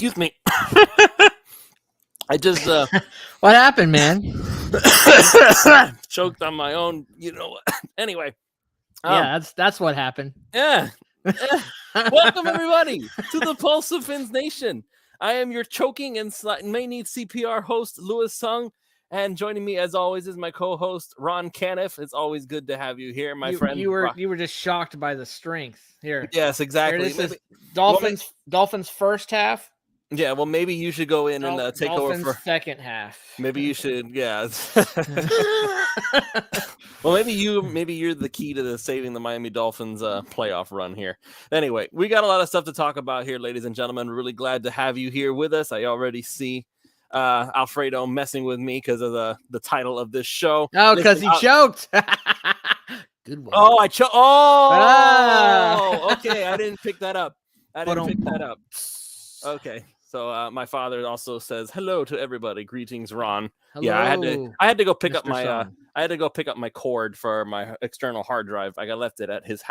Excuse me. I just What happened, man? choked on my own. You know what? Anyway. Yeah, that's what happened. Yeah. Welcome everybody to the Pulse of Fins Nation. I am your choking and may need CPR host Louis Sung, and joining me as always is my co-host Ron Caniff. It's always good to have you here, my friend. You were just shocked by the strength here. Yes, exactly. Here, this is Dolphins first half. Yeah, well, maybe you should go in and take Dolphins over for second half. Maybe you should, yeah. Well, maybe you're the key to saving the Miami Dolphins playoff run here. Anyway, we got a lot of stuff to talk about here, ladies and gentlemen. Really glad to have you here with us. I already see Alfredo messing with me because of the title of this show. Oh, because he choked. Good one. Oh, I choked. Oh, okay. I didn't pick that up. Okay. So my father also says hello to everybody. Greetings, Ron. Hello, yeah, I had to go pick Mr. up my cord for my external hard drive. I left it at his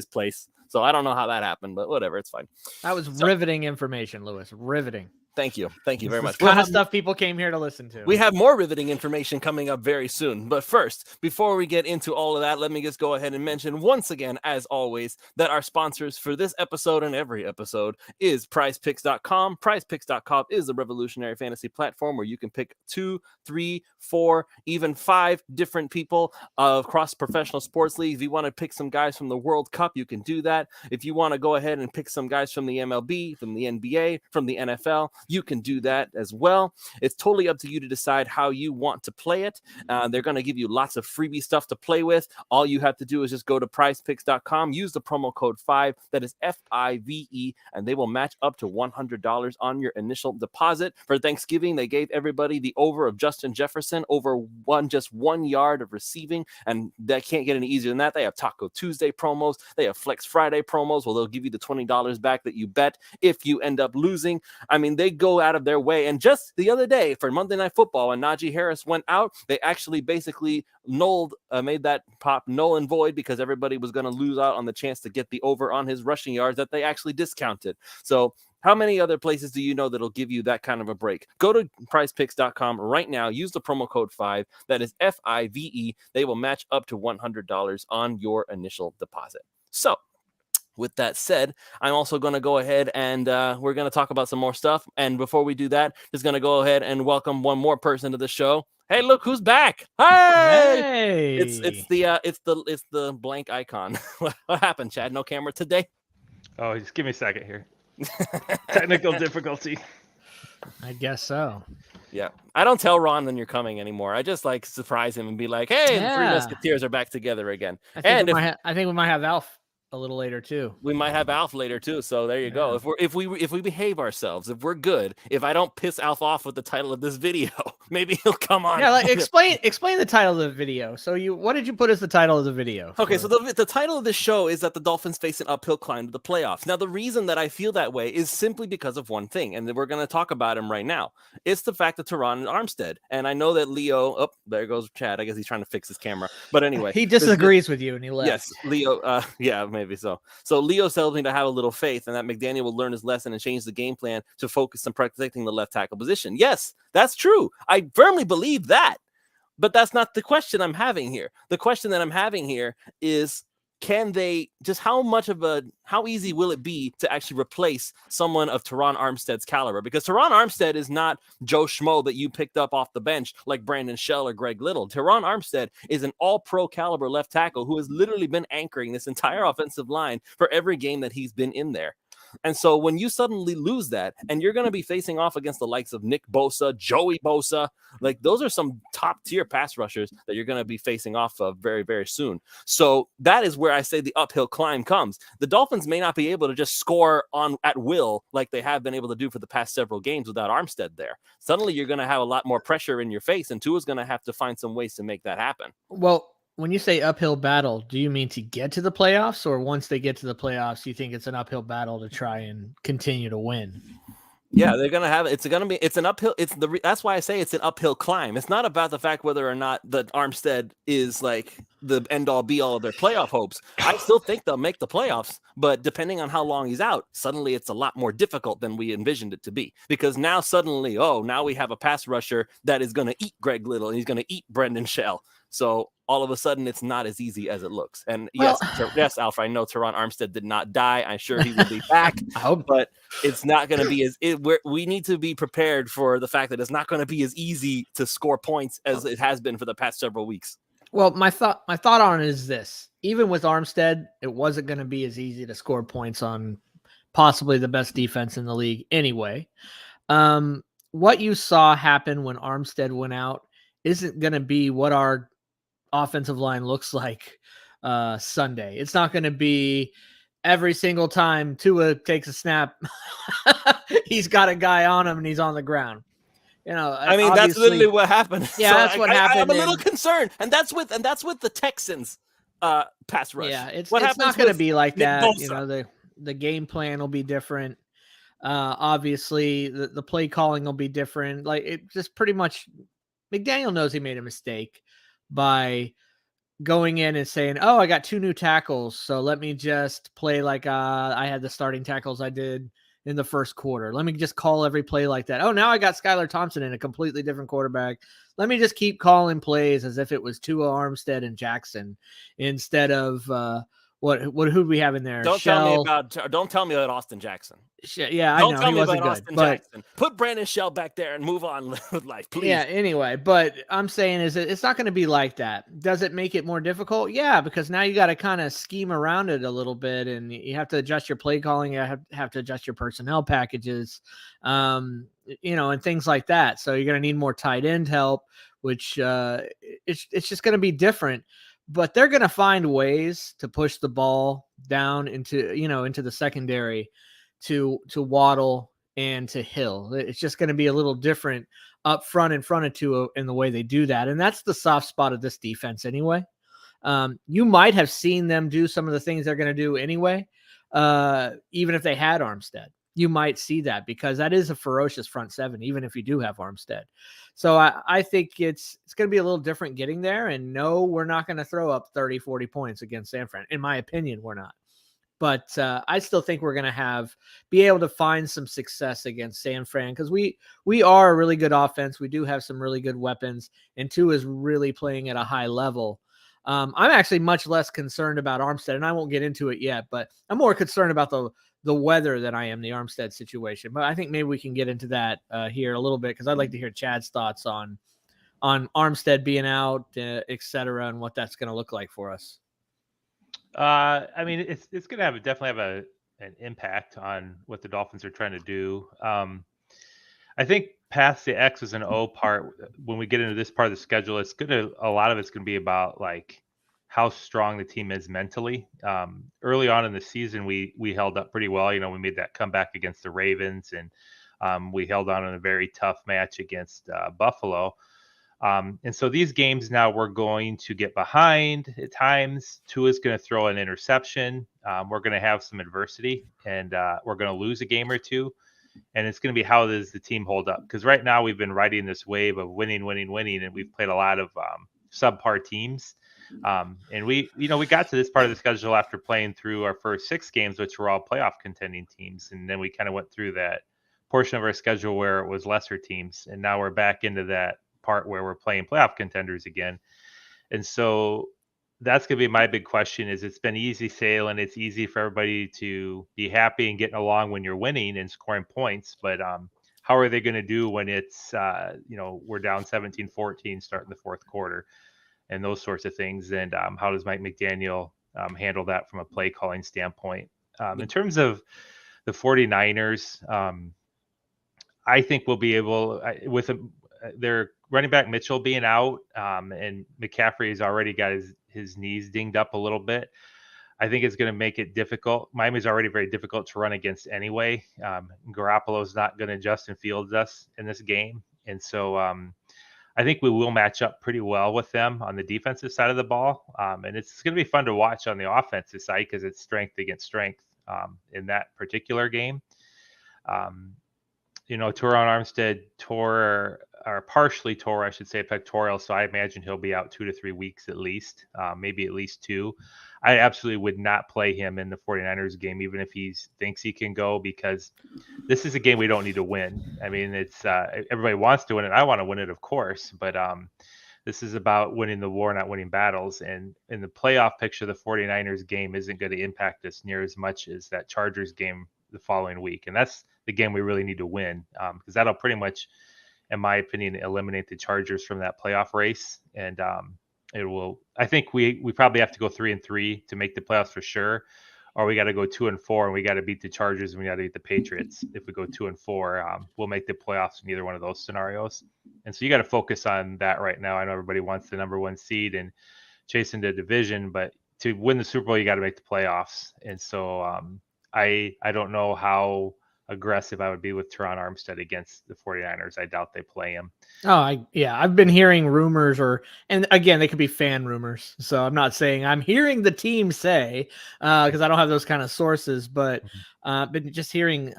place. So I don't know how that happened, but whatever, it's fine. That was riveting information, Louis. Riveting. Thank you very much. Kind of stuff people came here to listen to. We have more riveting information coming up very soon. But first, before we get into all of that, let me just go ahead and mention once again, as always, that our sponsors for this episode and every episode is PrizePicks.com. PrizePicks.com is a revolutionary fantasy platform where you can pick 2, 3, 4, even 5 different people across professional sports leagues. If you want to pick some guys from the World Cup, you can do that. If you want to go ahead and pick some guys from the MLB, from the NBA, from the NFL, you can do that as well. It's totally up to you to decide how you want to play it. They're going to give you lots of freebie stuff to play with. All you have to do is just go to prizepicks.com, use the promo code 5, that is FIVE, and they will match up to $100 on your initial deposit. For Thanksgiving, they gave everybody the over of Justin Jefferson, over just 1 yard of receiving, and that can't get any easier than that. They have Taco Tuesday promos. They have Flex Friday promos. Well, they'll give you the $20 back that you bet if you end up losing. I mean, they go out of their way. And just the other day for Monday Night Football, when Najee Harris went out, they actually basically made that pop null and void because everybody was going to lose out on the chance to get the over on his rushing yards that they actually discounted. So how many other places do you know that'll give you that kind of a break? Go to prizepicks.com right now. Use the promo code 5. That is FIVE. They will match up to $100 on your initial deposit. So with that said, I'm also going to go ahead and we're going to talk about some more stuff. And before we do that, just going to go ahead and welcome one more person to the show. Hey, look who's back! Hey! It's the blank icon. What happened, Chad? No camera today? Oh, just give me a second here. Technical difficulty. I guess so. Yeah, I don't tell Ron when you're coming anymore. I just surprise him and be like, "Hey, the Three Musketeers are back together again." I think we might have Alf a little later too. We might have Alf later too. So there you go. If we behave ourselves, if we're good, if I don't piss Alf off with the title of this video, maybe he'll come on. Yeah, explain the title of the video. So what did you put as the title of the video? Okay, so the title of this show is that the Dolphins face an uphill climb to the playoffs. Now, the reason that I feel that way is simply because of one thing, and we're going to talk about him right now. It's the fact that Terron Armstead, and I know that Leo. Oh, there goes Chad. I guess he's trying to fix his camera. But anyway, he disagrees with you, and he left. Yes, Leo. Yeah, maybe so. So Leo tells me to have a little faith and that McDaniel will learn his lesson and change the game plan to focus on protecting the left tackle position. Yes, that's true. I firmly believe that. But that's not the question I'm having here. The question that I'm having here is, how easy will it be to actually replace someone of Terron Armstead's caliber? Because Terron Armstead is not Joe Schmo that you picked up off the bench like Brandon Shell or Greg Little. Terron Armstead is an all-pro caliber left tackle who has literally been anchoring this entire offensive line for every game that he's been in there. And so when you suddenly lose that and you're going to be facing off against the likes of Nick Bosa, Joey Bosa, like those are some top tier pass rushers that you're going to be facing off of very, very soon. So that is where I say the uphill climb comes. The Dolphins may not be able to just score at will like they have been able to do for the past several games without Armstead there. Suddenly you're going to have a lot more pressure in your face, and Tua's going to have to find some ways to make that happen. Well, when you say uphill battle, do you mean to get to the playoffs, or once they get to the playoffs, you think it's an uphill battle to try and continue to win? Yeah, they're gonna have it's an uphill. That's why I say it's an uphill climb. It's not about the fact whether or not the Armstead is like the end all be all of their playoff hopes. I still think they'll make the playoffs, but depending on how long he's out, suddenly it's a lot more difficult than we envisioned it to be, because now suddenly, now we have a pass rusher that is going to eat Greg Little and he's going to eat Brendan Shell. So all of a sudden it's not as easy as it looks. And yes, Alfred, I know Terron Armstead did not die. I'm sure he will be back, but it's not going to be we need to be prepared for the fact that it's not going to be as easy to score points as it has been for the past several weeks. Well, my thought on it is this: even with Armstead, it wasn't going to be as easy to score points on possibly the best defense in the league anyway. What you saw happen when Armstead went out isn't going to be what our offensive line looks like Sunday. It's not going to be every single time Tua takes a snap, he's got a guy on him and he's on the ground. I mean, that's literally what happened. Yeah, so that's what happened. I'm a little concerned, and that's with the Texans pass rush. Yeah, it's not going to be like that. The game plan will be different. Obviously, the play calling will be different. Like, it just pretty much, McDaniel knows he made a mistake by going in and saying, "Oh, I got 2 new tackles, so let me just play like I had the starting tackles I did in the first quarter. Let me just call every play like that. Oh, now I got Skylar Thompson in, a completely different quarterback. Let me just keep calling plays as if it was Tua, Armstead, and Jackson instead of who we have in there? Don't tell me about Austin Jackson. Yeah, I know he wasn't good. Austin Jackson. Put Brandon Shell back there and move on with life, please. Yeah. Anyway, but I'm saying is it's not going to be like that. Does it make it more difficult? Yeah, because now you got to kind of scheme around it a little bit, and you have to adjust your play calling. You have to adjust your personnel packages, and things like that. So you're going to need more tight end help, which it's just going to be different. But they're going to find ways to push the ball down into the secondary to Waddle and to Hill. It's just going to be a little different up front in front of Tua in the way they do that. And that's the soft spot of this defense anyway. You might have seen them do some of the things they're going to do anyway, even if they had Armstead. You might see that because that is a ferocious front seven, even if you do have Armstead. So I think it's going to be a little different getting there. And no, we're not going to throw up 30, 40 points against San Fran. In my opinion, we're not. But I still think we're going to be able to find some success against San Fran because we are a really good offense. We do have some really good weapons, and Tua is really playing at a high level. I'm actually much less concerned about Armstead, and I won't get into it yet, but I'm more concerned about the weather than I am the Armstead situation. But I think maybe we can get into that here a little bit because I'd like to hear Chad's thoughts on Armstead being out, et cetera, and what that's going to look like for us. I mean, it's going to definitely have an impact on what the Dolphins are trying to do. I think past the X's and O part, when we get into this part of the schedule, a lot of it's going to be about like how strong the team is mentally. Early on in the season, we held up pretty well. We made that comeback against the Ravens, and we held on in a very tough match against Buffalo. And so these games now we're going to get behind at times. Tua's going to throw an interception. We're going to have some adversity, and we're going to lose a game or two. And it's going to be how does the team hold up? Because right now we've been riding this wave of winning, and we've played a lot of subpar teams. And we got to this part of the schedule after playing through our first 6 games, which were all playoff contending teams. And then we kind of went through that portion of our schedule where it was lesser teams. And now we're back into that part where we're playing playoff contenders again. And so that's going to be my big question is it's been easy sailing. It's easy for everybody to be happy and getting along when you're winning and scoring points. But how are they going to do when it's, we're down 17-14 starting the fourth quarter and those sorts of things? And how does Mike McDaniel handle that from a play calling standpoint? In terms of the 49ers, I think we'll be able, with their running back Mitchell being out, and McCaffrey has already got his knees dinged up a little bit. I think it's going to make it difficult. Miami's already very difficult to run against anyway. Garoppolo's not going to Justin Fields us in this game. And so I think we will match up pretty well with them on the defensive side of the ball. And it's going to be fun to watch on the offensive side because it's strength against strength in that particular game. Terron Armstead tore or partially tore, I should say, pectoral. So I imagine he'll be out 2 to 3 weeks at least, maybe at least 2. I absolutely would not play him in the 49ers game, even if he thinks he can go, because this is a game we don't need to win. I mean, it's everybody wants to win it. I want to win it, of course, but this is about winning the war, not winning battles. And in the playoff picture, the 49ers game isn't going to impact us near as much as that Chargers game the following week. And that's the game we really need to win, because that'll pretty much, in my opinion, eliminate the Chargers from that playoff race. And it will. I think we probably have to go 3-3 to make the playoffs for sure, or we got to go 2-4 and we got to beat the Chargers and we got to beat the Patriots. If we go 2-4, we'll make the playoffs in either one of those scenarios. And so you got to focus on that right now. I know everybody wants the number 1 seed and chasing the division, but to win the Super Bowl, you got to make the playoffs. And so I don't know how aggressive I would be with Terron Armstead against the 49ers. I doubt they play him. I've been hearing rumors, and again, they could be fan rumors. So I'm not saying I'm hearing the team say, because I don't have those kind of sources, but been just hearing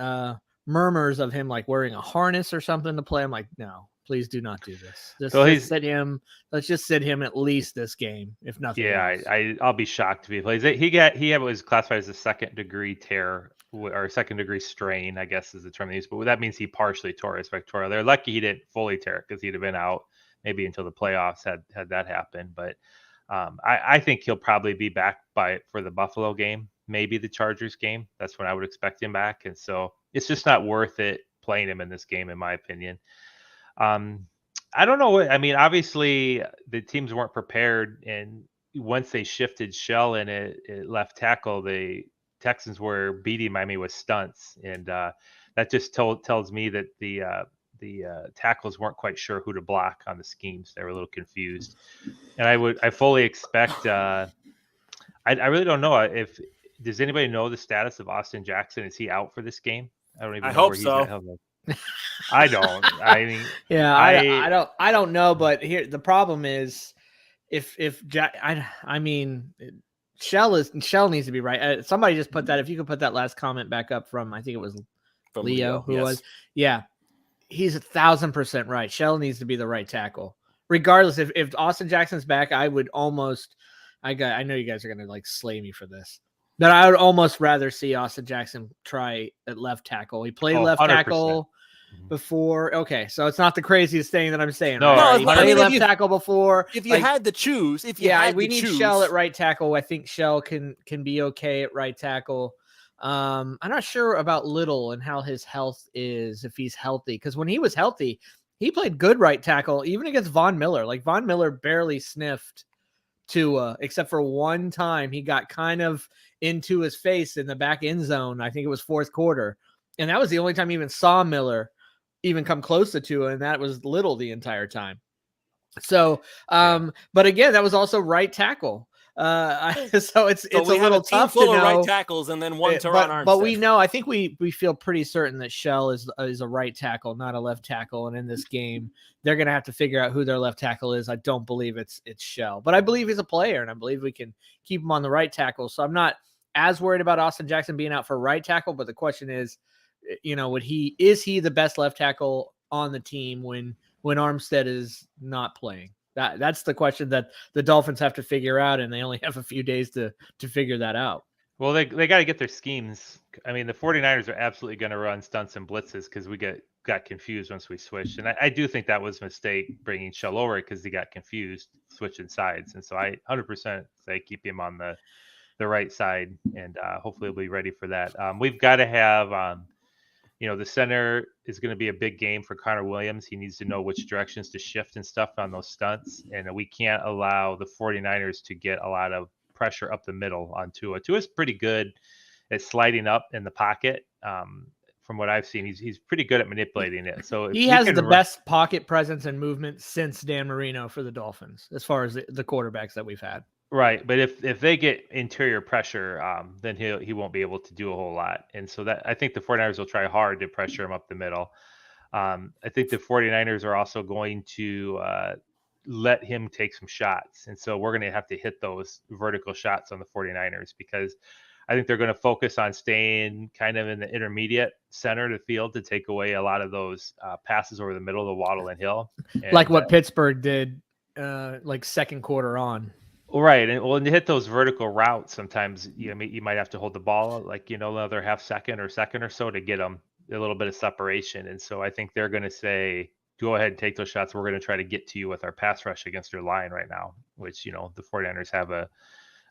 murmurs of him like wearing a harness or something to play. I'm like, no, please do not do this. Just sit him. Let's just sit him at least this game, if nothing else. I'll be shocked if he plays it. He was classified as a second-degree tear or second-degree strain, I guess is the term they use. But that means he partially tore his pectoral. They're lucky he didn't fully tear it, because he'd have been out maybe until the playoffs had that happen. But I think he'll probably be back for the Buffalo game, maybe the Chargers game. That's when I would expect him back. And so it's just not worth it playing him in this game, in my opinion. I don't know. I mean, obviously the teams weren't prepared, and once they shifted Shell in at left tackle, the Texans were beating Miami with stunts, and that just tells me that the tackles weren't quite sure who to block on the schemes. They were a little confused, and I fully expect. I really don't know if does anybody know the status of Austin Jackson? Is he out for this game? I don't even. I know hope where he's so. at. I don't. I mean, yeah, I don't know, but here the problem is if Jack. I mean. Shell needs to be right. Somebody just put that. If you could put that last comment back up from, I think it was from Leo who yes. was. Yeah, he's 1,000% right. Shell needs to be the right tackle, regardless. If Austin Jackson's back, I would almost. I know you guys are gonna like slay me for this, but I would almost rather see Austin Jackson try at left tackle. He played left 100%. Tackle before. Okay, so it's not the craziest thing that I'm saying. No, right? he played left tackle before. If you had to choose, we need Shell at right tackle. I think Shell can be okay at right tackle. I'm not sure about Little and how his health is, if he's healthy, because when he was healthy, he played good right tackle, even against Von Miller. Like Von Miller barely sniffed Tua, except for one time he got kind of into his face in the back end zone. I think it was fourth quarter, and that was the only time he even saw Miller even come close to Tua, and that was Little the entire time. So, but again, that was also right tackle. So it's a little tough to know. Right tackles and then one Terron Armstead. But we know, I think we feel pretty certain that Shell is a right tackle, not a left tackle. And in this game, they're going to have to figure out who their left tackle is. I don't believe it's Shell, but I believe he's a player, and I believe we can keep him on the right tackle. So I'm not as worried about Austin Jackson being out for right tackle. But the question is, is he the best left tackle on the team when Armstead is not playing? That's the question that the Dolphins have to figure out, and they only have a few days to figure that out. Well, they got to get their schemes. I mean, the 49ers are absolutely going to run stunts and blitzes because we got confused once we switched. And I do think that was a mistake bringing Shell over because he got confused switching sides. And so I 100% say keep him on the right side, and hopefully he'll be ready for that. We've got to have the center is going to be a big game for Connor Williams. He needs to know which directions to shift and stuff on those stunts. And we can't allow the 49ers to get a lot of pressure up the middle on Tua. Tua's pretty good at sliding up in the pocket. From what I've seen, he's pretty good at manipulating it. So he has the best pocket presence and movement since Dan Marino for the Dolphins, as far as the quarterbacks that we've had. Right, but if they get interior pressure, then he won't be able to do a whole lot. And so that I think the 49ers will try hard to pressure him up the middle. I think the 49ers are also going to let him take some shots. And so we're going to have to hit those vertical shots on the 49ers because I think they're going to focus on staying kind of in the intermediate center of the field to take away a lot of those passes over the middle of the Waddle and Hill. And, like what Pittsburgh did, like second quarter on. Right. And when you hit those vertical routes, sometimes you might have to hold the ball like, another half second or so to get them a little bit of separation. And so I think they're going to say, go ahead and take those shots. We're going to try to get to you with our pass rush against your line right now, which, the 49ers have a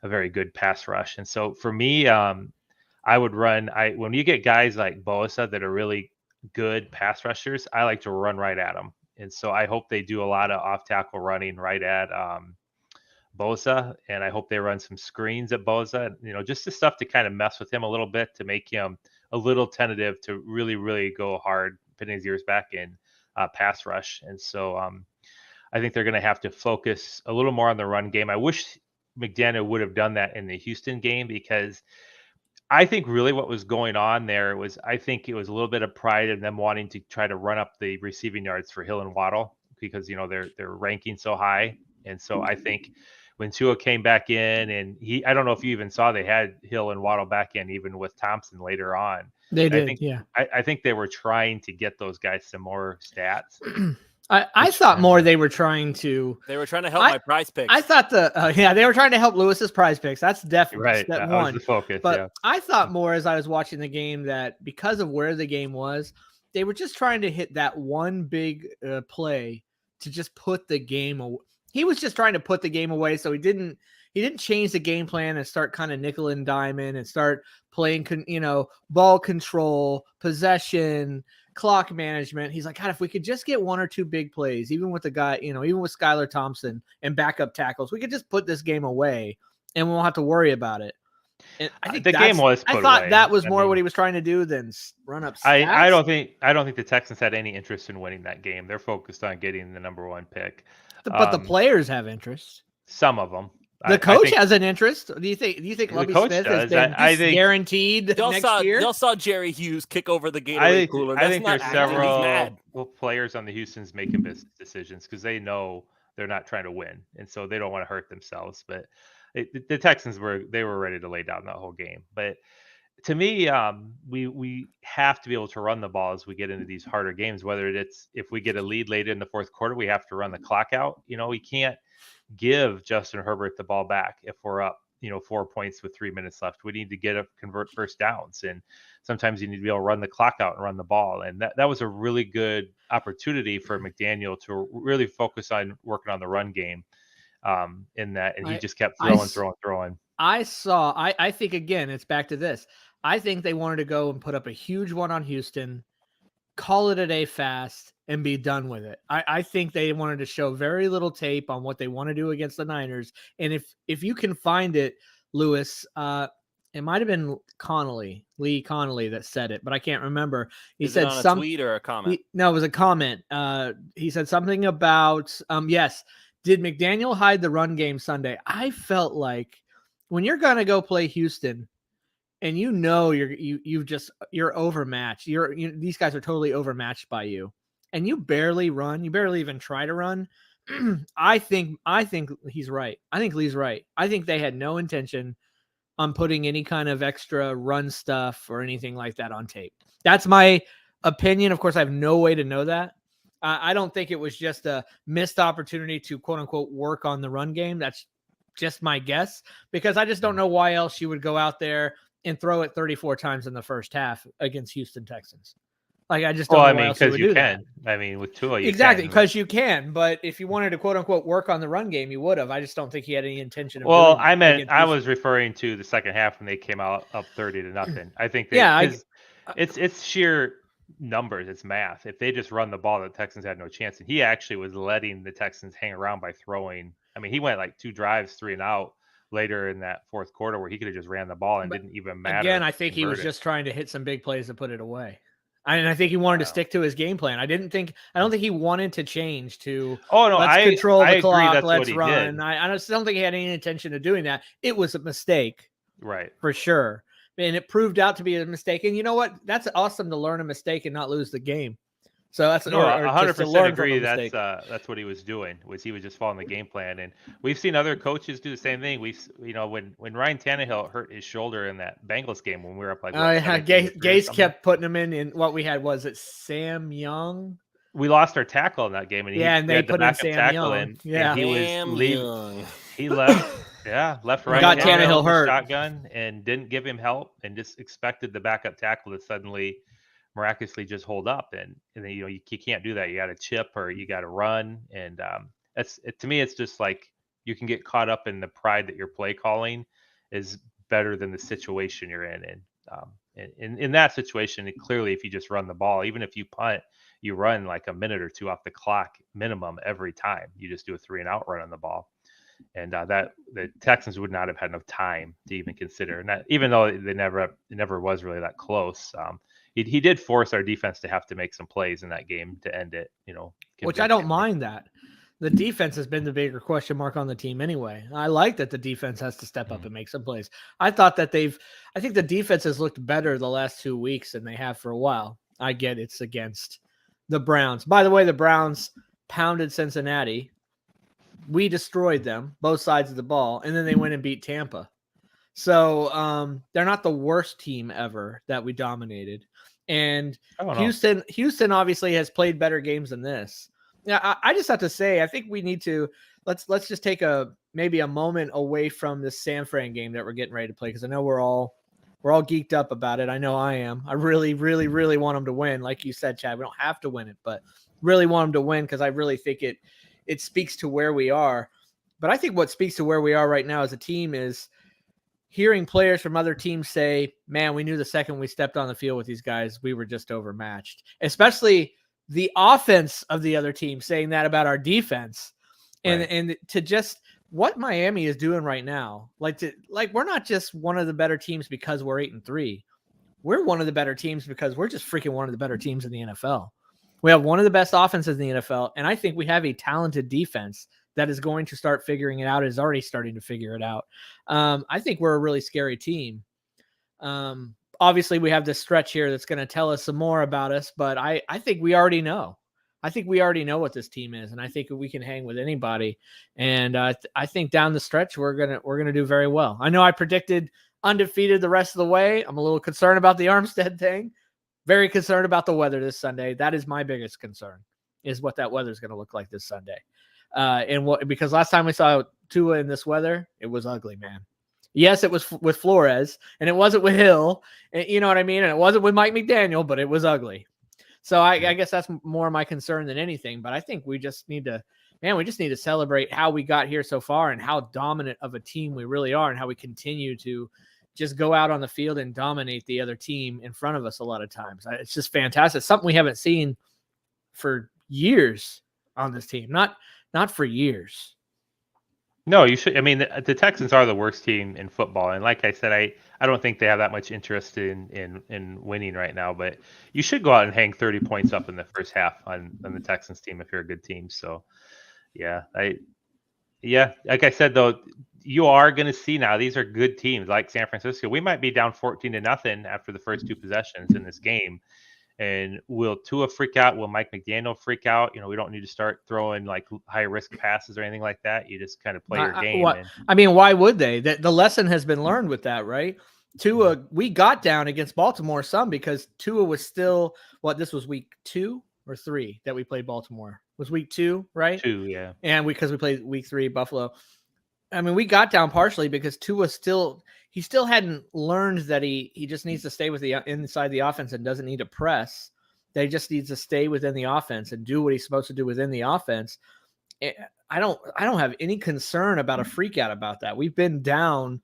very good pass rush. And so for me, I would run, when you get guys like Bosa that are really good pass rushers, I like to run right at them. And so I hope they do a lot of off tackle running right at Bosa, and I hope they run some screens at Bosa, just the stuff to kind of mess with him a little bit to make him a little tentative to really, really go hard, putting his ears back in pass rush. And so I think they're going to have to focus a little more on the run game. I wish McDaniel would have done that in the Houston game, because I think really what was going on there was, I think it was a little bit of pride in them wanting to try to run up the receiving yards for Hill and Waddle, because, they're ranking so high. And so I think when Tua came back in, and I don't know if you even saw, they had Hill and Waddle back in even with Thompson later on. They did, yeah. I think they were trying to get those guys some more stats. I thought more they were trying to help my prize picks. I thought they were trying to help Lewis's prize picks. That's definitely right. That was the focus. But yeah. I thought more as I was watching the game that because of where the game was, they were just trying to hit that one big play to just put the game away. He was just trying to put the game away, so he didn't change the game plan and start kind of nickel and diming and start playing, ball control, possession, clock management. He's like, God, if we could just get one or two big plays, even with the guy, even with Skylar Thompson and backup tackles, we could just put this game away and we won't have to worry about it. And I think the game was put I thought away. that was more what he was trying to do than run up stats. I don't think the Texans had any interest in winning that game. They're focused on getting the number one pick. But the players have interest. Some of them. The coach has an interest. Do you think Lovie Smith has been guaranteed next year? Y'all saw Jerry Hughes kick over the Gatorade cooler. I think there's several players on the Houston's making business decisions because they know they're not trying to win, and so they don't want to hurt themselves. But the Texans were ready to lay down that whole game. But to me, we have to be able to run the ball as we get into these harder games. Whether it's if we get a lead late in the fourth quarter, we have to run the clock out. We can't give Justin Herbert the ball back if we're up, 4 points with 3 minutes left. We need to convert first downs, and sometimes you need to be able to run the clock out and run the ball. And that was a really good opportunity for McDaniel to really focus on working on the run game. In that, and he just kept throwing. I think again, it's back to this. I think they wanted to go and put up a huge one on Houston, call it a day fast, and be done with it. I think they wanted to show very little tape on what they want to do against the Niners. And if you can find it, Lewis, it might have been Lee Connolly that said it, but I can't remember. He said a tweet or a comment? No, it was a comment. He said something about, yes, did McDaniel hide the run game Sunday? I felt like when you're going to go play Houston and you're overmatched, these guys are totally overmatched by you, and you barely run, you barely even try to run. I think he's right. I think Lee's right. I think they had no intention on putting any kind of extra run stuff or anything like that on tape. That's my opinion. Of course, I have no way to know that. I don't think it was just a missed opportunity to quote unquote work on the run game. That's just my guess, because I just don't know why else you would go out there and throw it 34 times in the first half against Houston Texans. Like, I just don't know why else you would do that. I mean, with Tua, you exactly, can. because you can. But if you wanted to quote unquote work on the run game, you would have. I just don't think he had any intention of doing that. I was referring to the second half when they came out up 30-0. I think it's sheer numbers, it's math. If they just run the ball, the Texans had no chance. And he actually was letting the Texans hang around by throwing. I mean, he went like 2 drives, 3 and out later in that fourth quarter where he could have just ran the ball and didn't even matter. Again, I think he was just trying to hit some big plays to put it away. And I think he wanted to stick to his game plan. I don't think he wanted to change to. Oh no, let's control the clock. Let's run. I just don't think he had any intention of doing that. It was a mistake, right, for sure. And it proved out to be a mistake. And you know what? That's awesome to learn a mistake and not lose the game. So that's No, or just to 100% learn from a agree. mistake. That's what he was doing. He was just following the game plan, and we've seen other coaches do the same thing. When Ryan Tannehill hurt his shoulder in that Bengals game when we were up like what, 17 to 3 or Gase something? kept putting him in what we had. Was it Sam Young? We lost our tackle in that game, and Yeah, and we they had the put in backup Sam tackle Young. in, Yeah. and he was Damn leaving. young. He left, left And Ryan got Tannehill Tannehill in the hurt. shotgun and didn't give him help, and just expected the backup tackle to suddenly miraculously just hold up, and then, you can't do that. You got to chip or you got to run, and to me it's just like you can get caught up in the pride that your play calling is better than the situation you're in, and in that situation, clearly if you just run the ball, even if you punt, you run like a minute or two off the clock minimum every time. You just do a 3-and-out run on the ball, and that the Texans would not have had enough time to even consider. And that, even though it never was really that close, he did force our defense to have to make some plays in that game to end it. Which I don't convincingly. mind that. The defense has been the bigger question mark on the team anyway. I like that the defense has to step up and make some plays. I think the defense has looked better the last 2 weeks than they have for a while. I get it's against the Browns. By the way, the Browns pounded Cincinnati. We destroyed them, both sides of the ball, and then they went and beat Tampa. So they're not the worst team ever that we dominated. And Houston obviously has played better games than this. Yeah, I just have to say, I think we need to let's just take maybe a moment away from this San Fran game that we're getting ready to play, because I know we're all geeked up about it. I know I am. I really, really, really want them to win. Like you said, Chad, we don't have to win it, but really want them to win because I really think it speaks to where we are. But I think what speaks to where we are right now as a team is hearing players from other teams say, man, we knew the second we stepped on the field with these guys, we were just overmatched. Especially the offense of the other team saying that about our defense. And to just what Miami is doing right now, like we're not just one of the better teams because we're 8-3. We're one of the better teams because we're just freaking one of the better teams in the NFL. We have one of the best offenses in the NFL, and I think we have a talented defense that is going to start figuring it out, is already starting to figure it out. I think we're a really scary team. Obviously, we have this stretch here that's going to tell us some more about us, but I think we already know. I think we already know what this team is, and I think we can hang with anybody. And I think down the stretch we're gonna do very well. I know I predicted undefeated the rest of the way. I'm a little concerned about the Armstead thing. Very concerned about the weather this Sunday. That is my biggest concern, is what that weather is going to look like this Sunday. Because last time we saw Tua in this weather, it was ugly, man. Yes, it was with Flores, and it wasn't with Hill. And, you know what I mean? And it wasn't with Mike McDaniel, but it was ugly. So I guess that's more my concern than anything. But I think we just need to celebrate how we got here so far and how dominant of a team we really are, and how we continue to just go out on the field and dominate the other team in front of us a lot of times. It's just fantastic. It's something we haven't seen for years on this team. Not for years. No, you should. I mean, the Texans are the worst team in football, and like I said, I don't think they have that much interest in winning right now. But you should go out and hang 30 points up in the first half on the Texans team if you're a good team. So, like I said though, you are going to see now these are good teams like San Francisco. We might be down 14-0 after the first two possessions in this game. And will Tua freak out? Will Mike McDaniel freak out? We don't need to start throwing like high risk passes or anything like that. You just kind of play your game. Why would they? The lesson has been learned with that, right? Tua, we got down against Baltimore some because Tua was still this was week 2 or 3 that we played Baltimore. It was week 2, right? 2, yeah. And because we played week 3 Buffalo. I mean, we got down partially because Tua still hadn't learned that he just needs to stay with the inside the offense and doesn't need to press. They just needs to stay within the offense and do what he's supposed to do within the offense. I don't have any concern about a freak out about that. We've been down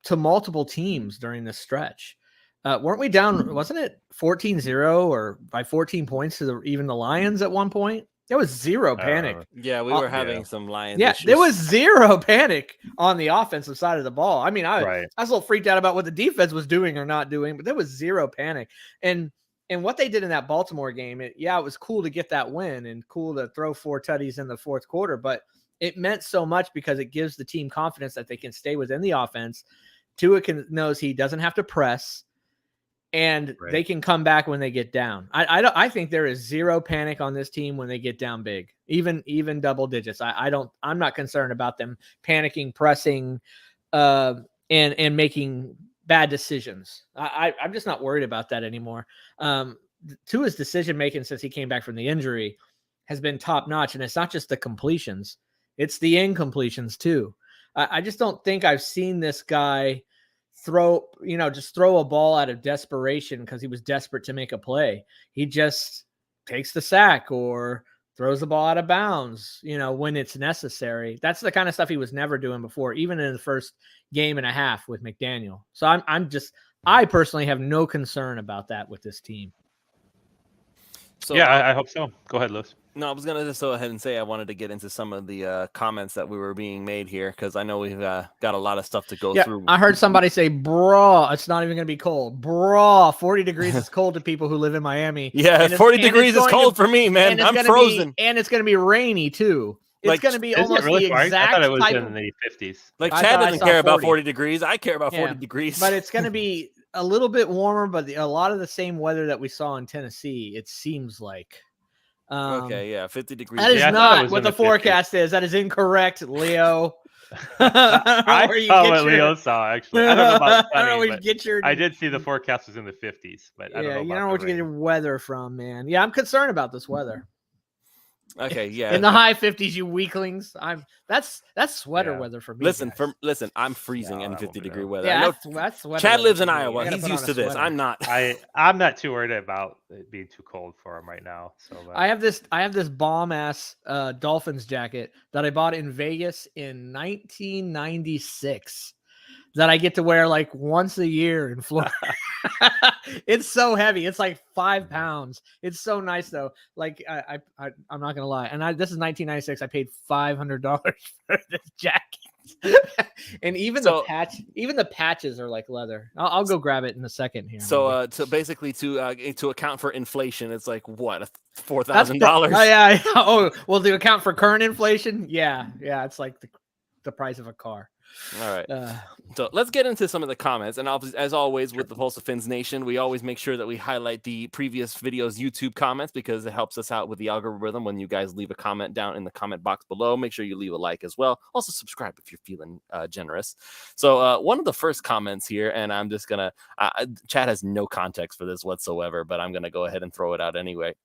to multiple teams during this stretch. Weren't we down? Wasn't it 14-0 or by 14 points to even the Lions at one point? There was zero panic. Yeah, we were having some Lions issues. There was zero panic on the offensive side of the ball. I mean, I was a little freaked out about what the defense was doing or not doing, but there was zero panic. And what they did in that Baltimore game, it was cool to get that win and cool to throw 4 tutties in the fourth quarter, but it meant so much because it gives the team confidence that they can stay within the offense. Tua knows he doesn't have to press. and Right. they can come back when they get down. I think there is zero panic on this team when they get down big, even double digits. I'm not concerned about them panicking, pressing, and making bad decisions. I'm just not worried about that anymore. Tua's decision making since he came back from the injury has been top notch, and it's not just the completions; it's the incompletions too. I just don't think I've seen this guy just throw a ball out of desperation because he was desperate to make a play. He just takes the sack or throws the ball out of bounds, when it's necessary. That's the kind of stuff he was never doing before, even in the first game and a half with McDaniel. So I personally have no concern about that with this team. So yeah, I hope so. Go ahead, Lewis. No, I was going to just go ahead and say I wanted to get into some of the comments that were being made here because I know we've got a lot of stuff to go through. I heard somebody say, "Bro, it's not even going to be cold." Bro, 40 degrees is cold to people who live in Miami. Yeah, 40 degrees is cold for me, man. I'm frozen. And it's going to be rainy too. It's going to be almost really the exact I thought it was type in the 50s. Like Chad doesn't care about 40 degrees. I care about 40 degrees. But it's going to be a little bit warmer, but a lot of the same weather that we saw in Tennessee, it seems like. Okay, yeah, 50 degrees. That is not what the forecast is. That is incorrect, Leo. I saw what Leo saw, actually. I don't know about sunny, I don't know where you get your... I did see the forecast was in the 50s, but I don't know about you know where you get your weather from, man. Yeah, I'm concerned about this weather. Okay, yeah. In the high 50s, you weaklings. That's sweater weather for me. Listen, I'm freezing in 50-degree weather. Yeah, that's sweater. Chad lives in Iowa. He's used to this. I'm not. I'm not too worried about it being too cold for him right now. So I have this bomb ass Dolphins jacket that I bought in Vegas in 1996 that I get to wear like once a year in Florida. It's so heavy. It's like 5 pounds. It's so nice though. Like I'm not gonna lie. And this is 1996. I paid $500 for this jacket. And even the patches are like leather. I'll go grab it in a second here. So to account for inflation, it's like what, $4,000? Yeah. Oh, well, to account for current inflation, yeah, it's like the price of a car. All right. So let's get into some of the comments. And as always, with the Pulse of Fins Nation, we always make sure that we highlight the previous videos' YouTube comments because it helps us out with the algorithm. When you guys leave a comment down in the comment box below, make sure you leave a like as well. Also subscribe if you're feeling generous. So one of the first comments here, and I'm just going to, Chad has no context for this whatsoever, but I'm going to go ahead and throw it out anyway.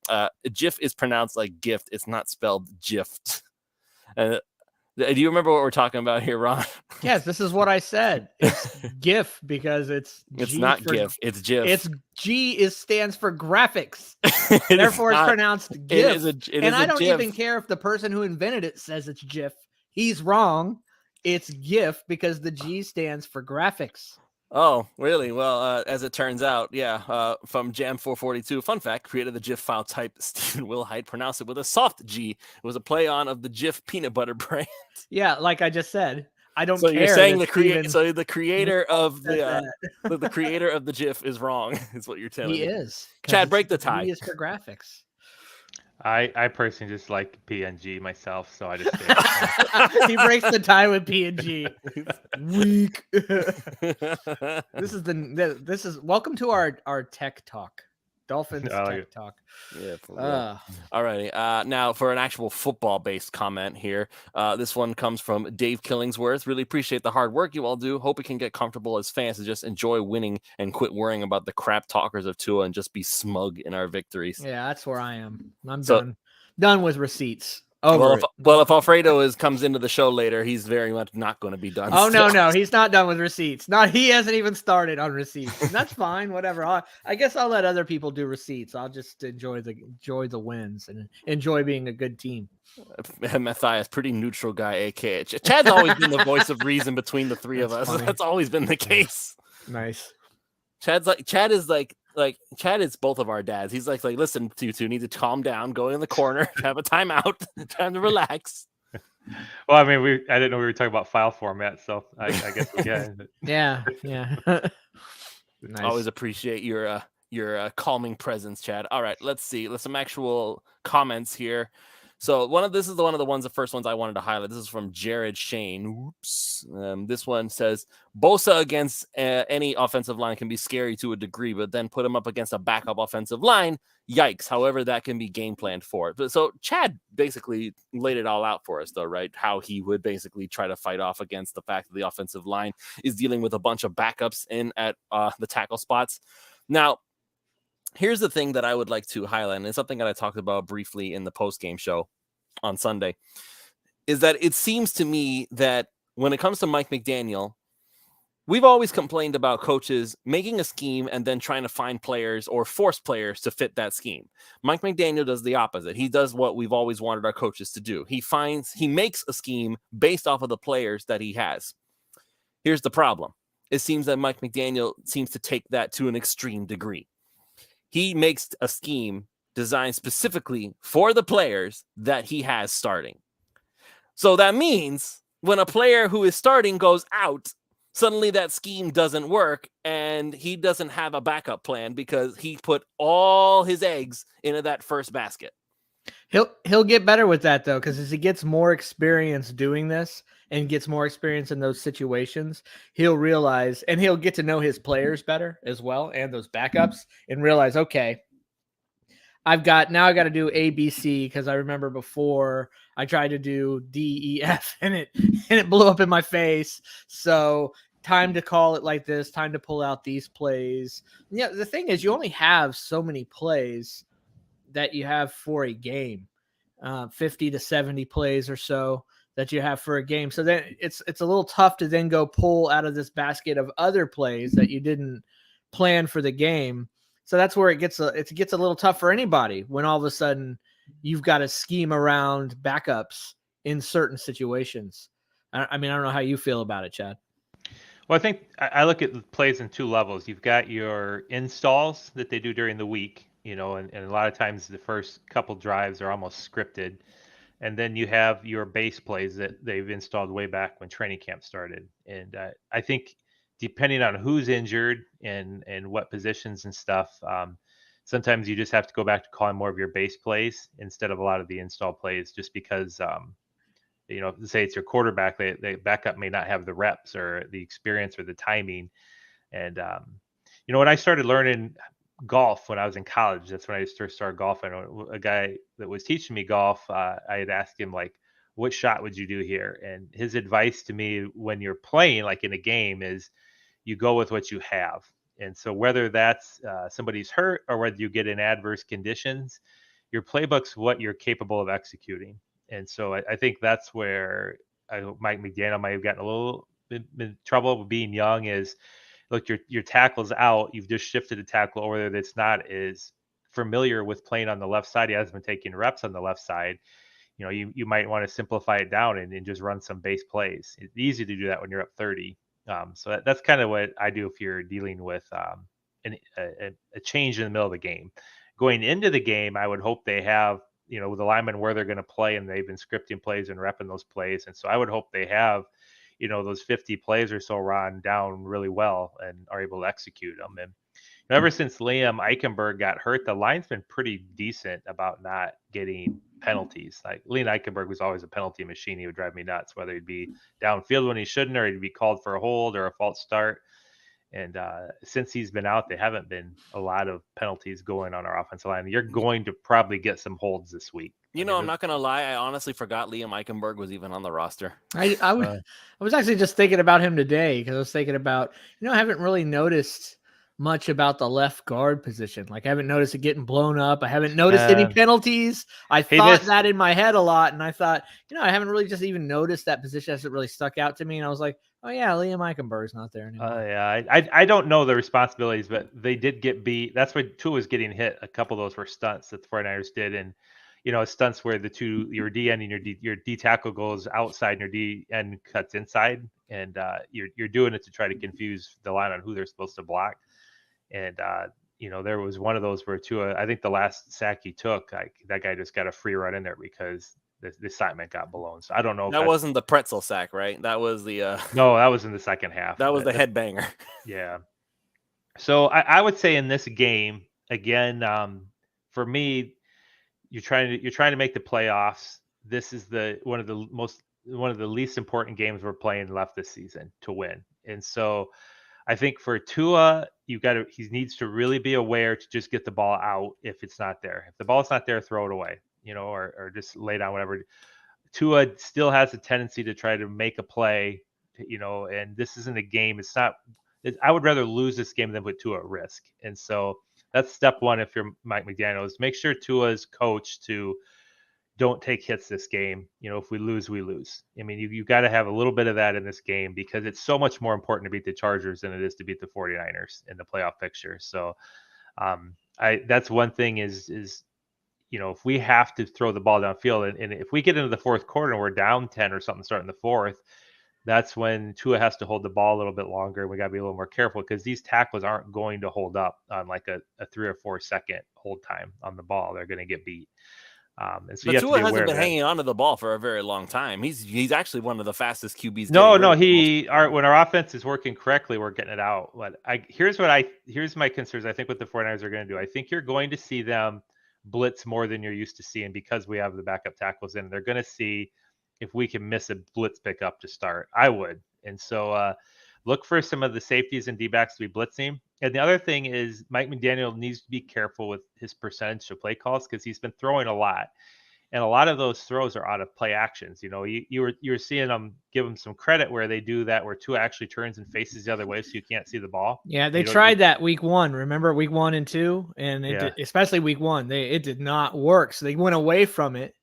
GIF is pronounced like gift. It's not spelled gift. Do you remember what we're talking about here, Ron? Yes, this is what I said. It's GIF because it's not GIF. It's GIF. It's G stands for graphics. Therefore, it's pronounced GIF. And I don't even care if the person who invented it says it's GIF. He's wrong. It's GIF because the G stands for graphics. Oh, really? Well, as it turns out, from Jam442, fun fact, created the GIF file type Stephen Wilhite, pronounced it with a soft G. It was a play on of the GIF peanut butter brand. Yeah, like I just said. I don't care. So you're saying the creator of the creator of the GIF is wrong, is what you're telling me. He is. Chad, break the tie. He is for graphics. I personally just like PNG myself, so I just he breaks the tie with PNG. Weak. This is welcome to our tech talk. Dolphins tech talk. Yeah. All righty. Now for an actual football-based comment here. This one comes from Dave Killingsworth. Really appreciate the hard work you all do. Hope we can get comfortable as fans to just enjoy winning and quit worrying about the crap talkers of Tua and just be smug in our victories. Yeah, that's where I am. I'm done with receipts. If Alfredo comes into the show later, he's very much not going to be done. Oh, no, he's not done with receipts. He hasn't even started on receipts. And that's fine, whatever. I guess I'll let other people do receipts. I'll just enjoy the wins and enjoy being a good team. Matthias, pretty neutral guy, aka Chad's always been the voice of reason between the three of us. Funny. That's always been the case. Nice. Chad is both of our dads. He's like, listen, you two need to calm down, go in the corner, have a timeout, time to relax. Well, I mean, I didn't know we were talking about file format, so I guess we can. Yeah. Nice. Always appreciate your calming presence, Chad. All right, let's see. Let's some actual comments here. So this is one of the first ones I wanted to highlight. This is from Jared Shane. Oops. This one says Bosa against any offensive line can be scary to a degree, but then put him up against a backup offensive line. Yikes. However, that can be game planned for. So Chad basically laid it all out for us, though, right? How he would basically try to fight off against the fact that the offensive line is dealing with a bunch of backups in at the tackle spots. Now, here's the thing that I would like to highlight, and it's something that I talked about briefly in the post-game show on Sunday, is that it seems to me that when it comes to Mike McDaniel, we've always complained about coaches making a scheme and then trying to find players or force players to fit that scheme. Mike McDaniel does the opposite. He does what we've always wanted our coaches to do. He makes a scheme based off of the players that he has. Here's the problem. It seems that Mike McDaniel seems to take that to an extreme degree. He makes a scheme designed specifically for the players that he has starting. So that means when a player who is starting goes out, suddenly that scheme doesn't work and he doesn't have a backup plan because he put all his eggs into that first basket. He'll get better with that, though, because as he gets more experience doing this and gets more experience in those situations, he'll realize, and he'll get to know his players better as well and those backups, and realize, okay, I got to do A, B, C, because I remember before I tried to do D, E, F, and it blew up in my face. So time to call it like this, time to pull out these plays. Yeah, the thing is, you only have so many plays that you have for a game, 50 to 70 plays or so that you have for a game. So then it's a little tough to then go pull out of this basket of other plays that you didn't plan for the game. So that's where it gets a little tough for anybody when all of a sudden you've got to scheme around backups in certain situations. I mean, I don't know how you feel about it, Chad. Well, I think I look at the plays in two levels. You've got your installs that they do during the week, and a lot of times the first couple drives are almost scripted. And then you have your base plays that they've installed way back when training camp started. And I think depending on who's injured and what positions and stuff, sometimes you just have to go back to calling more of your base plays instead of a lot of the install plays, just because, say it's your quarterback, the backup may not have the reps or the experience or the timing. And, when I started learning golf when I was in college, that's when I first started golfing. A guy that was teaching me golf, I had asked him, like, what shot would you do here? And his advice to me when you're playing, like in a game, is you go with what you have. And so whether that's somebody's hurt or whether you get in adverse conditions, your playbook's what you're capable of executing. And so I think that's where Mike McDaniel might have gotten a little bit in trouble with being young, is, look, your tackle's out. You've just shifted a tackle over there that's not as familiar with playing on the left side. He hasn't been taking reps on the left side. You might want to simplify it down and just run some base plays. It's easy to do that when you're up 30. So that's kind of what I do if you're dealing with a change in the middle of the game. Going into the game, I would hope they have, the linemen where they're going to play, and they've been scripting plays and repping those plays. And so I would hope they have, those 50 plays or so run down really well and are able to execute them. And ever since Liam Eichenberg got hurt, the line's been pretty decent about not getting penalties. Like, Liam Eichenberg was always a penalty machine. He would drive me nuts, whether he'd be downfield when he shouldn't, or he'd be called for a hold or a false start. And since he's been out, there haven't been a lot of penalties going on our offensive line. You're going to probably get some holds this week. I'm not going to lie. I honestly forgot Liam Eichenberg was even on the roster. I was actually just thinking about him today, because I was thinking about, I haven't really noticed much about the left guard position. Like, I haven't noticed it getting blown up. I haven't noticed any penalties. I thought that in my head a lot, and I thought, I haven't really just even noticed that position. Hasn't really stuck out to me, and I was like, oh yeah, Liam Eichenberg's not there anymore. Yeah, I don't know the responsibilities, but they did get beat. That's why Tua was getting hit. A couple of those were stunts that the 49ers did, and stunts where your D end and your D tackle goes outside and your D end cuts inside, and you're doing it to try to confuse the line on who they're supposed to block. And there was one of those where Tua, I think the last sack he took, that guy just got a free run in there because the assignment got blown. So I don't know if that wasn't the pretzel sack, right? That was the no, that was in the second half. That was the headbanger. Yeah. So I would say in this game, again, for me, you're trying to make the playoffs. This is one of the least important games we're playing left this season to win. And so I think for Tua, he needs to really be aware to just get the ball out if it's not there. If the ball's not there, throw it away, or just lay down whatever. Tua still has a tendency to try to make a play, and this isn't a game. I would rather lose this game than put Tua at risk. And so that's step one if you're Mike McDaniel, is make sure Tua's coached to don't take hits this game. If we lose, we lose. I mean, you got to have a little bit of that in this game because it's so much more important to beat the Chargers than it is to beat the 49ers in the playoff picture. So that's one thing is if we have to throw the ball downfield and if we get into the fourth quarter and we're down 10 or something starting the fourth, that's when Tua has to hold the ball a little bit longer. We got to be a little more careful because these tackles aren't going to hold up on like a 3 or 4 second hold time on the ball. They're going to get beat. And so but Tua hasn't been hanging onto the ball for a very long time. He's actually one of the fastest QBs. When our offense is working correctly, we're getting it out. But here's my concerns. I think what the 49ers are going to do. I think you're going to see them blitz more than you're used to seeing because we have the backup tackles in. They're going to see if we can miss a blitz pickup to start. I would. And so look for some of the safeties and D-backs to be blitzing. And the other thing is Mike McDaniel needs to be careful with his percentage of play calls because he's been throwing a lot. And a lot of those throws are out of play actions. You were seeing them give them some credit where they do that, where Tua actually turns and faces the other way so you can't see the ball. Yeah, they tried that week 1. Remember week 1 and 2? And especially week 1, it did not work. So they went away from it.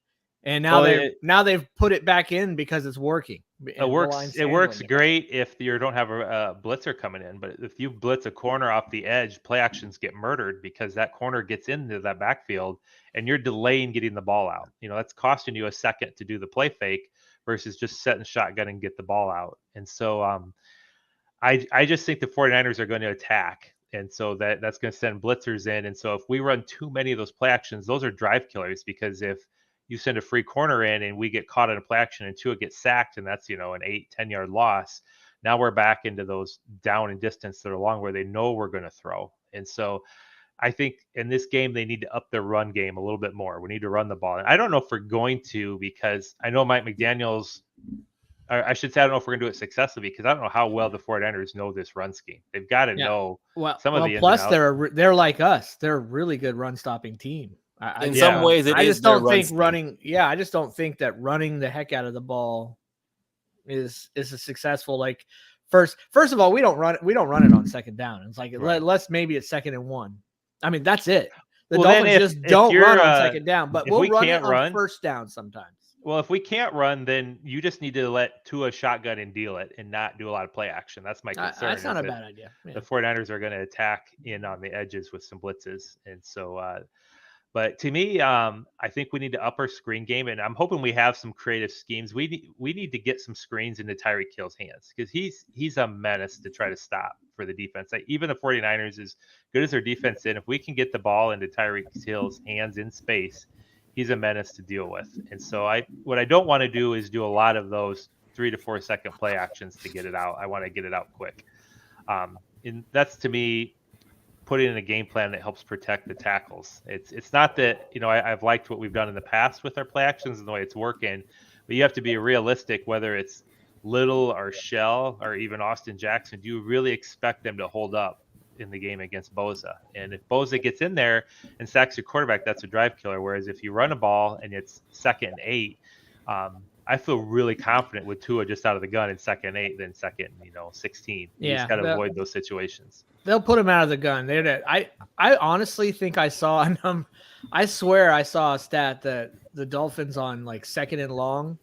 And now they've put it back in because it's working. It works great if you don't have a blitzer coming in, but if you blitz a corner off the edge, play actions get murdered because that corner gets into that backfield and you're delaying getting the ball out. That's costing you a second to do the play fake versus just setting shotgun and get the ball out. And so I just think the 49ers are going to attack. And so that's going to send blitzers in. And so if we run too many of those play actions, those are drive killers because if you send a free corner in and we get caught in a play action and Tua gets sacked and that's, an 8-10 yard loss. Now we're back into those down and distance that are long where they know we're going to throw. And so I think in this game, they need to up their run game a little bit more. We need to run the ball. And I don't know if we're going to, because I know Mike McDaniel's, or I should say, I don't know if we're going to do it successfully because I don't know how well the 49ers know this run scheme. They've got to know some of the plus they're like us. They're a really good run stopping team. In some ways, I just don't think I just don't think that running the heck out of the ball is a successful. Like first of all, we don't run it on second down. It's like let's maybe it's 2nd and 1. I mean, that's it. The Dolphins just don't run on second down, but we'll run it on first down sometimes. Well, if we can't run, then you just need to let Tua shotgun and deal it and not do a lot of play action. That's my concern. That's not a bad idea. Yeah. The 49ers are going to attack in on the edges with some blitzes. And so, but to me, I think we need to up our screen game, and I'm hoping we have some creative schemes. We need to get some screens into Tyreek Hill's hands because he's a menace to try to stop for the defense. Like, even the 49ers, as good as their defense is, if we can get the ball into Tyreek Hill's hands in space, he's a menace to deal with. And so what I don't want to do is do a lot of those 3 to 4 second play actions to get it out. I want to get it out quick. And that's, to me, putting in a game plan that helps protect the tackles. It's not that, I've liked what we've done in the past with our play actions and the way it's working, but you have to be realistic, whether it's Little or Shell or even Austin Jackson. Do you really expect them to hold up in the game against Bosa? And if Bosa gets in there and sacks your quarterback, that's a drive killer. Whereas if you run a ball and it's 2nd and 8, I feel really confident with Tua just out of the gun in 2nd and 8 than 2nd, 16. You just got to avoid those situations. They'll put him out of the gun. I honestly think I saw, I swear I saw a stat that the Dolphins on like 2nd and long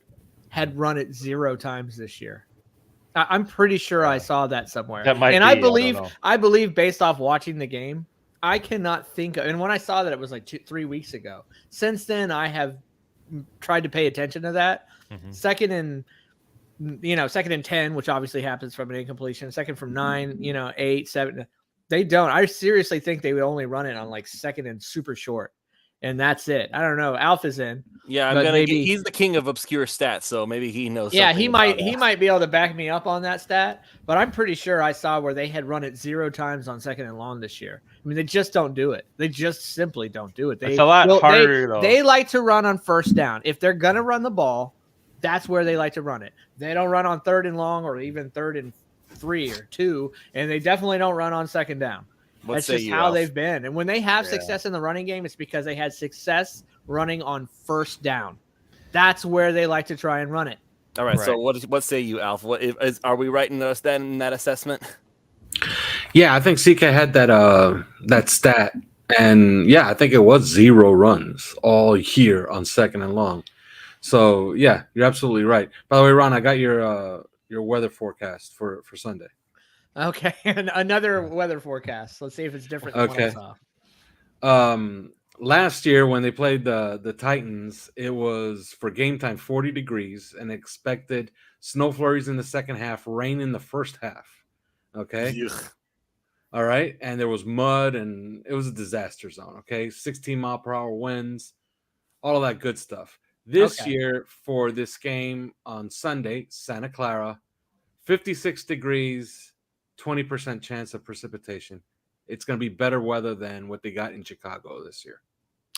had run it 0 times this year. I'm pretty sure I saw that somewhere. That might be, I believe based off watching the game, I cannot think of, and when I saw that, it was like 3 weeks ago. Since then, I have tried to pay attention to that. Mm-hmm. 2nd and 10, which obviously happens from an incompletion. 2nd from 9, 8, 7. They don't. I seriously think they would only run it on like 2nd and super short. and that's it. I don't know. Alf is in. Yeah, he's the king of obscure stats, so maybe he knows. Yeah, he might be able to back me up on that stat, but I'm pretty sure I saw where they had run it 0 times on 2nd and long this year. I mean, they just don't do it. They just simply don't do it. It's a lot harder, though. They like to run on 1st down. If they're gonna run the ball, that's where they like to run it. They don't run on 3rd and long or even 3rd and 3 or 2, and they definitely don't run on 2nd down. That's just how they've been. And when they have success in the running game, it's because they had success running on 1st down. That's where they like to try and run it. All right. So what say you, Alf? Are we right in that assessment? Yeah, I think CK had that stat, and yeah, I think it was 0 runs all year on 2nd and long. So yeah, you're absolutely right. By the way, Ron, I got your weather forecast for Sunday. Okay, and another weather forecast. Let's see if it's different than what I saw. Last year when they played the Titans, it was for game time 40 degrees and expected snow flurries in the second half, rain in the first half. Okay. Ugh. All right. And there was mud and it was a disaster zone. Okay. 16-mile-per-hour winds, all of that good stuff. This year for this game on Sunday, Santa Clara, 56 degrees, 20% chance of precipitation. It's going to be better weather than what they got in Chicago this year.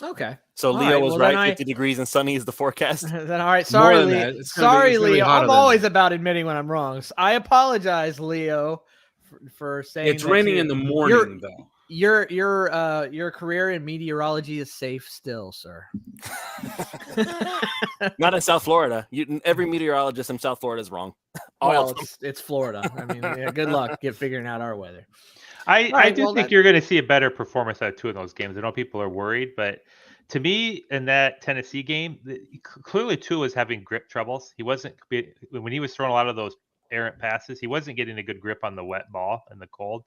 Okay. So Leo was right. 50 degrees and sunny is the forecast. Then all right. Sorry, Leo. Sorry, Leo. I'm always about admitting when I'm wrong. So I apologize, Leo, for saying it's raining in the morning, though. Your career in meteorology is safe still, sir. Not in South Florida. Every meteorologist in South Florida is wrong. It's Florida. I mean, good luck figuring out our weather. I think you're going to see a better performance out of 2 of those games. I know people are worried, but to me, in that Tennessee game, clearly Tua was having grip troubles. He wasn't, when he was throwing a lot of those errant passes, he wasn't getting a good grip on the wet ball and the cold.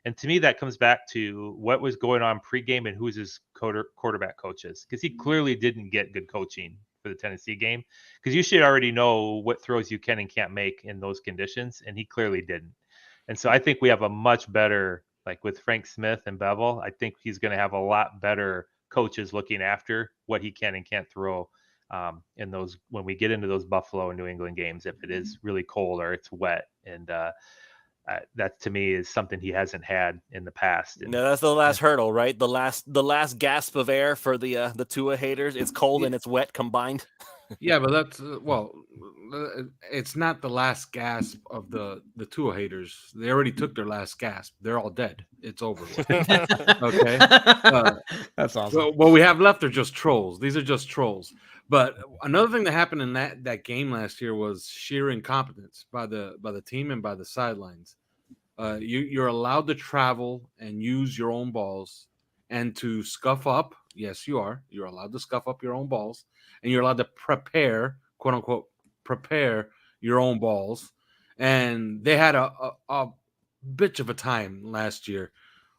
And to me, that comes back to what was going on pregame and who's his quarterback coaches, because he clearly didn't get good coaching for the Tennessee game, because you should already know what throws you can and can't make in those conditions, and he clearly didn't. And so I think we have a much better, like with Frank Smith and Bevel, I think he's going to have a lot better coaches looking after what he can and can't throw in those, when we get into those Buffalo and New England games, if it is really cold or it's wet. And that to me is something he hasn't had in the past. And, no, that's the last hurdle, right? The last gasp of air for the Tua haters. It's cold and it's wet combined. Yeah, but that's it's not the last gasp of the Tua haters. They already took their last gasp. They're all dead. It's over with. Okay, that's awesome. What we have left are just trolls. These are just trolls. But another thing that happened in that game last year was sheer incompetence by the team and by the sidelines. You're allowed to travel and use your own balls and to scuff up. Yes, you are. You're allowed to scuff up your own balls, and you're allowed to prepare, quote unquote, prepare your own balls. And they had a bitch of a time last year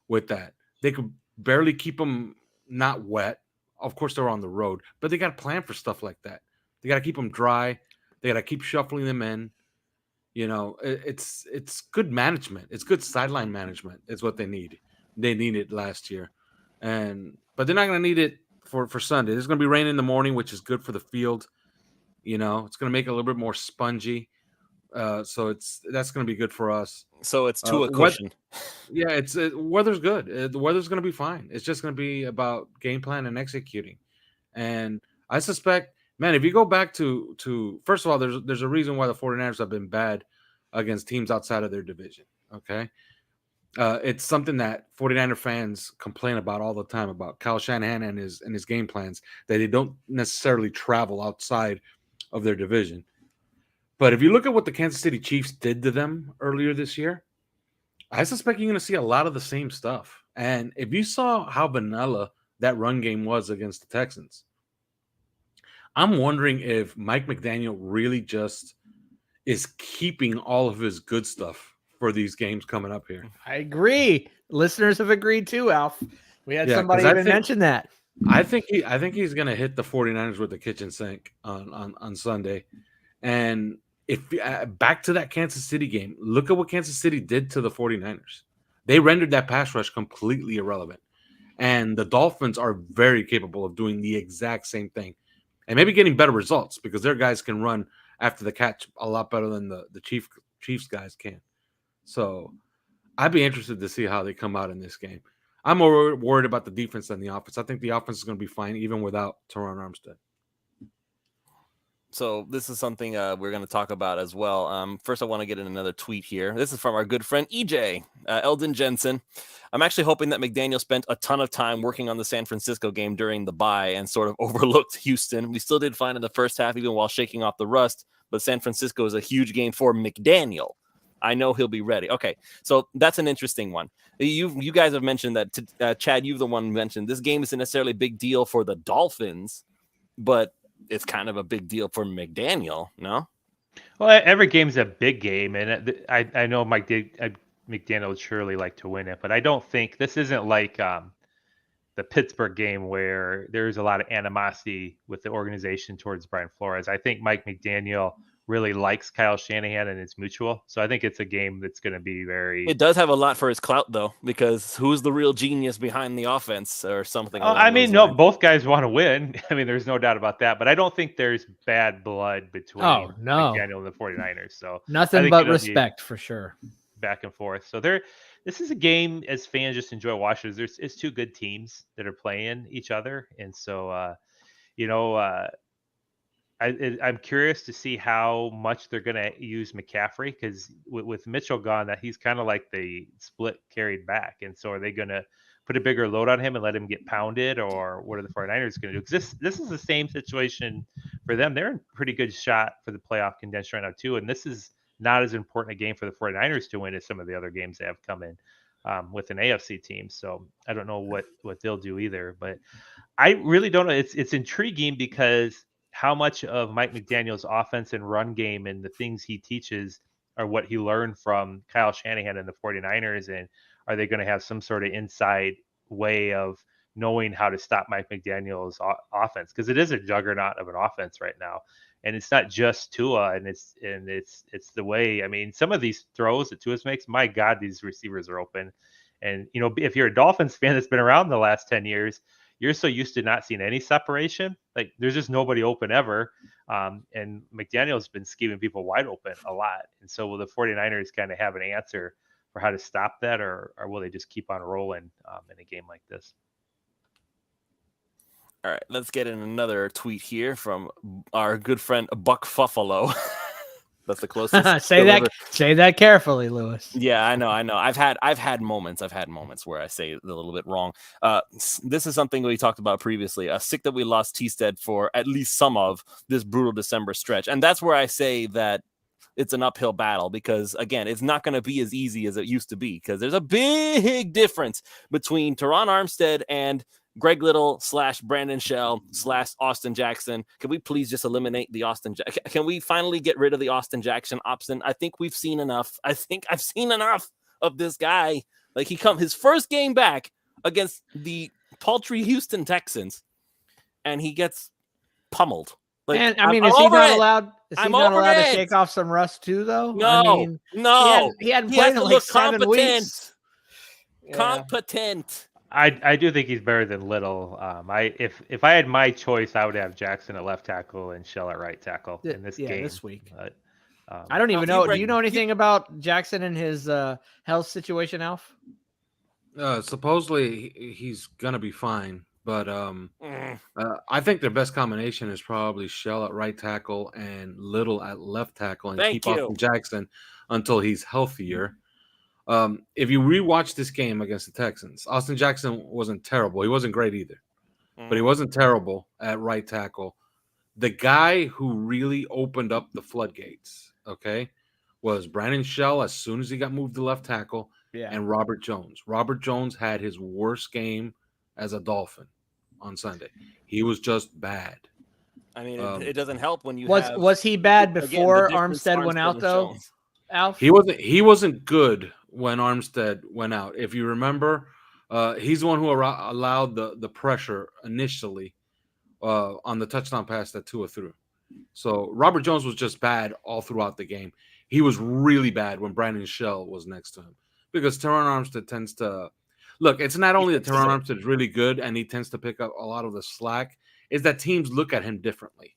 with that. They could barely keep them not wet. Of course, they're on the road, but they got to plan for stuff like that. They got to keep them dry. They got to keep shuffling them in. You know, it's good management. It's good sideline management. Is what they need. They needed last year, but they're not going to need it for Sunday. There's going to be rain in the morning, which is good for the field. You know, it's going to make it a little bit more spongy. So that's going to be good for us. So it's to a cushion. Yeah, weather's good. The weather's going to be fine. It's just going to be about game plan and executing. And I suspect, man, if you go back to first of all, there's a reason why the 49ers have been bad against teams outside of their division. Okay. It's something that 49er fans complain about all the time about Kyle Shanahan and his game plans, that they don't necessarily travel outside of their division. But if you look at what the Kansas City Chiefs did to them earlier this year, I suspect you're going to see a lot of the same stuff. And if you saw how vanilla that run game was against the Texans, I'm wondering if Mike McDaniel really just is keeping all of his good stuff for these games coming up here. I agree. Listeners have agreed too, Alf. We had somebody even mention that. I think he's going to hit the 49ers with the kitchen sink on Sunday. And if back to that Kansas City game, look at what Kansas City did to the 49ers. They rendered that pass rush completely irrelevant. And the Dolphins are very capable of doing the exact same thing and maybe getting better results because their guys can run after the catch a lot better than the Chiefs guys can. So I'd be interested to see how they come out in this game. I'm more worried about the defense than the offense. I think the offense is going to be fine even without Terron Armstead. So this is something we're going to talk about as well. First, I want to get in another tweet here. This is from our good friend EJ, Eldon Jensen. I'm actually hoping that McDaniel spent a ton of time working on the San Francisco game during the bye and sort of overlooked Houston. We still did fine in the first half, even while shaking off the rust, but San Francisco is a huge game for McDaniel. I know he'll be ready. Okay, so that's an interesting one. You guys have mentioned that, Chad, you've the one who mentioned this game isn't necessarily a big deal for the Dolphins, but it's kind of a big deal for McDaniel, no? Well, every game's a big game, and I know McDaniel would surely like to win it, but I don't think this isn't like the Pittsburgh game where there's a lot of animosity with the organization towards Brian Flores. I think Mike McDaniel really likes Kyle Shanahan, and it's mutual. So I think it's a game that's going to be very... It does have a lot for his clout, though, because who's the real genius behind the offense or something? I mean, no, both guys want to win. I mean, there's no doubt about that. But I don't think there's bad blood between McDaniel and the 49ers. So nothing but respect for sure. Back and forth. So this is a game as fans just enjoy watching. It's two good teams that are playing each other. And so, I'm curious to see how much they're going to use McCaffrey because with Mitchell gone, that he's kind of like the split carried back. And so are they going to put a bigger load on him and let him get pounded, or what are the 49ers going to do? Because this is the same situation for them. They're in pretty good shot for the playoff contention right now too. And this is not as important a game for the 49ers to win as some of the other games that have come in with an AFC team. So I don't know what they'll do either, but I really don't know. It's intriguing because how much of Mike McDaniel's offense and run game and the things he teaches are what he learned from Kyle Shanahan and the 49ers. And are they going to have some sort of inside way of knowing how to stop Mike McDaniel's offense? Because it is a juggernaut of an offense right now. And it's not just Tua, and it's the way. I mean, some of these throws that Tua makes, my God, these receivers are open. And, if you're a Dolphins fan that's been around the last 10 years, you're so used to not seeing any separation. Like there's just nobody open ever. And McDaniel's been scheming people wide open a lot. And so will the 49ers kind of have an answer for how to stop that, or will they just keep on rolling in a game like this? All right, let's get in another tweet here from our good friend Buck Fuffalo. That's the closest. Say that carefully, Lewis. Yeah, I know. I've had moments where I say it a little bit wrong. This is something we talked about previously. Sick that we lost Teestead for at least some of this brutal December stretch, and that's where I say that it's an uphill battle because again, it's not going to be as easy as it used to be because there's a big difference between Terron Armstead and Greg Little / Brandon Shell / Austin Jackson. Can we please just eliminate the Austin? Can we finally get rid of the Austin Jackson option? I think we've seen enough. I think I've seen enough of this guy. Like his first game back against the paltry Houston Texans, and he gets pummeled. Like, and I mean, is he not allowed? Is he not allowed to shake off some rust too, though? No, he hadn't played in like 7 weeks. Competent. I do think he's better than Little. If I had my choice, I would have Jackson at left tackle and Shell at right tackle in this game this week. But, I don't even know. Do you know anything about Jackson and his health situation, Alf? Supposedly he's gonna be fine, but I think their best combination is probably Shell at right tackle and Little at left tackle, and keep Austin Jackson until he's healthier. If you rewatch this game against the Texans, Austin Jackson wasn't terrible. He wasn't great either, but he wasn't terrible at right tackle. The guy who really opened up the floodgates, was Brandon Shell as soon as he got moved to left tackle, and Robert Jones. Robert Jones had his worst game as a Dolphin on Sunday. He was just bad. I mean, it doesn't help when you was he bad before Armstead went out though? Alf? He wasn't good when Armstead went out. If you remember, he's the one who allowed the pressure initially on the touchdown pass that Tua threw. So Robert Jones was just bad all throughout the game. He was really bad when Brandon Shell was next to him because Terron Armstead tends to Look, it's not only that Defense Terron deserves. Armstead is really good and he tends to pick up a lot of the slack, is that teams look at him differently.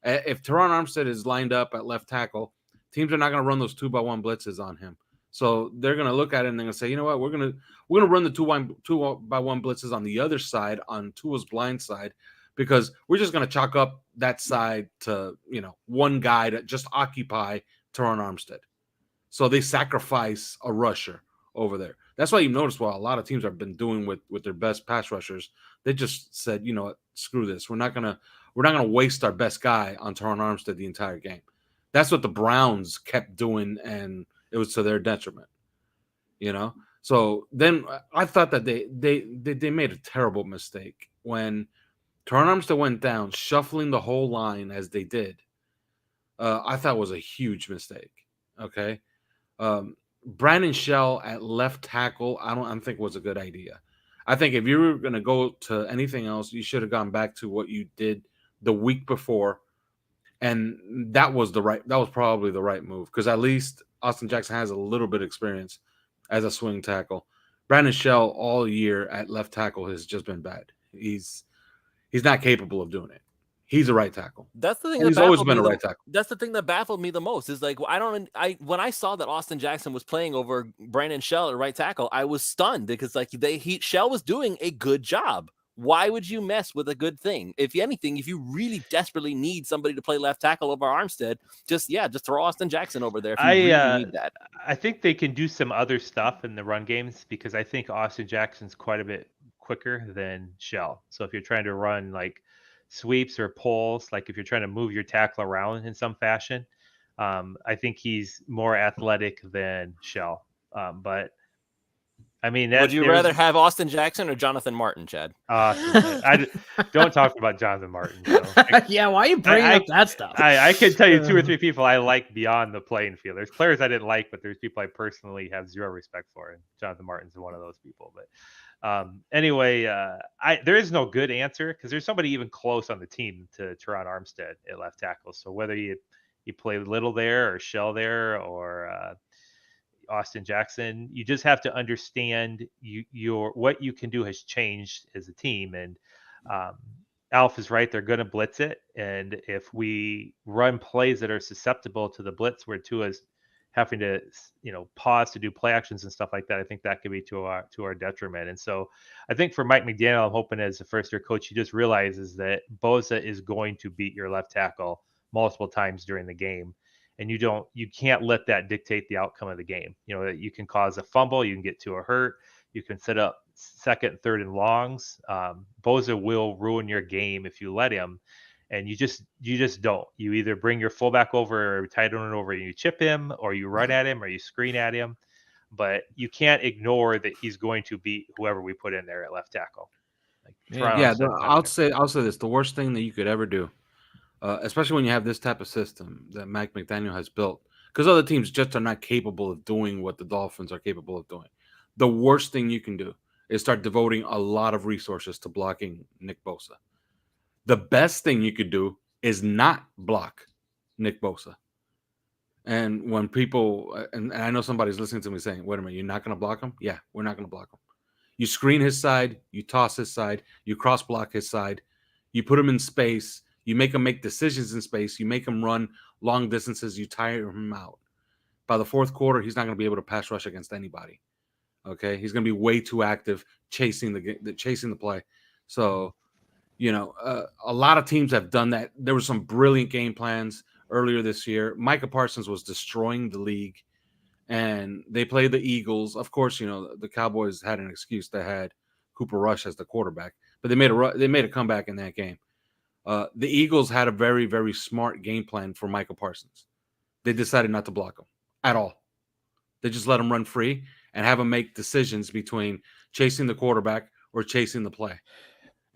If Terron Armstead is lined up at left tackle, teams are not going to run those 2-by-1 blitzes on him. So they're going to look at it and they're going to say, you know what, we're going to run the 2-by-1 blitzes on the other side, on Tua's blind side, because we're just going to chalk up that side to, one guy to just occupy Terron Armstead. So they sacrifice a rusher over there. That's why you notice what a lot of teams have been doing with their best pass rushers. They just said, you know what, screw this. We're not gonna waste our best guy on Terron Armstead the entire game. That's what the Browns kept doing, and it was to their detriment. So then I thought that they made a terrible mistake when Terron Armstead went down, shuffling the whole line as they did. I thought was a huge mistake. Okay. Brandon Shell at left tackle, I don't think was a good idea. I think if you were going to go to anything else, you should have gone back to what you did the week before, and that was probably the right move, because at least Austin Jackson has a little bit of experience as a swing tackle. Brandon Shell all year at left tackle has just been bad. He's not capable of doing it. He's a right tackle. That's the thing. He's always been a right tackle. That's the thing that baffled me the most. Is like when I saw that Austin Jackson was playing over Brandon Shell at right tackle, I was stunned, because Shell was doing a good job. Why would you mess with a good thing? If anything, if you really desperately need somebody to play left tackle over Armstead, just throw Austin Jackson over there if you really need that. I think they can do some other stuff in the run games, because I think Austin Jackson's quite a bit quicker than Shell. So if you're trying to run like sweeps or pulls, like if you're trying to move your tackle around in some fashion, I think he's more athletic than Shell. But I mean, would you rather have Austin Jackson or Jonathan Martin, Chad? I don't talk about Jonathan Martin. So yeah, why are you bringing up that stuff? I can tell you 2 or 3 people I like beyond the playing field. There's players I didn't like, but there's people I personally have zero respect for, and Jonathan Martin's one of those people. But anyway, there is no good answer, because there's somebody even close on the team to Terron Armstead at left tackle. So whether you play Little there or Shell there or Austin Jackson, you just have to understand what you can do has changed as a team. And Alf is right; they're going to blitz it, and if we run plays that are susceptible to the blitz, where Tua's having to pause to do play actions and stuff like that, I think that could be to our detriment. And so I think for Mike McDaniel, I'm hoping as a first year coach, he just realizes that Bosa is going to beat your left tackle multiple times during the game. And you can't let that dictate the outcome of the game. You can cause a fumble, you can get to a hurt, you can set up second, third and longs. Bosa will ruin your game if you let him. And you just don't. You either bring your fullback over or tight end over and you chip him, or you run at him, or you screen at him. But you can't ignore that he's going to beat whoever we put in there at left tackle. I'll say this: the worst thing that you could ever do, especially when you have this type of system that Mike McDaniel has built, because other teams just are not capable of doing what the Dolphins are capable of doing. The worst thing you can do is start devoting a lot of resources to blocking Nick Bosa. The best thing you could do is not block Nick Bosa. And when people, and I know somebody's listening to me saying, wait a minute, you're not going to block him? Yeah, we're not going to block him. You screen his side, you toss his side, you cross block his side, you put him in space, you make him make decisions in space, you make him run long distances, you tire him out. By the fourth quarter, he's not going to be able to pass rush against anybody. Okay, he's going to be way too active chasing the play. So, a lot of teams have done that. There were some brilliant game plans earlier this year. Micah Parsons was destroying the league, and they played the Eagles. Of course, the Cowboys had an excuse. They had Cooper Rush as the quarterback, but they made a comeback in that game. The Eagles had a very, very smart game plan for Micah Parsons. They decided not to block him at all. They just let him run free and have him make decisions between chasing the quarterback or chasing the play.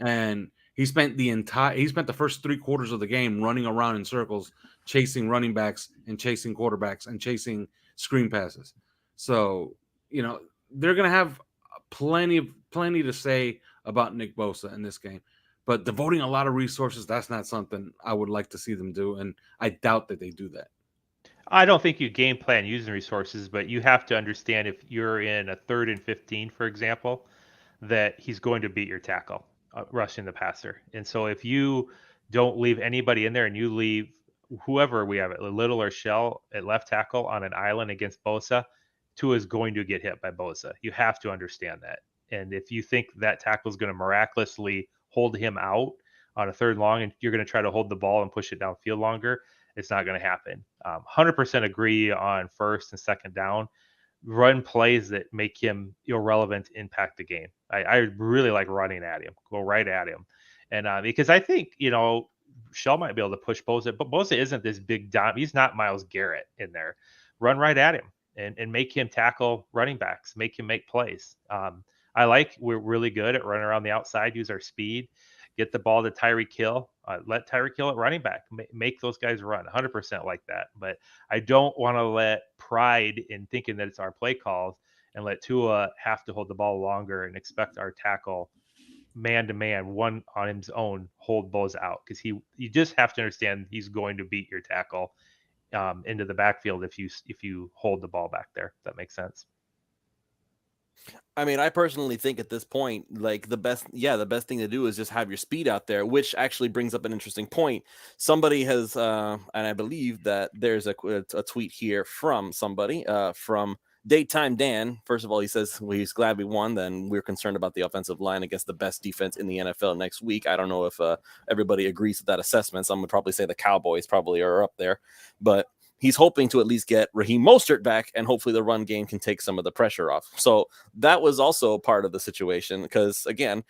And he spent the first 3 quarters of the game running around in circles, chasing running backs and chasing quarterbacks and chasing screen passes. So, they're going to have plenty to say about Nick Bosa in this game. But devoting a lot of resources, that's not something I would like to see them do. And I doubt that they do that. I don't think you game plan using resources, but you have to understand if you're in a 3rd and 15, for example, that he's going to beat your tackle rushing the passer. And so if you don't leave anybody in there and you leave whoever we have, Little or Shell at left tackle on an island against Bosa, Tua is going to get hit by Bosa. You have to understand that. And if you think that tackle is going to miraculously hold him out on a third long and you're going to try to hold the ball and push it downfield longer, it's not going to happen. 100% agree on first and second down. Run plays that make him irrelevant, impact the game. I really like running at him, go right at him. And because I think, Shell might be able to push Bosa, but Bosa isn't this big dime. He's not Myles Garrett in there. Run right at him and make him tackle running backs, make him make plays. We're really good at running around the outside, use our speed, get the ball to Tyreek Hill, let Tyreek Hill at running back, make those guys run 100% like that. But I don't want to let pride in thinking that it's our play calls and let Tua have to hold the ball longer and expect our tackle man to man, one on his own, hold Bosa out, because you just have to understand he's going to beat your tackle into the backfield if you hold the ball back there. If that makes sense. I mean, I personally think at this point, like the best thing to do is just have your speed out there, which actually brings up an interesting point. Somebody has, and I believe that there's a tweet here from somebody, from Daytime Dan. First of all, he says he's glad we won. Then we're concerned about the offensive line against the best defense in the NFL next week. I don't know if everybody agrees with that assessment. Some would probably say the Cowboys probably are up there, but he's hoping to at least get Raheem Mostert back, and hopefully the run game can take some of the pressure off. So that was also part of the situation, because again,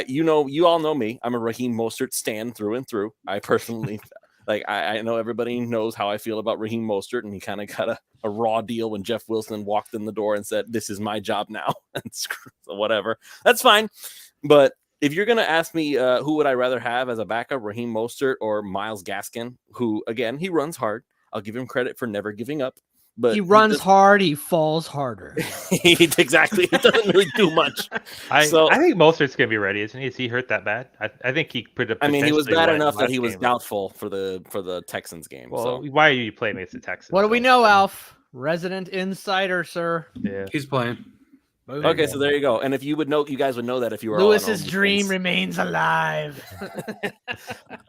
you all know me. I'm a Raheem Mostert stan through and through. I personally I know everybody knows how I feel about Raheem Mostert, and he kind of got a raw deal when Jeff Wilson walked in the door and said, "This is my job now," and whatever. That's fine. But if you're going to ask me who would I rather have as a backup, Raheem Mostert or Myles Gaskin, who, again, he runs hard. I'll give him credit for never giving up. But he runs hard, he falls harder. Exactly. He doesn't really do much. I think Mostert's going to be ready, isn't he? Is he hurt that bad? I think he could have. I mean, he was bad enough that he was doubtful for the Texans game. Well, why are you playing against the Texans? What do we know, Alf? Resident insider, sir. Yeah, he's playing. Okay, so there you go. And if you guys would know that if you were Lewis's dream remains alive.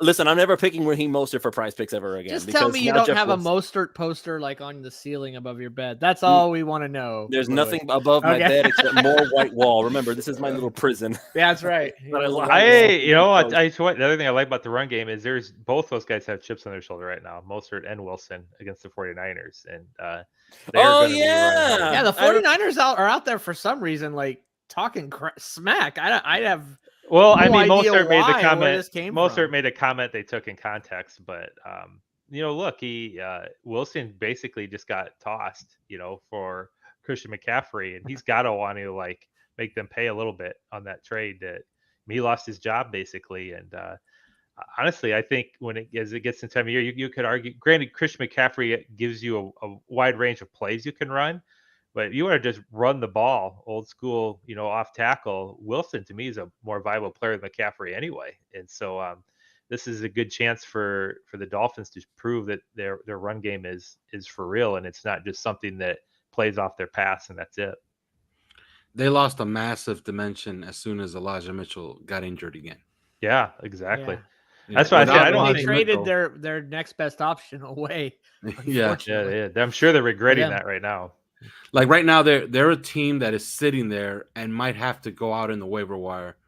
Listen, I'm never picking Raheem Mostert for Prize Picks ever again. Just tell me you don't have a Mostert poster like on the ceiling above your bed. That's all we want to know. There's nothing above my bed except more white wall. Remember, this is my little prison. That's right. The other thing I like about the run game is both those guys have chips on their shoulder right now, Mostert and Wilson, against the 49ers. And the 49ers are out there for some reason, like talking smack. I have Mostert made the comment. Mostert made a comment they took in context, but look, Wilson basically just got tossed, for Christian McCaffrey, and he's got to want to make them pay a little bit on that trade. That he lost his job basically, and honestly, I think as it gets in time of year, you could argue. Granted, Christian McCaffrey gives you a wide range of plays you can run. But if you want to just run the ball, old school, off tackle, Wilson to me is a more viable player than McCaffrey anyway. And so this is a good chance for the Dolphins to prove that their run game is for real, and it's not just something that plays off their pass and that's it. They lost a massive dimension as soon as Elijah Mitchell got injured again. Yeah, exactly. Yeah. That's why I don't think they traded their next best option away. Yeah. I'm sure they're regretting that right now. Like right now, they're a team that is sitting there and might have to go out in the waiver wire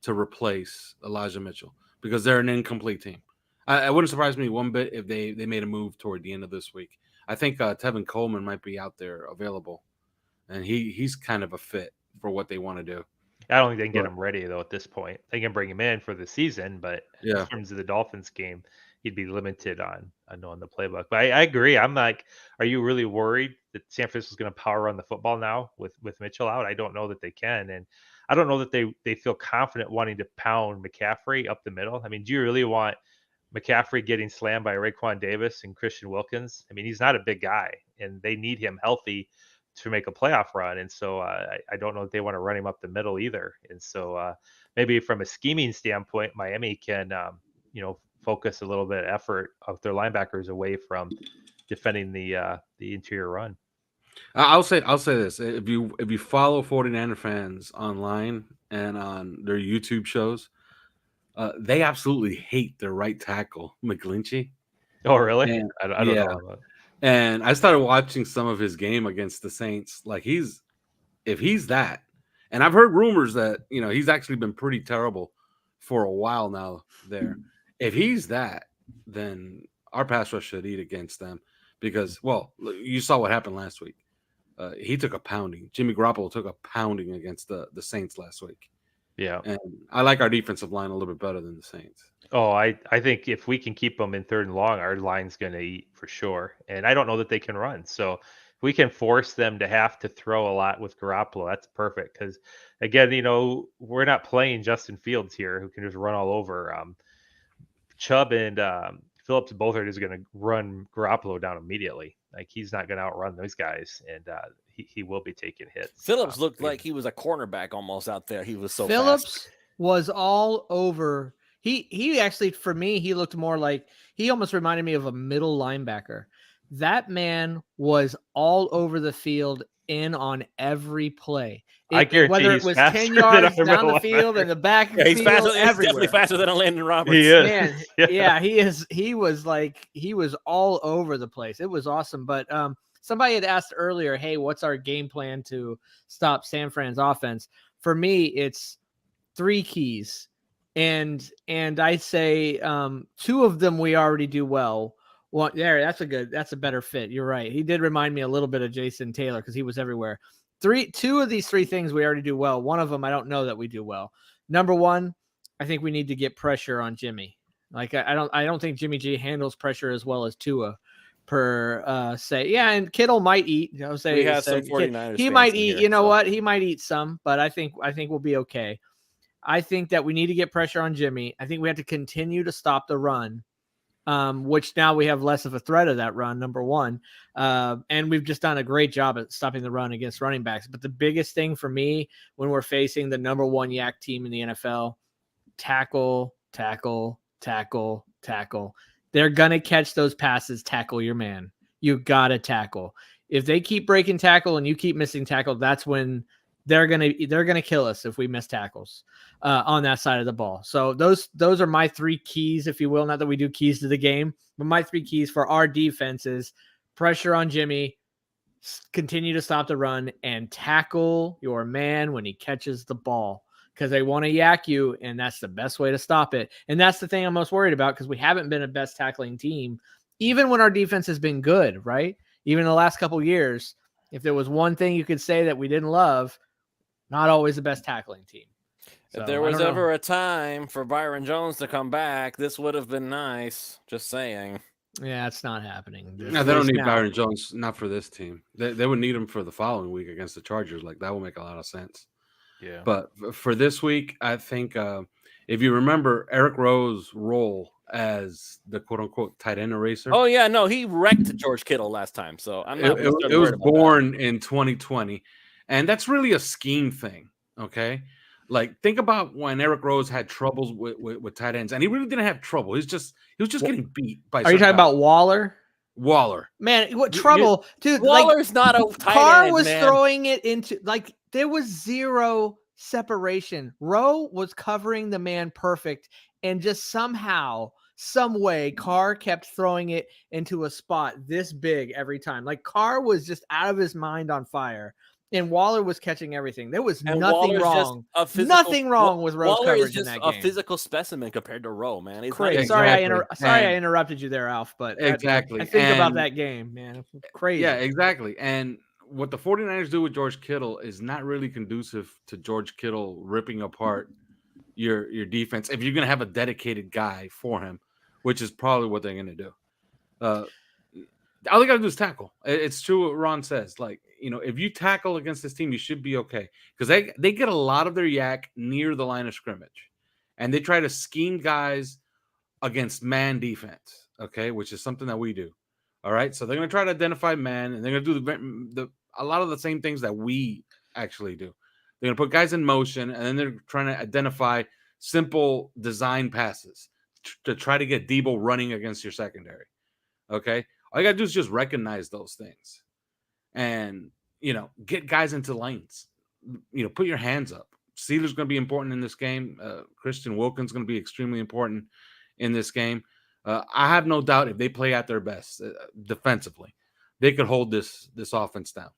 to replace Elijah Mitchell because they're an incomplete team. I wouldn't surprise me one bit if they made a move toward the end of this week. I think Tevin Coleman might be out there available, and he's kind of a fit for what they want to do. I don't think they can get him ready though at this point. They can bring him in for the season, but in terms of the Dolphins game, he'd be limited on knowing the playbook. But I agree. I'm like, are you really worried that San Francisco's going to power run the football now with Mitchell out? I don't know that they can, and I don't know that they feel confident wanting to pound McCaffrey up the middle. I mean, do you really want McCaffrey getting slammed by Raekwon Davis and Christian Wilkins? I mean, he's not a big guy, and they need him healthy to make a playoff run. And so I don't know if they want to run him up the middle either. And so maybe from a scheming standpoint, Miami can, focus a little bit of effort of their linebackers away from defending the interior run. I'll say this. If you follow 49er fans online and on their YouTube shows, they absolutely hate their right tackle, McGlinchey. Oh, really? And I don't yeah, know. and I started watching some of his game against the Saints. Like if he's that, and I've heard rumors that he's actually been pretty terrible for a while now there. If he's that, then our pass rush should eat against them because, well, you saw what happened last week. He took a pounding. Jimmy Garoppolo took a pounding against the Saints last week. Yeah. And I like our defensive line a little bit better than the Saints. Oh, I think if we can keep them in 3rd and long, our line's going to eat for sure. And I don't know that they can run. So if we can force them to have to throw a lot with Garoppolo, that's perfect. Because, again, we're not playing Justin Fields here who can just run all over. Chubb and Phillips both are just going to run Garoppolo down immediately. Like, he's not going to outrun those guys, and he will be taking hits. Phillips looked like he was a cornerback almost out there. He was so Phillips fast. was all over. He actually, for me, he looked more like, he almost reminded me of a middle linebacker. That man was all over the field, in on every play. I guarantee whether he's it was faster 10 than yards our down the middle field linebacker. and the back Yeah, he's field, faster. He's everywhere. definitely faster than a Landon Roberts. He is. Man, yeah, he is. He was all over the place. It was awesome. But somebody had asked earlier, hey, what's our game plan to stop San Fran's offense? For me, it's 3 keys. And I say 2 of them we already do well. Well, that's a better fit. You're right. He did remind me a little bit of Jason Taylor because he was everywhere. 2 of these 3 things we already do well. One of them I don't know that we do well. Number 1, I think we need to get pressure on Jimmy. Like I don't think Jimmy G handles pressure as well as Tua per se. Yeah, and Kittle might eat. We have some 49ers he fans might in eat. here, You know so. what? He might eat some, but I think we'll be okay. I think that we need to get pressure on Jimmy. I think we have to continue to stop the run. Which now we have less of a threat of that run, number 1. And we've just done a great job at stopping the run against running backs. But the biggest thing for me when we're facing the number 1 yak team in the NFL, tackle, tackle, tackle, tackle. They're going to catch those passes, tackle your man. You got to tackle. If they keep breaking tackle and you keep missing tackle, that's when they're going to kill us if we miss tackles on that side of the ball. So those are my 3 keys, if you will. Not that we do keys to the game, but my 3 keys for our defense is pressure on Jimmy, continue to stop the run, and tackle your man when he catches the ball because they want to yak you, and that's the best way to stop it. And that's the thing I'm most worried about because we haven't been a best tackling team, even when our defense has been good, right? Even in the last couple of years, if there was one thing you could say that we didn't love, not always the best tackling team. If there was ever a time for Byron Jones to come back, this would have been nice. Just saying. Yeah, it's not happening. No, they don't need Byron Jones, not for this team. They would need him for the following week against the Chargers. Like, that would make a lot of sense. Yeah. But for this week, I think if you remember Eric Rowe's role as the quote-unquote tight end eraser. Oh, yeah, no, he wrecked George Kittle last time. So I'm not it was born in 2020. And that's really a scheme thing, okay? Like, think about when Eric Rose had troubles with tight ends, and he really didn't have trouble. He was just getting beat by. Are you talking about Waller? Waller, man, what trouble, dude? Waller's not a tight Carr end, was man. throwing it into there was 0 separation. Rowe was covering the man perfect, and just somehow, some way, Carr kept throwing it into a spot this big every time. Like, Carr was just out of his mind on fire. And Waller was catching everything. There was nothing wrong. Nothing wrong with Rowe's coverage in that game. Waller is just a physical specimen compared to Rowe, man. He's crazy. Sorry, I interrupted you there, Alf. But exactly. I think about that game, man. Crazy. Yeah, exactly. And what the 49ers do with George Kittle is not really conducive to George Kittle ripping apart your defense if you're going to have a dedicated guy for him, which is probably what they're going to do. All they got to do is tackle. It's true what Ron says. Like, if you tackle against this team, you should be okay. Because they get a lot of their yak near the line of scrimmage. And they try to scheme guys against man defense, okay, which is something that we do. All right? So they're going to try to identify man, and they're going to do a lot of the same things that we actually do. They're going to put guys in motion, and then they're trying to identify simple design passes to try to get Debo running against your secondary, okay? All you got to do is just recognize those things. and, get guys into lanes. Put your hands up. Steelers going to be important in this game. Christian Wilkins going to be extremely important in this game. I have no doubt if they play at their best defensively, they could hold this offense down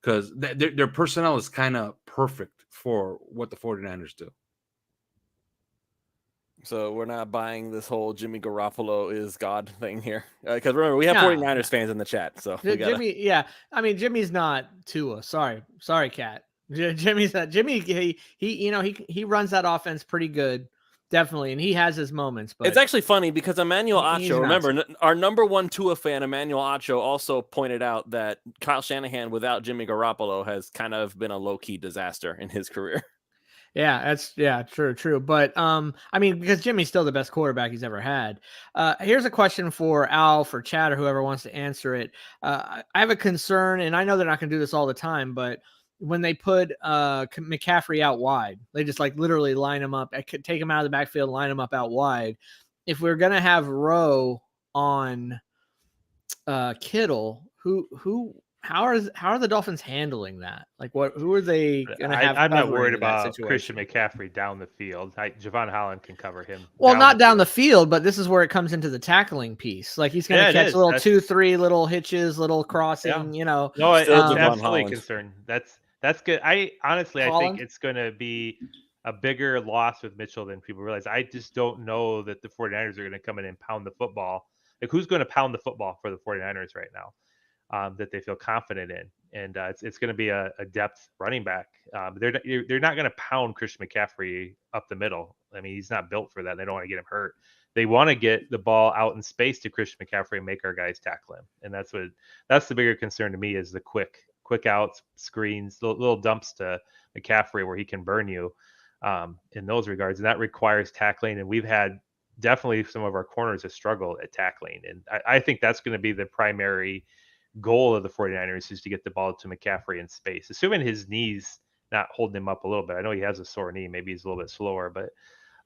because their personnel is kind of perfect for what the 49ers do. So we're not buying this whole Jimmy Garoppolo is God thing here. Because remember, we have 49ers fans in the chat. So Jimmy, yeah. I mean, Jimmy's not Tua. Sorry, Cat. Jimmy's not Jimmy. He runs that offense pretty good, definitely, and he has his moments. But it's actually funny because Emmanuel Acho, remember, our number one Tua fan, Emmanuel Acho, also pointed out that Kyle Shanahan without Jimmy Garoppolo has kind of been a low-key disaster in his career. Yeah, true. But I mean, because Jimmy's still the best quarterback he's ever had. Here's a question for Al, for Chad, or whoever wants to answer it. I have a concern, and I know they're not going to do this all the time, but when they put McCaffrey out wide, they just literally line him up, take him out of the backfield, line him up out wide. If we're going to have Rowe on Kittle, how are the Dolphins handling that? Who are they going to have? I'm not worried about Christian McCaffrey down the field. Javon Holland can cover him. Well, not down the field, but this is where it comes into the tackling piece. He's going to catch little 2-3 little hitches, little crossing. No, I'm absolutely concerned. That's good. I think it's going to be a bigger loss with Mitchell than people realize. I just don't know that the 49ers are going to come in and pound the football. Who's going to pound the football for the 49ers right now? That they feel confident in, and it's going to be a depth running back. They're not going to pound Christian McCaffrey up the middle. I mean, he's not built for that. They don't want to get him hurt. They want to get the ball out in space to Christian McCaffrey and make our guys tackle him. And that's the bigger concern to me, is the quick outs, screens, little dumps to McCaffrey where he can burn you in those regards. And that requires tackling. And we've had definitely some of our corners have struggled at tackling. And I think that's going to be the primary goal of the 49ers, is to get the ball to McCaffrey in space, assuming his knees not holding him up a little bit. I know he has a sore knee. Maybe he's a little bit slower, but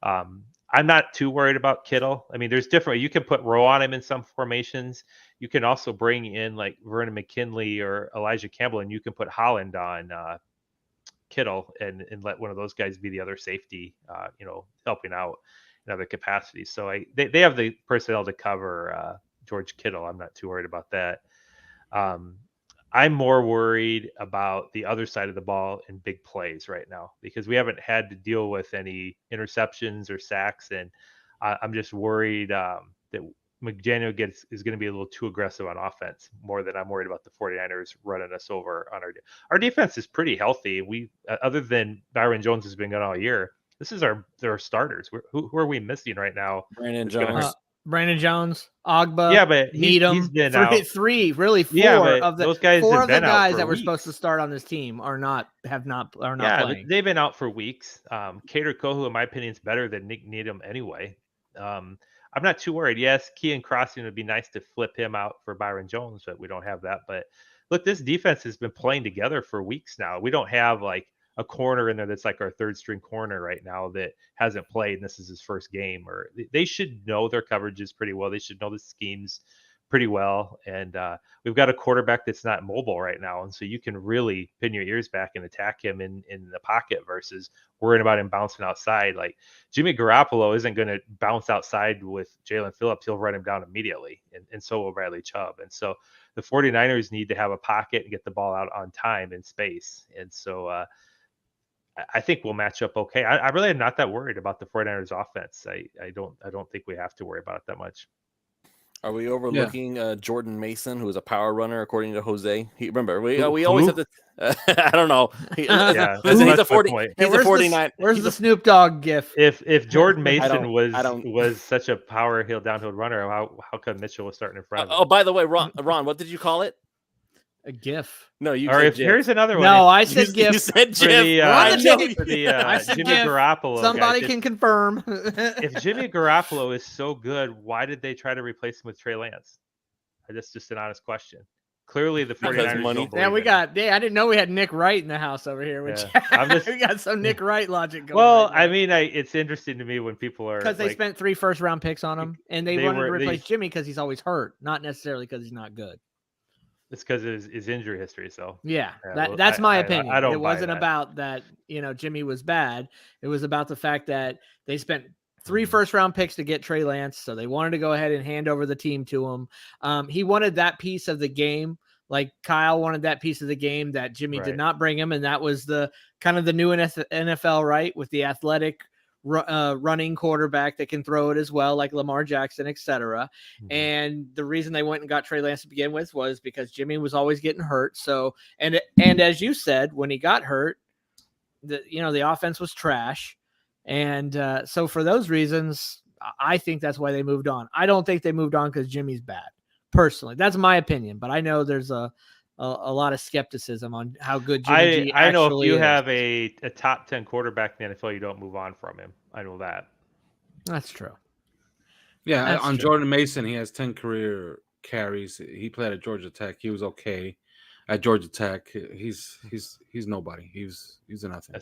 I'm not too worried about Kittle. I mean, there's different, you can put Rowe on him in some formations. You can also bring in Vernon McKinley or Elijah Campbell, and you can put Holland on Kittle and let one of those guys be the other safety, helping out in other capacities. So they have the personnel to cover George Kittle. I'm not too worried about that. I'm more worried about the other side of the ball in big plays right now, because we haven't had to deal with any interceptions or sacks. And I'm just worried that McDaniel is going to be a little too aggressive on offense, more than I'm worried about the 49ers running us over on our defense is pretty healthy. We, other than Byron Jones has been good all year, this is their starters. Who are we missing right now? Brandon Jones, Ogba, yeah, but Needham, four of the guys that were supposed to start on this team are not playing. They've been out for weeks. Kader Kohu, in my opinion, is better than Nick Needham anyway. I'm not too worried. Yes, Kean Crossing would be nice to flip him out for Byron Jones, but we don't have that. But look, this defense has been playing together for weeks now. We don't have a corner in there that's our third string corner right now that hasn't played, and this is his first game. Or they should know their coverages pretty well. They should know the schemes pretty well. And we've got a quarterback that's not mobile right now, and so you can really pin your ears back and attack him in the pocket versus worrying about him bouncing outside. Jimmy Garoppolo isn't going to bounce outside with Jalen Phillips. He'll run him down immediately, and so will Bradley Chubb. And so the 49ers need to have a pocket and get the ball out on time in space. And so I think we'll match up okay. I really am not that worried about the 49ers offense. I don't think we have to worry about it that much. Are we overlooking Jordan Mason, who is a power runner, according to Jose? We always have to. I don't know. He's a 49. Where's the Snoop Dogg gif? If Jordan Mason was such a power downhill runner, how come Mitchell was starting in front of him? Oh, by the way, Ron, what did you call it? A GIF. No, you. Or if here's another one. No, I said GIF. You said GIF. I said Jimmy Garoppolo. Somebody can confirm. If Jimmy Garoppolo is so good, why did they try to replace him with Trey Lance? That's just an honest question. Clearly, the 49ers money. Yeah, I didn't know we had Nick Wright in the house over here. We got some Nick Wright logic going. Well, I mean, it's interesting to me when people are because they spent 3 first-round picks on him, and they wanted to replace Jimmy because he's always hurt, not necessarily because he's not good. it's because of his injury history. So Yeah, well, that's my opinion. I don't it buy wasn't that. about that, Jimmy was bad. It was about the fact that they spent 3 Mm-hmm. first-round picks to get Trey Lance, so they wanted to go ahead and hand over the team to him. He wanted that piece of the game, like Kyle wanted that piece of the game that Jimmy did Right. not bring him, and that was the kind of the new NFL, right, with the athletic running quarterback that can throw it as well, like Lamar Jackson, etc. Mhm. And the reason they went and got Trey Lance to begin with was because Jimmy was always getting hurt. So, and as you said, when he got hurt, the offense was trash. And so for those reasons, I think that's why they moved on. I don't think they moved on because Jimmy's bad. Personally, that's my opinion. But I know there's a lot of skepticism on how good Jimmy G I know if you is. have a top 10 quarterback in the NFL, you don't move on from him. I know that. That's true. Yeah, That's on true. Jordan Mason, he has 10 career carries. He played at Georgia Tech. He was okay at Georgia Tech. He's nobody. He's a nothing.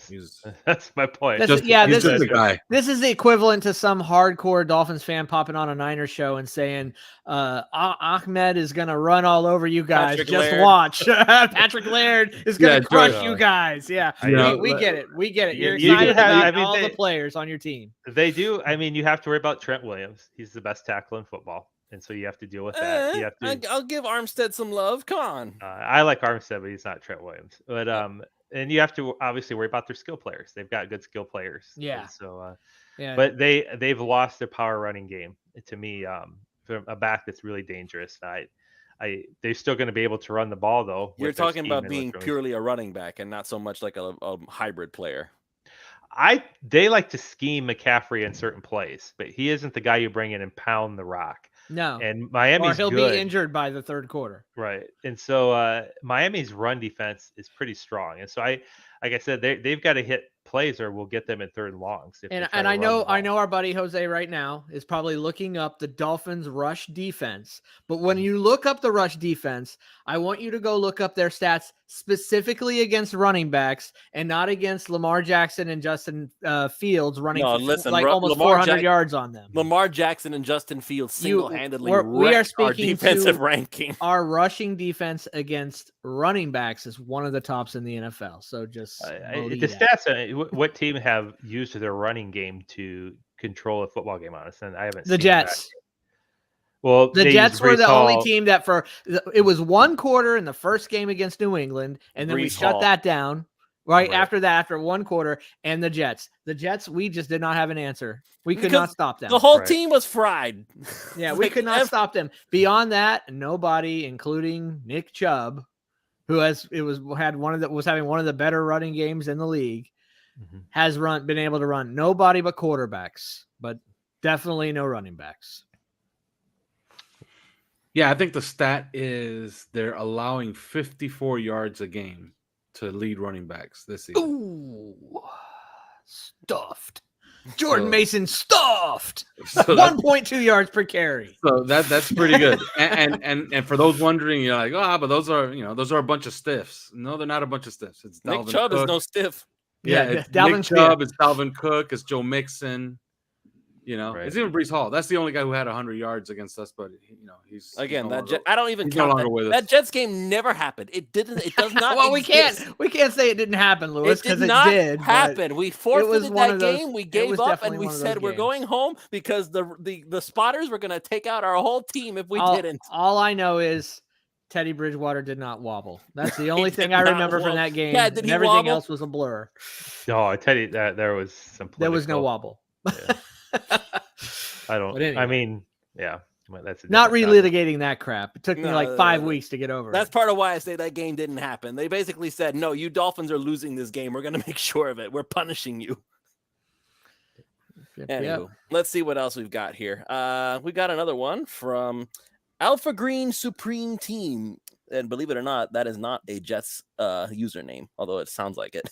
That's my point. This is a guy. This is the equivalent to some hardcore Dolphins fan popping on a Niners show and saying, Ahmed is going to run all over you guys. Watch. Patrick Laird is going to crush you guys. Yeah, we get it. We get it. You're excited about all the players on your team. They do. I mean, you have to worry about Trent Williams. He's the best tackle in football. And so you have to deal with that. You have to, I'll give Armstead some love. Come on. I like Armstead, but he's not Trent Williams. But and you have to obviously worry about their skill players. They've got good skill players. Yeah. And so, yeah. But they've lost their power running game to me. From a back that's really dangerous. They're still going to be able to run the ball though. You're talking about being purely a running back and not so much like a hybrid player. They like to scheme McCaffrey in certain plays, but he isn't the guy you bring in and pound the rock. No. And Miami's he'll good. be injured by the third quarter. Right. And so Miami's run defense is pretty strong. And so like I said, they've got to hit plays or we'll get them in third and longs. And I know our buddy Jose right now is probably looking up the Dolphins rush defense. But when you look up the rush defense, I want you to go look up their stats specifically against running backs and not against Lamar Jackson and Justin Fields running almost 400 yards on them. Lamar Jackson and Justin Fields single-handedly we are speaking our defensive ranking. Our rushing defense against running backs is one of the tops in the NFL. So just the stats. What team have used their running game to control a football game on us? And I haven't. The Jets. Well, the Jets were the only team that it was one quarter in the first game against New England, and then we shut that down right after that, after one quarter. And the Jets, we just did not have an answer. We could not stop them. The whole team was fried. Yeah, we could not stop them. Beyond that, nobody, including Nick Chubb, who was having one of the better running games in the league, has been able to run. Nobody but quarterbacks, but definitely no running backs. Yeah, I think the stat is they're allowing 54 yards a game to lead running backs this season. Ooh, stuffed. Jordan Mason stuffed. 1.2 yards per carry. So that's pretty good. and for those wondering, you're like, but those are a bunch of stiffs. No, they're not a bunch of stiffs. It's Nick Chubb is no stiff. Yeah, it's Nick Chubb, it's Dalvin Cook, it's Joe Mixon. It's even Breece Hall. That's the only guy who had 100 yards against us, but he's I don't even count that Jets game never happened. It didn't. It does not. Well, exist. we can't say it didn't happen, Lewis, because it did happen. We forfeited that game. We gave up, and we said we're going home because the spotters were going to take out our whole team if we didn't. All I know is Teddy Bridgewater did not wobble. That's the only thing I remember from that game. Yeah, did he everything wobble? Else was a blur. No, Teddy, there was some. There was no wobble. Yeah. Anyway. I mean, yeah. That's not relitigating that crap. It took me like 5 weeks to get over it. That's part of why I say that game didn't happen. They basically said, no, you Dolphins are losing this game. We're going to make sure of it. We're punishing you. Anywho, let's see what else we've got here. We got another one from Alpha Green Supreme Team. And believe it or not, that is not a Jets username, although it sounds like it.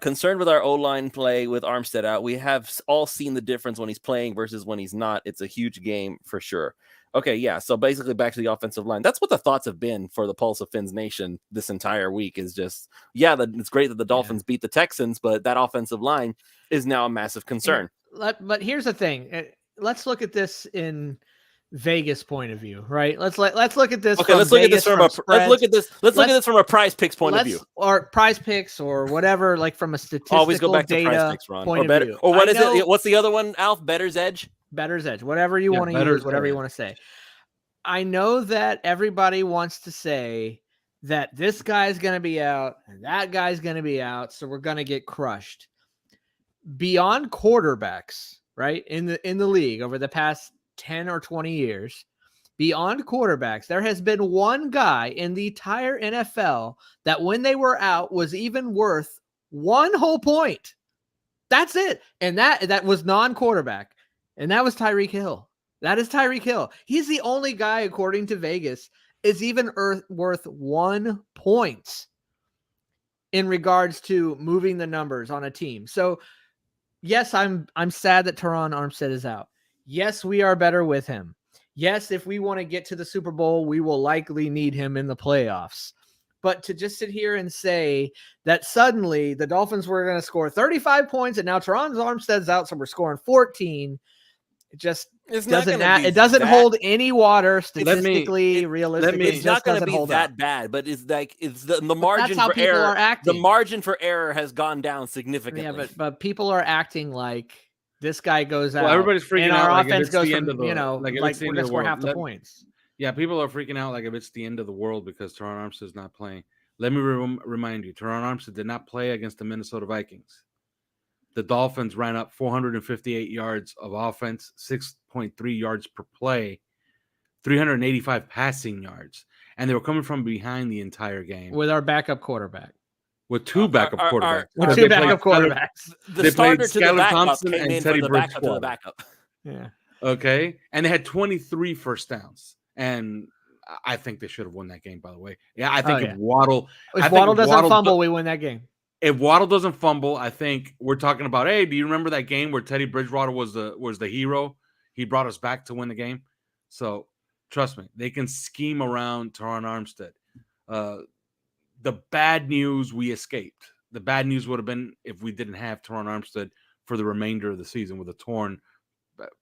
Concerned with our O-line play with Armstead out. We have all seen the difference when he's playing versus when he's not. It's a huge game for sure. Okay, yeah. So basically back to the offensive line. That's what the thoughts have been for the Pulse of Fins Nation this entire week is just, it's great that the Dolphins beat the Texans, but that offensive line is now a massive concern. But here's the thing. Let's look at this in Vegas point of view, right? Let's look at this. Okay, let's look at this from a Prize Picks point of view, or Prize Picks, or whatever, like from a statistical always go back to data Prize Picks, Ron, point or of better, view. or what is it? What's the other one, Alf? Better's Edge. Better's Edge, whatever you want to use, whatever you want to say. I know that everybody wants to say that this guy's going to be out and that guy's going to be out, so we're going to get crushed. Beyond quarterbacks, right, in the league over the past 10 or 20 years, beyond quarterbacks, there has been one guy in the entire NFL that when they were out was even worth one whole point. That's it. And that was non-quarterback. And that was Tyreek Hill. That is Tyreek Hill. He's the only guy, according to Vegas, is even worth 1 point in regards to moving the numbers on a team. So, yes, I'm sad that Terron Armstead is out. Yes, we are better with him. Yes, if we want to get to the Super Bowl, we will likely need him in the playoffs. But to just sit here and say that suddenly the Dolphins were going to score 35 points and now Terron Armstead's out, so we're scoring 14. It just doesn't hold any water statistically, realistically. It's not going to be that bad, but it's like the margin for error. The margin for error has gone down significantly. Yeah, but people are acting like this guy goes out. Well, everybody's freaking out. Our like offense goes from, like we're going to score half the points. Yeah, people are freaking out like if it's the end of the world because Terron Armstead's not playing. Let me remind you, Terron Armstead did not play against the Minnesota Vikings. The Dolphins ran up 458 yards of offense, 6.3 yards per play, 385 passing yards, and they were coming from behind the entire game with our backup quarterback. With two backup quarterbacks. With two backup quarterbacks. The starter to the backup came in for the backup to the backup. Yeah. Okay. And they had 23 first downs. And I think they should have won that game, by the way. Yeah, I think if Waddle doesn't fumble, we win that game. If Waddle doesn't fumble, I think we're talking about, hey, do you remember that game where Teddy Bridgewater was the hero? He brought us back to win the game. So trust me, they can scheme around Terron Armstead. The bad news, we escaped. The bad news would have been if we didn't have Terron Armstead for the remainder of the season with a torn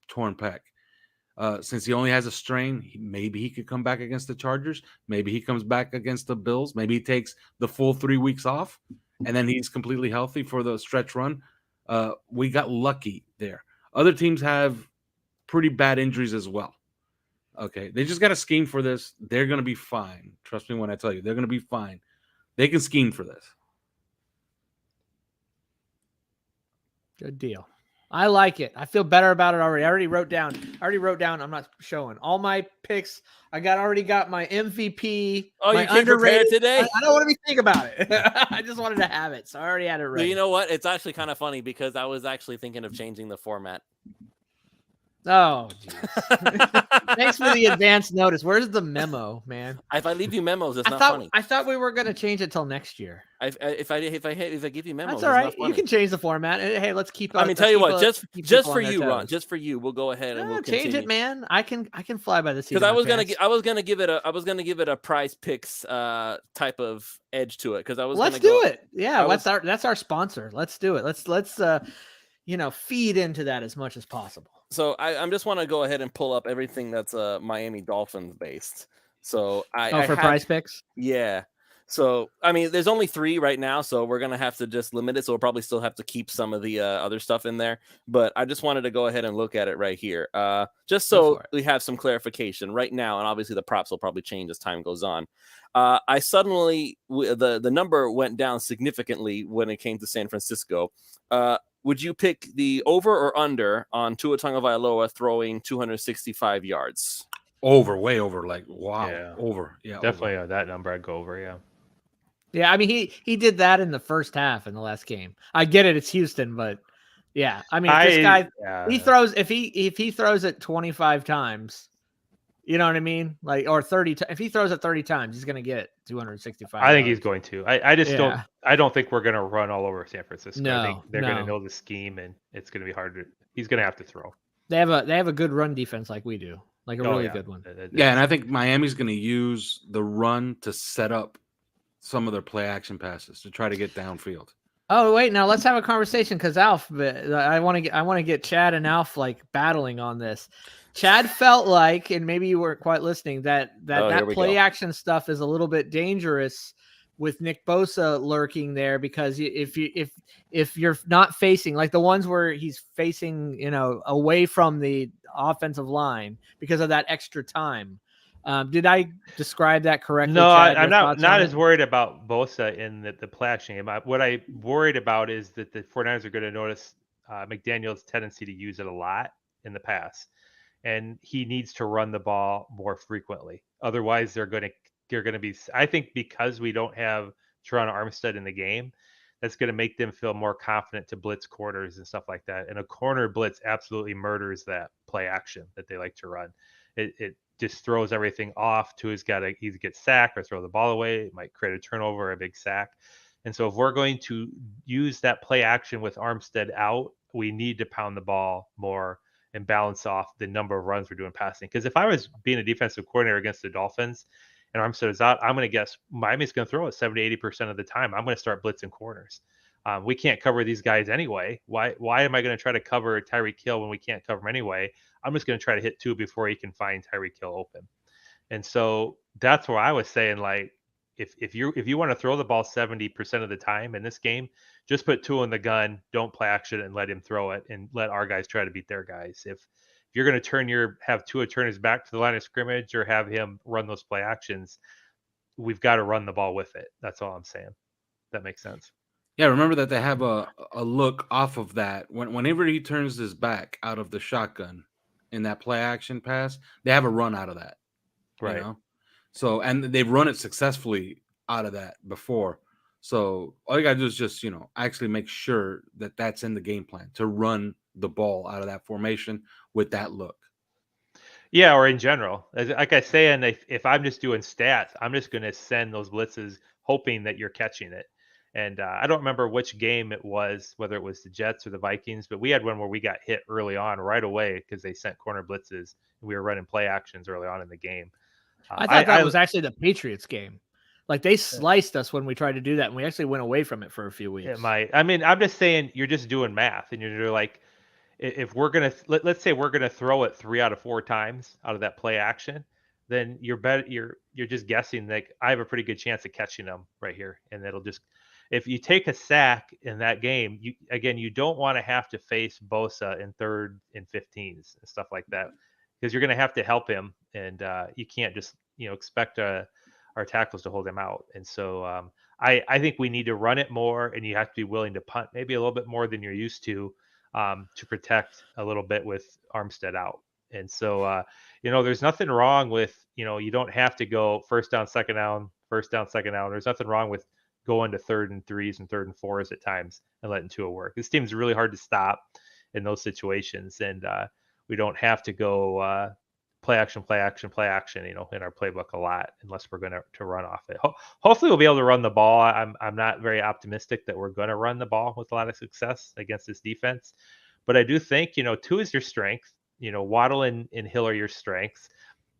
pec. Since he only has a strain, maybe he could come back against the Chargers. Maybe he comes back against the Bills. Maybe he takes the full 3 weeks off, and then he's completely healthy for the stretch run. We got lucky there. Other teams have pretty bad injuries as well. Okay, they just got to scheme for this. They're going to be fine. Trust me when I tell you, they're going to be fine. They can scheme for this. Good deal. I like it. I feel better about it already. I already wrote down. I'm not showing all my picks. I already got my MVP. Oh, my you came prepared today? I don't want to be thinking about it. I just wanted to have it, so I already had it ready. Well, you know what? It's actually kind of funny because I was actually thinking of changing the format. Oh, thanks for the advance notice. Where's the memo, man? If I leave you memos, it's not funny. I thought we were going to change it till next year. If I give you memos, that's all right. You can change the format. Hey, let's keep. I mean, tell you what, just for you, Ron, just for you, we'll go ahead and we'll change it, man. I can fly by the seat. Because I was gonna give it a Prize Picks type of edge to it. Because I was. Let's do it. Yeah, that's our sponsor. Let's do it. Let's feed into that as much as possible. So I just want to go ahead and pull up everything that's Miami Dolphins based. So Prize Picks? Yeah. So I mean, there's only 3 right now, so we're gonna have to just limit it. So we'll probably still have to keep some of the other stuff in there. But I just wanted to go ahead and look at it right here, just so we have some clarification right now. And obviously, the props will probably change as time goes on. I suddenly the number went down significantly when it came to San Francisco. Would you pick the over or under on Tua Tagovailoa throwing 265 yards? Over, way over. Like, wow. Yeah. Over. Yeah. Definitely over. That number I'd go over, yeah. Yeah, I mean he did that in the first half in the last game. I get it, it's Houston, but yeah. I mean this guy he throws if he throws it 25 times, you know what I mean? Like, or 30 if he throws it 30 times, he's gonna get 265. I think he's going to. I don't think we're gonna run all over San Francisco. No, I think they're gonna know the scheme and it's gonna be hard he's gonna have to throw. They have a good run defense like we do. Like a really good one. Yeah, and I think Miami's gonna use the run to set up some of their play action passes to try to get downfield. Oh wait, now let's have a conversation because Alf. I want to get Chad and Alf like battling on this. Chad felt like, and maybe you weren't quite listening, that Here we play go. action stuff is a little bit dangerous with Nick Bosa lurking there, because if you're not facing, like the ones where he's facing, away from the offensive line because of that extra time. Did I describe that correctly, No, Chad? I'm Your thoughts not on as it? worried about Bosa in the play action game. What I'm worried about is that the 49ers are going to notice McDaniel's tendency to use it a lot in the pass, and he needs to run the ball more frequently. Otherwise, they're going to be. I think because we don't have Terron Armstead in the game, that's going to make them feel more confident to blitz corners and stuff like that. And a corner blitz absolutely murders that play action that they like to run. It just throws everything off. Tua's got to either get sacked or throw the ball away. It might create a turnover or a big sack. And so if we're going to use that play action with Armstead out, we need to pound the ball more and balance off the number of runs we're doing passing. Because if I was being a defensive coordinator against the Dolphins and Armstead is out, I'm going to guess Miami's going to throw it 70, 80% of the time. I'm going to start blitzing corners. We can't cover these guys anyway. Why am I going to try to cover Tyreek Hill when we can't cover him anyway? I'm just going to try to hit Tua before he can find Tyreek Hill open. And so that's where I was saying, like, if you want to throw the ball 70% of the time in this game, just put Tua in the gun, don't play action, and let him throw it, and let our guys try to beat their guys. If you're going to have Tua turn his back to the line of scrimmage or have him run those play actions, we've got to run the ball with it. That's all I'm saying. That makes sense. Yeah, remember that they have a look off of that. Whenever he turns his back out of the shotgun in that play action pass, they have a run out of that. Right. You know? So, and they've run it successfully out of that before. So all you gotta do is just, actually make sure that that's in the game plan to run the ball out of that formation with that look. Yeah, or in general. Like I say, and if I'm just doing stats, I'm just going to send those blitzes hoping that you're catching it. And I don't remember which game it was, whether it was the Jets or the Vikings, but we had one where we got hit early on right away because they sent corner blitzes and we were running play actions early on in the game. I thought that was actually the Patriots game. Like they sliced us when we tried to do that, and we actually went away from it for a few weeks. I'm just saying you're just doing math, and you're like, if we're gonna let's say we're gonna throw it 3 out of 4 times out of that play action, then you're just guessing like I have a pretty good chance of catching them right here, and it'll just if you take a sack in that game, you don't want to have to face Bosa in 3rd and 15s and stuff like that because you're going to have to help him, and you can't just expect our tackles to hold him out. And so I think we need to run it more, and you have to be willing to punt maybe a little bit more than you're used to protect a little bit with Armstead out. And so, there's nothing wrong with, you don't have to go first down, second down. There's nothing wrong with going to 3rd and 3s and 3rd and 4s at times and letting Tua work. This team's really hard to stop in those situations. And we don't have to go play action, in our playbook a lot unless we're going to run off it. Hopefully we'll be able to run the ball. I'm not very optimistic that we're going to run the ball with a lot of success against this defense, but I do think, Tua is your strength. Waddle and Hill are your strengths.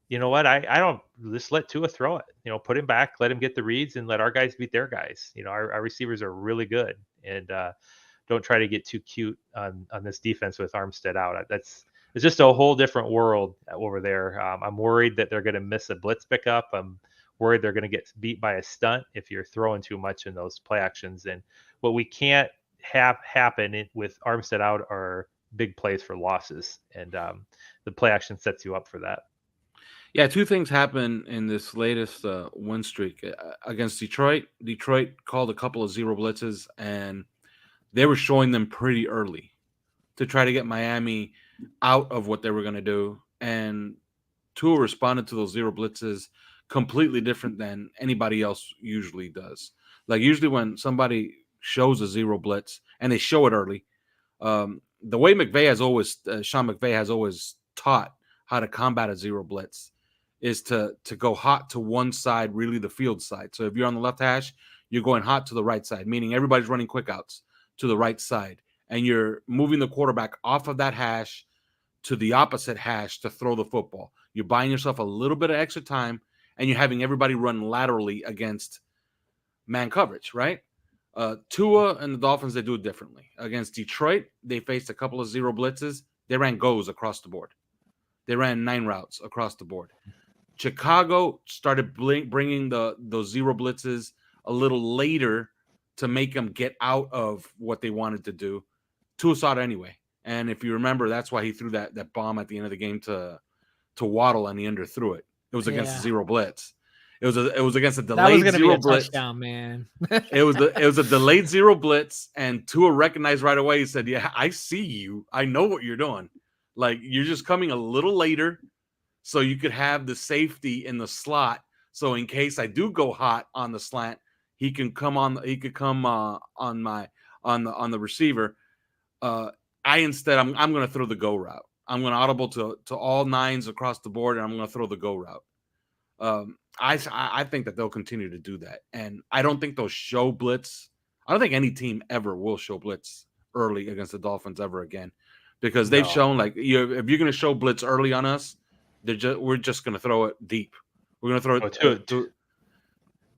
You know what? I don't just let Tua throw it. Put him back, let him get the reads, and let our guys beat their guys. Our receivers are really good, and don't try to get too cute on this defense with Armstead out. It's just a whole different world over there. I'm worried that they're going to miss a blitz pickup. I'm worried they're going to get beat by a stunt if you're throwing too much in those play actions. And what we can't have happen with Armstead out are big plays for losses, and the play action sets you up for that. Yeah, 2 things happened in this latest win streak against Detroit. Detroit called a couple of zero blitzes, and they were showing them pretty early to try to get Miami out of what they were going to do. And Tua responded to those zero blitzes completely different than anybody else usually does. Like usually when somebody shows a zero blitz and they show it early, the way Sean McVay has always taught how to combat a zero blitz is to go hot to one side, really the field side. So if you're on the left hash, you're going hot to the right side, meaning everybody's running quick outs to the right side. And you're moving the quarterback off of that hash to the opposite hash to throw the football. You're buying yourself a little bit of extra time, and you're having everybody run laterally against man coverage, right? Tua and the Dolphins, they do it differently. Against Detroit, they faced a couple of zero blitzes. They ran goes across the board. They ran 9 routes across the board. Chicago started bringing those zero blitzes a little later to make them get out of what they wanted to do. Tua saw it anyway. And if you remember, that's why he threw that bomb at the end of the game to Waddle, and he underthrew it. It was against the zero blitz. It was against a delayed zero blitz. Touchdown, man. It was a delayed zero blitz, and Tua recognized right away. He said, "Yeah, I see you. I know what you're doing. Like, you're just coming a little later, so you could have the safety in the slot. So in case I do go hot on the slant, he can come on. He could come on the receiver. I'm going to throw the go route. I'm going to audible to all 9s across the board, and I'm going to throw the go route. I think that they'll continue to do that, and I don't think they'll show blitz. I don't think any team ever will show blitz early against the Dolphins ever again, because they've shown, like, if you're going to show blitz early on us, we're just going to throw it deep. We're going to throw it.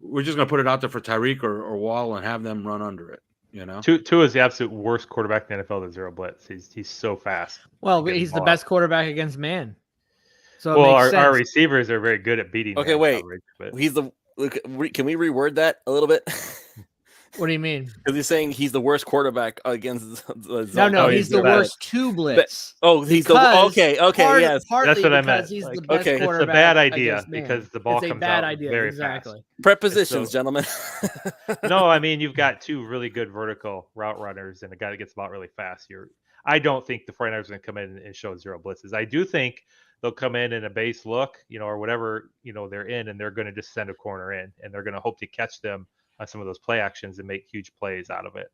We're just going to put it out there for Tyreek or Wall and have them run under it. You know, Tua is the absolute worst quarterback in the NFL to zero blitz. He's so fast. Well, he's the best quarterback against man. So our receivers are very good at beating. Okay, wait. Coverage, but... Can we reword that a little bit? What do you mean? Because he's saying he's the worst quarterback against the zone. No, he's the worst to blitz. Yes. That's what I meant. He's the best it's a bad idea because the ball comes out very fast. Prepositions, gentlemen. No, I mean, you've got 2 really good vertical route runners and a guy that gets them out really fast. I don't think the 49ers are going to come in and show zero blitzes. I do think they'll come in a base look, or whatever, they're in, and they're going to just send a corner in, and they're going to hope to catch them on some of those play actions and make huge plays out of it.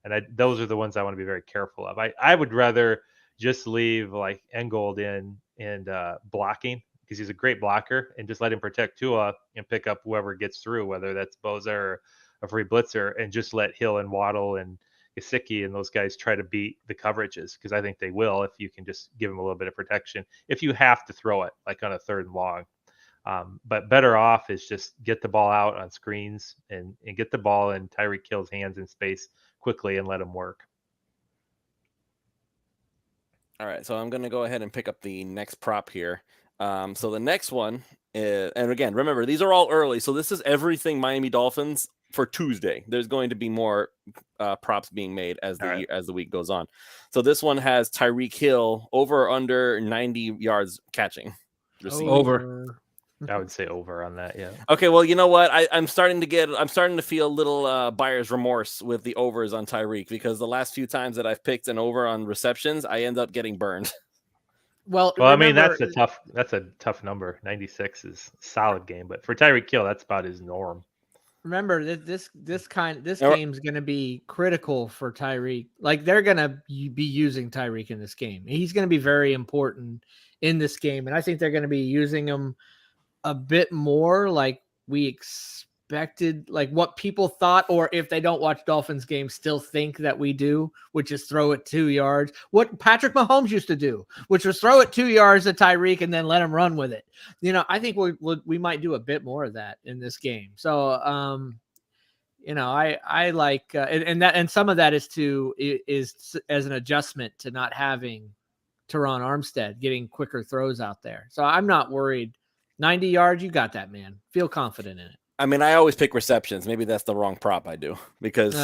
And those are the ones I want to be very careful of. I would rather just leave like Engold in and blocking, because he's a great blocker, and just let him protect Tua and pick up whoever gets through, whether that's Boza or a free blitzer, and just let Hill and Waddle and Gesicki and those guys try to beat the coverages, because I think they will if you can just give them a little bit of protection. If you have to throw it, like on a 3rd and long. But better off is just get the ball out on screens and get the ball in Tyreek Hill's hands in space quickly and let him work. All right, so I'm going to go ahead and pick up the next prop here. So the next one is, and again, remember, these are all early, so this is everything Miami Dolphins for Tuesday. There's going to be more props being made as the week goes on. So this one has Tyreek Hill over or under 90 yards catching. Over. I would say over on that, yeah. Okay, well, you know what? I'm starting to feel a little buyer's remorse with the overs on Tyreek, because the last few times that I've picked an over on receptions, I end up getting burned. Well, I mean, that's a tough number. 96 is a solid game, but for Tyreek Hill, that's about his norm. Remember this game's going to be critical for Tyreek. Like, they're going to be using Tyreek in this game. He's going to be very important in this game, and I think they're going to be using him a bit more like we expected, like what people thought, or if they don't watch Dolphins games, still think that we do, which is throw it 2 yards. What Patrick Mahomes used to do, which was throw it 2 yards at Tyreek and then let him run with it. I think we might do a bit more of that in this game. So, I like, and some of that is as an adjustment to not having Terron Armstead getting quicker throws out there. So I'm not worried. 90 yards, you got that, man. Feel confident in it. I mean, I always pick receptions. Maybe that's the wrong prop I do, because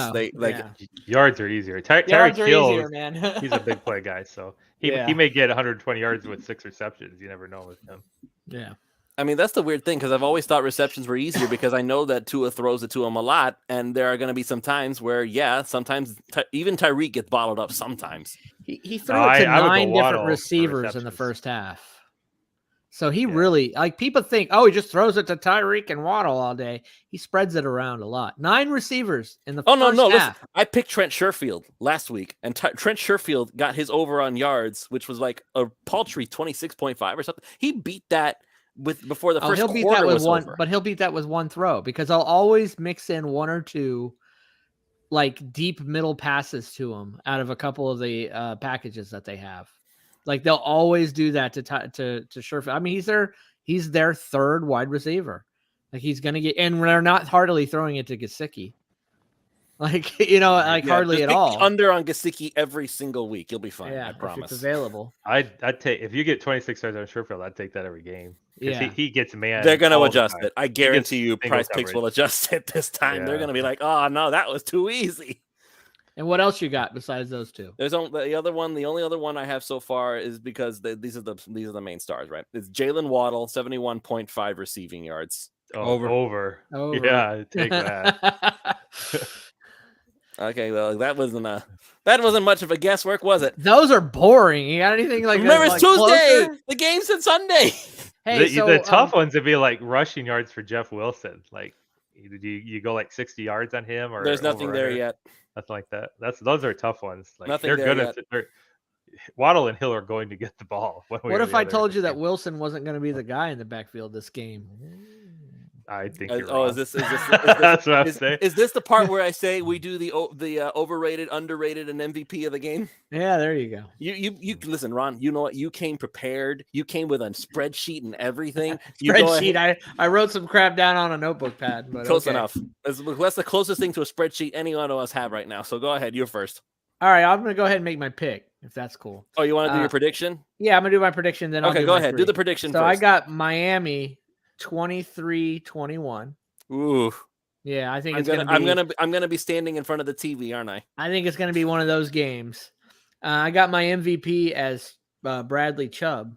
yards are easier. Tyreek Hill, man. He's a big play guy, so he may get 120 yards with 6 receptions. You never know with him. Yeah. I mean, that's the weird thing, because I've always thought receptions were easier, because I know that Tua throws it to him a lot, and there are going to be some times where, sometimes even Tyreek gets bottled up sometimes. He threw it to 9 different receivers in the first half. So he really, like, people think, he just throws it to Tyreek and Waddle all day. He spreads it around a lot. 9 receivers in the first half. Listen, I picked Trent Sherfield last week, and Trent Sherfield got his over on yards, which was like a paltry 26.5 or something. He beat that before the first quarter was over. But he'll beat that with one throw, because I'll always mix in 1 or 2 like deep middle passes to him out of a couple of the packages that they have. Like, they'll always do that to Sherfield. I mean, he's their 3rd wide receiver. Like, he's going to get, and they're not hardly throwing it to Gesicki. Like, like hardly just at pick all. the under on Gesicki every single week. You'll be fine. Yeah, I promise. if it's available. I'd take, if you get 26 yards on Sherfield, I'd take that every game. Because Yeah. he gets man. They're going to all the adjust time. it. I gets guarantee you, single Price Picks coverage. will adjust it this time. They're Yeah. going to be like, oh no, that was too easy. And what else you got besides those two? There's only the other one. The only other one I have so far is because these are the main stars, right? It's Jalen Waddle, 71.5 receiving yards. Oh, over. Over. Yeah, take that. Okay, well that wasn't much of a guesswork, was it? Those are boring. You got anything like? Remember, it's Tuesday. Closer? The game said Sunday. Hey, the tough ones would be like rushing yards for Jeff Wilson. Like, you go like 60 yards on him, or there's nothing there yet. Nothing like that. Those are tough ones. Like, Nothing they're there good yet. at it. Waddle and Hill are going to get the ball. What if I told you that Wilson wasn't going to be the guy in the backfield this game? I think you're wrong. Is this That's what I'm saying? Is this the part where I say we do the overrated, underrated, and MVP of the game? Yeah, there you go. You listen, Ron. You know what? You came prepared. You came with a spreadsheet and everything. Spreadsheet. I wrote some crap down on a notebook pad. But close enough. That's the closest thing to a spreadsheet any one of us have right now. So go ahead. You're first. All right, I'm going to go ahead and make my pick, if that's cool. Oh, you want to do your prediction? Yeah, I'm going to do my prediction. Then okay, go ahead. Do the prediction so first. I got Miami 23-21. Ooh. Yeah, I think I'm gonna be standing in front of the TV, aren't I? I think it's gonna be one of those games. I got my MVP as Bradley Chubb.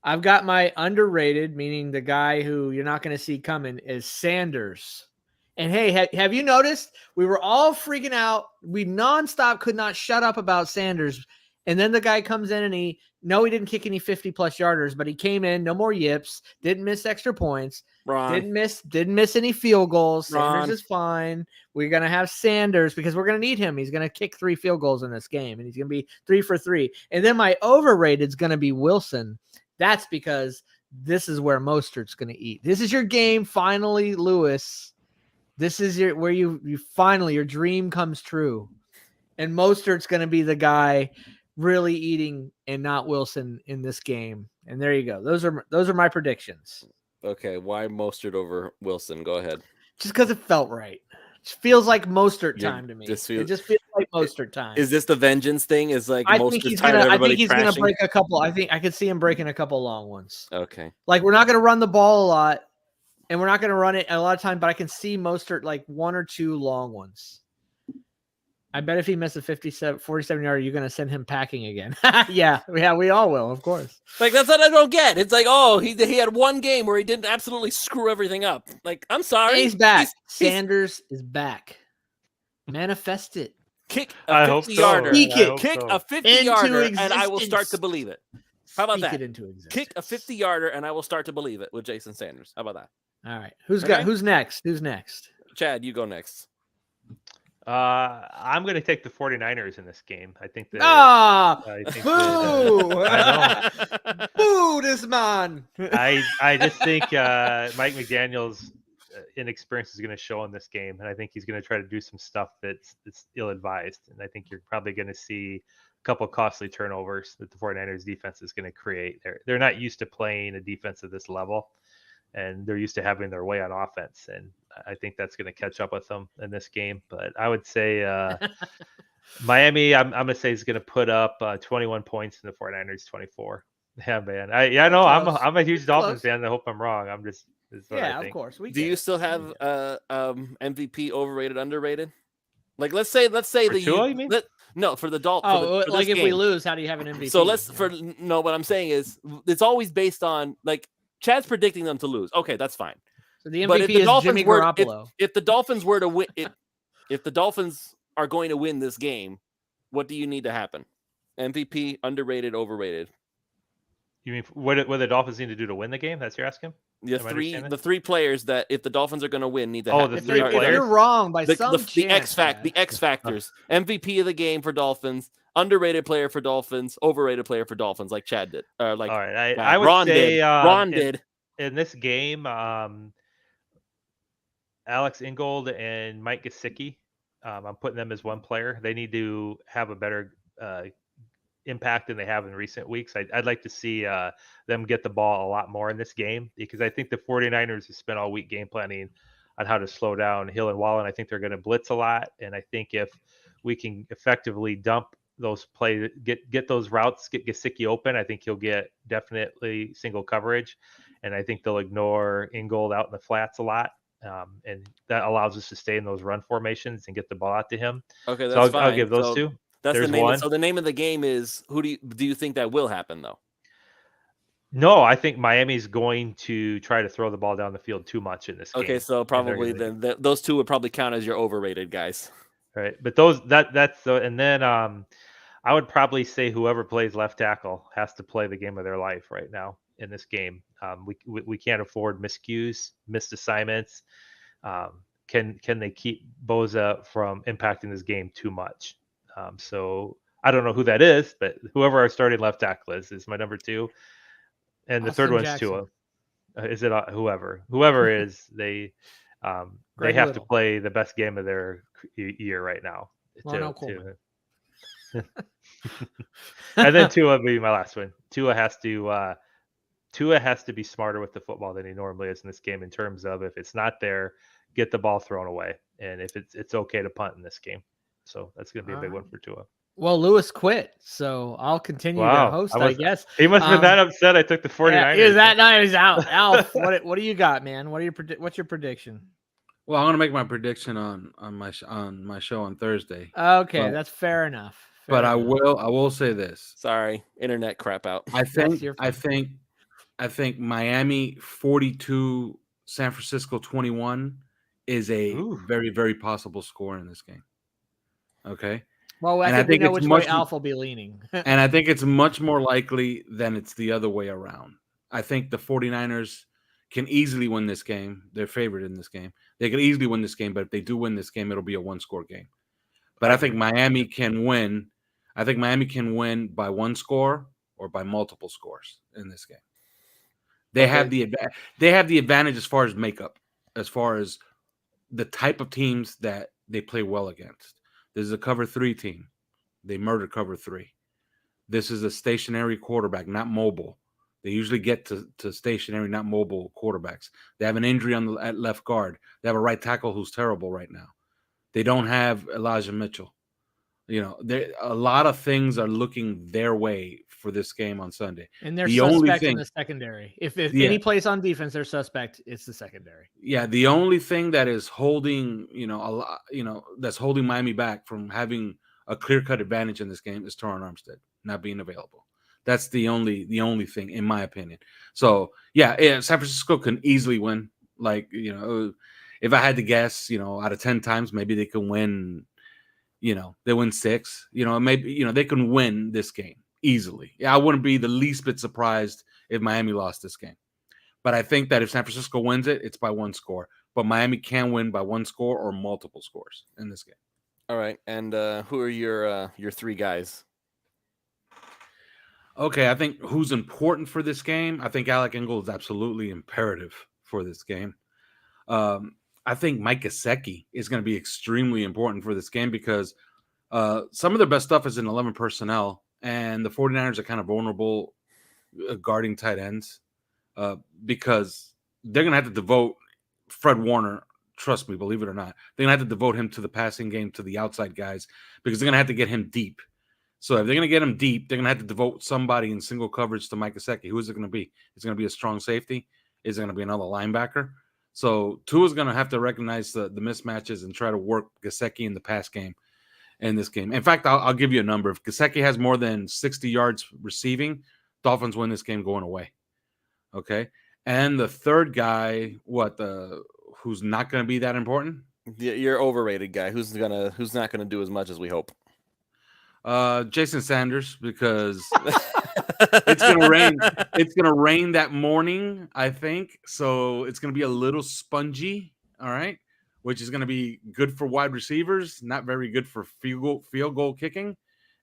I've got my underrated, meaning the guy who you're not going to see coming, is Sanders. And hey, have you noticed? We were all freaking out. We nonstop could not shut up about Sanders. And then the guy comes in and he didn't kick any 50-plus yarders, but he came in, no more yips, didn't miss extra points, didn't miss any field goals. Sanders is fine. We're going to have Sanders because we're going to need him. He's going to kick 3 field goals in this game, and he's going to be 3 for 3. And then my overrated is going to be Wilson. That's because this is where Mostert's going to eat. This is your game, finally, Lewis. This is where you finally, your dream comes true. And Mostert's going to be the guy really eating and not Wilson in this game. And there you go. Those are my predictions. Okay, why Mostert over Wilson? Go ahead. Just because it felt right. It feels like Mostert time to me. It just feels like Mostert time. Is this the vengeance thing? Is like I think he's gonna break a couple. I could see him breaking a couple long ones. Okay. Like, we're not gonna run the ball a lot, and we're not gonna run it a lot of time, but I can see Mostert like 1 or 2 long ones. I bet if he misses a 47-yarder, you're going to send him packing again. Yeah, we all will, of course. Like, that's what I don't get. It's like, oh, he had one game where he didn't absolutely screw everything up. Like, I'm sorry. He's back. Sanders is back. Manifest it. Kick a 50-yarder. Kick a 50-yarder, and I will start to believe it. How about that? Kick a 50-yarder, and I will start to believe it with Jason Sanders. How about that? All right. Who's next? Who's next? Chad, you go next. I'm going to take the 49ers in this game. I think that. Boo! Boo, this man. I just think Mike McDaniel's inexperience is going to show in this game, and I think he's going to try to do some stuff that's ill-advised. And I think you're probably going to see a couple of costly turnovers that the 49ers defense is going to create. They're not used to playing a defense at this level, and they're used to having their way on offense. And I think that's going to catch up with them in this game. But I would say Miami, I'm going to say, is going to put up 21 points in the 49ers 24. Yeah, man. I know I'm a huge Dolphins fan. I hope I'm wrong. I'm just of course. Do you still have MVP overrated, underrated? Like, let's say for Tua, you mean? No, for the Dolphins. Oh, like if we lose, how do you have an MVP? So what I'm saying is it's always based on, like, Chad's predicting them to lose. Okay, that's fine. So the MVP is Jimmy Garoppolo. If the Dolphins were to win, if the Dolphins are going to win this game, what do you need to happen? MVP, underrated, overrated. You mean what the Dolphins need to do to win the game? That's what you're asking? The 3 players that, if the Dolphins are going to win, need to. Oh, the 3 players. You're wrong by some chance. The X factors. MVP of the game for Dolphins. Underrated player for Dolphins. Overrated player for Dolphins, like Chad did. All right, I would say Ron did in this game. Alex Ingold and Mike Gesicki, I'm putting them as one player. They need to have a better impact than they have in recent weeks. I'd like to see them get the ball a lot more in this game, because I think the 49ers have spent all week game planning how to slow down Hill and Wallen. I think they're going to blitz a lot, and I think if we can effectively dump those plays, get those routes, get Gesicki open, I think he'll get definitely single coverage, and I think they'll ignore Ingold out in the flats a lot, and that allows us to stay in those run formations and get the ball out to him. Okay, So that's fine. I'll give those So two. That's There's the name. one. So the name of the game is who do you think that will happen though? No, I think Miami's going to try to throw the ball down the field too much in this game. Okay, so probably then those two would probably count as your overrated guys. Right, but that's and then I would probably say whoever plays left tackle has to play the game of their life right now in this game. We can't afford miscues, missed assignments. Can they keep Boza from impacting this game too much? So I don't know who that is, but whoever our starting left tackle is my number 2. And the third one's Tua. Is it whoever is they have to play the best game of their year right now. And then Tua would be my last one. Tua has to be smarter with the football than he normally is in this game in terms of if it's not there, get the ball thrown away, and if it's okay to punt in this game. So that's going to be a big one for Tua. Well, Lewis quit, so I'll continue to host, I guess. He must have been that upset I took the 49ers. Yeah, that night is out. Alf, what do you got, man? What's your prediction? Well, I'm gonna make my prediction on my show on Thursday. Okay, that's fair enough. I will say this. Sorry, internet crap out. I think Miami 42, San Francisco 21 is a very, very possible score in this game. Okay. Well, I think we know which way Alf will be leaning. And I think it's much more likely than it's the other way around. I think the 49ers can easily win this game. They're favored in this game. They can easily win this game, but if they do win this game, it'll be a one-score game. But I think Miami can win. I think Miami can win by one score or by multiple scores in this game. They have the advantage as far as makeup, as far as the type of teams that they play well against. This is a cover 3 team. They murder cover 3. This is a stationary quarterback, not mobile. They usually get to stationary, not mobile quarterbacks. They have an injury at left guard. They have a right tackle who's terrible right now. They don't have Elijah Mitchell. A lot of things are looking their way for this game on Sunday. And they're suspect in the secondary. If any place on defense, they're suspect. It's the secondary. Yeah, the only thing that is holding, that's holding Miami back from having a clear-cut advantage in this game is Terron Armstead not being available. That's the only thing, in my opinion. So yeah, San Francisco can easily win. If I had to guess, out of 10 times, maybe they can win. They win 6. Maybe they can win this game easily. Yeah, I wouldn't be the least bit surprised if Miami lost this game. But I think that if San Francisco wins it, it's by one score. But Miami can win by one score or multiple scores in this game. All right, and who are your 3 guys? Okay, I think who's important for this game. I think Alec Ingold is absolutely imperative for this game. I think Mike Gesicki is going to be extremely important for this game because some of their best stuff is in 11 personnel, and the 49ers are kind of vulnerable guarding tight ends because they're going to have to devote Fred Warner, trust me, believe it or not, they're going to have to devote him to the passing game, to the outside guys, because they're going to have to get him deep. So if they're going to get him deep, they're going to have to devote somebody in single coverage to Mike Gesicki. Who is it going to be? Is it going to be a strong safety? Is it going to be another linebacker? So Tua's going to have to recognize the mismatches and try to work Gesicki in the pass game in this game. In fact, I'll give you a number. If Gesicki has more than 60 yards receiving, Dolphins win this game going away. Okay? And the third guy, who's not going to be that important? Your overrated guy. Who's not gonna do as much as we hope? Jason Sanders, because it's gonna rain. It's gonna rain that morning, I think. So it's gonna be a little spongy, all right, which is gonna be good for wide receivers, not very good for field goal kicking.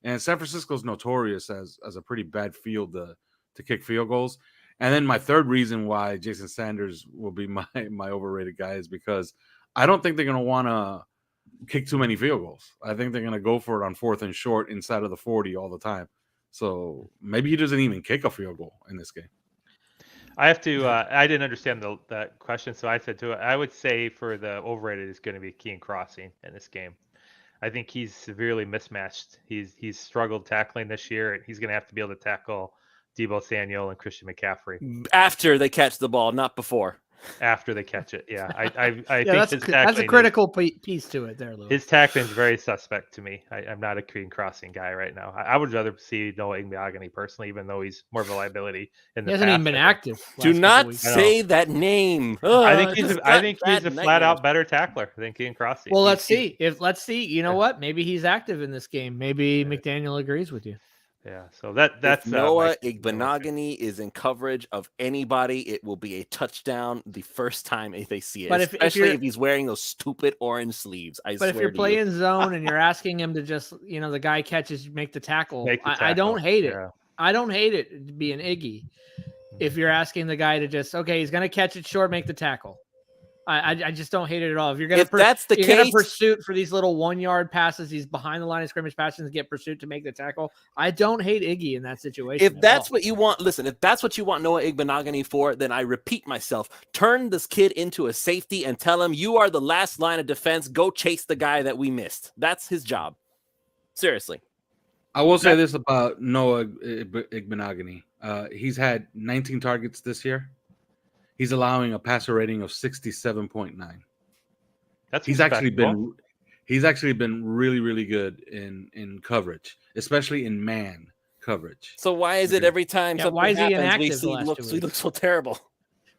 And San Francisco's notorious as a pretty bad field to kick field goals. And then my third reason why Jason Sanders will be my overrated guy is because I don't think they're gonna want to kick too many field goals. I think they're going to go for it on 4th and short inside of the 40 all the time. So maybe he doesn't even kick a field goal in this game. I have to. I didn't understand that question, so I said to it. I would say for the overrated is going to be Keen Crossing in this game. I think he's severely mismatched. He's struggled tackling this year, and he's going to have to be able to tackle Deebo Samuel and Christian McCaffrey after they catch the ball, not before. After they catch it. Yeah, I think that's a critical piece to it there, Lewis. His tackling is very suspect to me. I'm not a Keen Crossing guy right now. I would rather see Noah Igbeagani personally, even though he's more of a liability in the He hasn't even been active. Do not say that name. I think he's a flat out better tackler than Keen Crossing. Well, let's see. You know what? Maybe he's active in this game. Maybe McDaniel agrees with you. Yeah, so that's Noah Igbeagani is in coverage of anybody. It will be a touchdown the first time they see it, especially if he's wearing those stupid orange sleeves. But if you're playing zone and you're asking him to just, the guy catches, make the tackle. I don't hate it. Yeah. I don't hate it being Iggy. If you're asking the guy to just, okay, he's going to catch it short, make the tackle. I just don't hate it at all. If you're going to pursuit for these little 1 yard passes, he's behind the line of scrimmage passes to get pursuit to make the tackle. I don't hate Iggy in that situation. If that's what you want, listen, if that's what you want Noah Igbeagani for, then I repeat myself, turn this kid into a safety and tell him you are the last line of defense. Go chase the guy that we missed. That's his job. Seriously. I will say this about Noah Igbeagani. He's had 19 targets this year. He's allowing a passer rating of 67.9. He's actually been really, really good in coverage, especially in man coverage. So why is it every time why is he inactive? We look so terrible.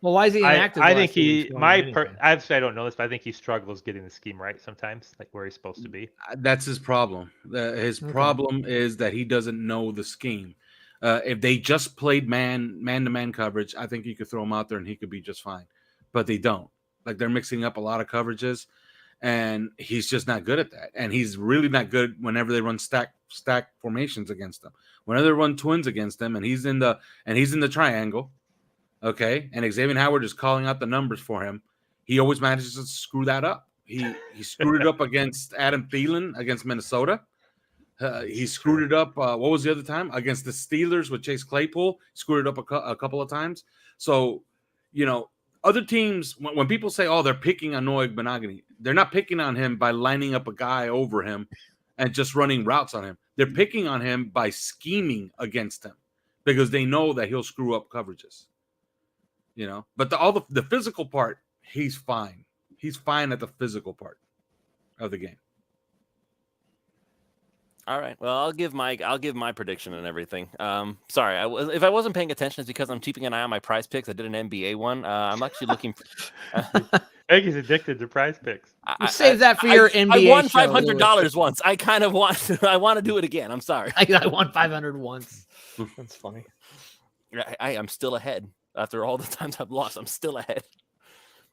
Well, why is he inactive? I think I don't know this, but I think he struggles getting the scheme right sometimes, like where he's supposed to be. That's his problem. His problem is that he doesn't know the scheme. If they just played man-to-man coverage, I think you could throw him out there and he could be just fine. But they don't. Like, they're mixing up a lot of coverages, and he's just not good at that. And he's really not good whenever they run stack formations against them. Whenever they run twins against him, and he's in the triangle, okay, and Xavier Howard is calling out the numbers for him, he always manages to screw that up. He screwed it up against Adam Thielen against Minnesota. He screwed it up. What was the other time? Against the Steelers with Chase Claypool. Screwed it up a couple of times. So, other teams, when people say, oh, they're picking on Noah Igbeagani, they're not picking on him by lining up a guy over him and just running routes on him. They're picking on him by scheming against him because they know that he'll screw up coverages. But all the physical part, he's fine. He's fine at the physical part of the game. All right. Well, I'll give my prediction and everything. Sorry, if I wasn't paying attention, it's because I'm keeping an eye on my prize picks. I did an NBA one. I'm actually looking for. He's addicted to prize picks. Save that for your NBA. I won $500 once. I kind of want. I want to do it again. I'm sorry. I won $500 once. That's funny. I am still ahead after all the times I've lost. I'm still ahead.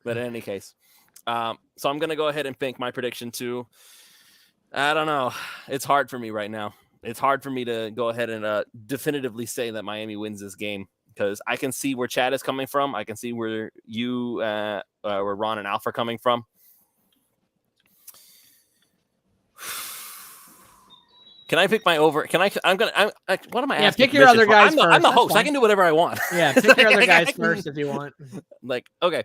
But in any case, so I'm gonna go ahead and pick my prediction too. I don't know. It's hard for me right now. It's hard for me to go ahead and definitively say that Miami wins this game because I can see where Chad is coming from. I can see where you, where Ron and Alf are coming from. Can I pick my over? Can I? What am I asking? Yeah, pick your other guys first. I'm the host. I can do whatever I want. Yeah, pick your other guys first if you want. Okay.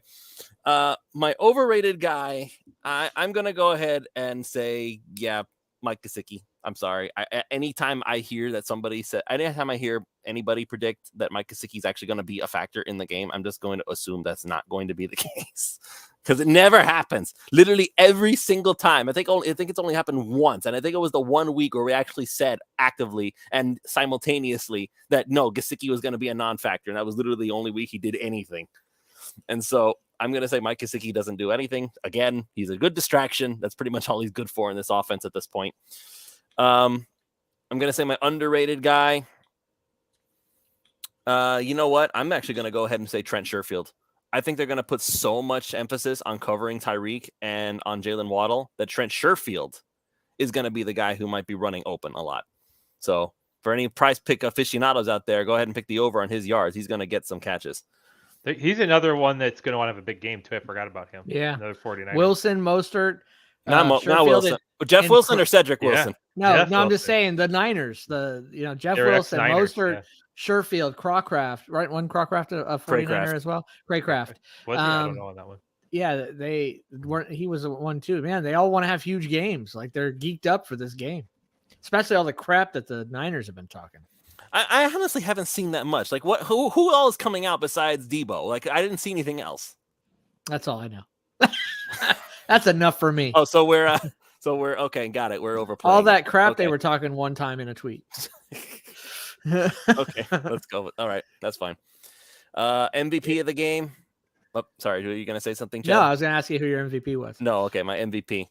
My overrated guy, I'm going to go ahead and say, Mike Gesicki. I'm sorry. Anytime I hear anybody predict that Mike Gesicki is actually going to be a factor in the game, I'm just going to assume that's not going to be the case because it never happens. Literally every single time. I think it's only happened once, and I think it was the 1 week where we actually said actively and simultaneously that no, Gesicki was going to be a non-factor, and that was literally the only week he did anything. And so I'm going to say Mike Gesicki doesn't do anything. Again, he's a good distraction. That's pretty much all he's good for in this offense at this point. I'm going to say my underrated guy. You know what? I'm actually going to go ahead and say Trent Sherfield. I think they're going to put so much emphasis on covering Tyreek and on Jalen Waddle that Trent Sherfield is going to be the guy who might be running open a lot. So for any prize pick aficionados out there, go ahead and pick the over on his yards. He's going to get some catches. He's another one that's going to want to have a big game too. I forgot about him. Yeah. Another 49. Wilson, Mostert. Not Wilson. Jeff Wilson or Cedric Wilson? No, I'm just saying the Niners. Jeff Wilson, Niners, Mostert, Sherfield, Crawcraft, right? One Crawcraft, a 49er as well. Craycraft. Was he? I don't know on that one. Yeah, they weren't. He was one too. Man, they all want to have huge games. Like they're geeked up for this game, especially all the crap that the Niners have been talking. I honestly haven't seen that much. Like who all is coming out besides Debo? Like I didn't see anything else. That's all I know. That's enough for me. Oh, so we're okay. Got it. We're overplaying. All that crap Okay. they were talking one time in a tweet. Okay, let's go. All right, that's fine. MVP of the game. Oh, sorry, were you going to say something, Chad? No, I was going to ask you who your MVP was. No, okay, my MVP.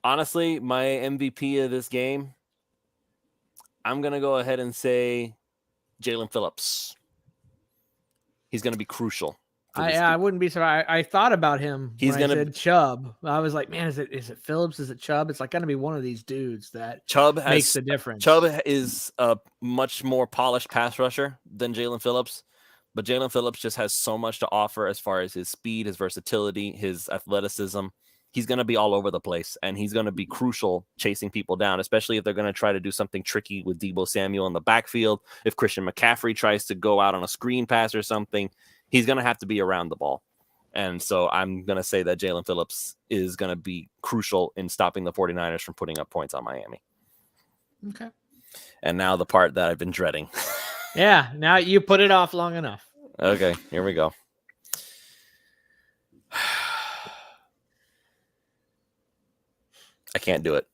Honestly, my MVP of this game, I'm going to go ahead and say Jalen Phillips. He's going to be crucial. I wouldn't be surprised. I thought about him. He's when gonna I said Chubb. I was like, man, is it Phillips? Is it Chubb? It's like going to be one of these dudes that Chubb makes the difference. Chubb is a much more polished pass rusher than Jalen Phillips, but Jalen Phillips just has so much to offer as far as his speed, his versatility, his athleticism. He's going to be all over the place, and he's going to be crucial chasing people down, especially if they're going to try to do something tricky with Deebo Samuel in the backfield. If Christian McCaffrey tries to go out on a screen pass or something, he's going to have to be around the ball. And so I'm going to say that Jalen Phillips is going to be crucial in stopping the 49ers from putting up points on Miami. Okay. And now the part that I've been dreading. Yeah, now you put it off long enough. Okay, here we go. I can't do it.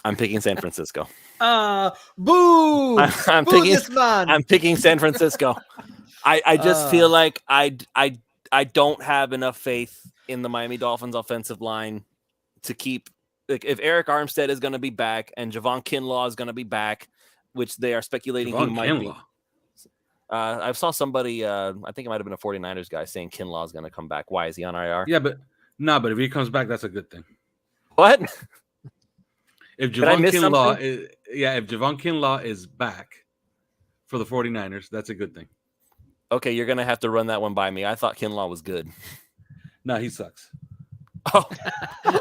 I'm picking San Francisco. Boo! I'm Boo picking this man. I'm picking San Francisco. I just feel like I don't have enough faith in the Miami Dolphins offensive line to keep. Like, if Eric Armstead is going to be back and Javon Kinlaw is going to be back, which they are speculating he might be. I saw somebody, I think it might have been a 49ers guy saying Kinlaw is going to come back. Why is he on IR? Yeah, but if he comes back, that's a good thing. What? If Javon Kinlaw is back for the 49ers, that's a good thing. Okay, you're going to have to run that one by me. I thought Kinlaw was good. No, he sucks. Oh,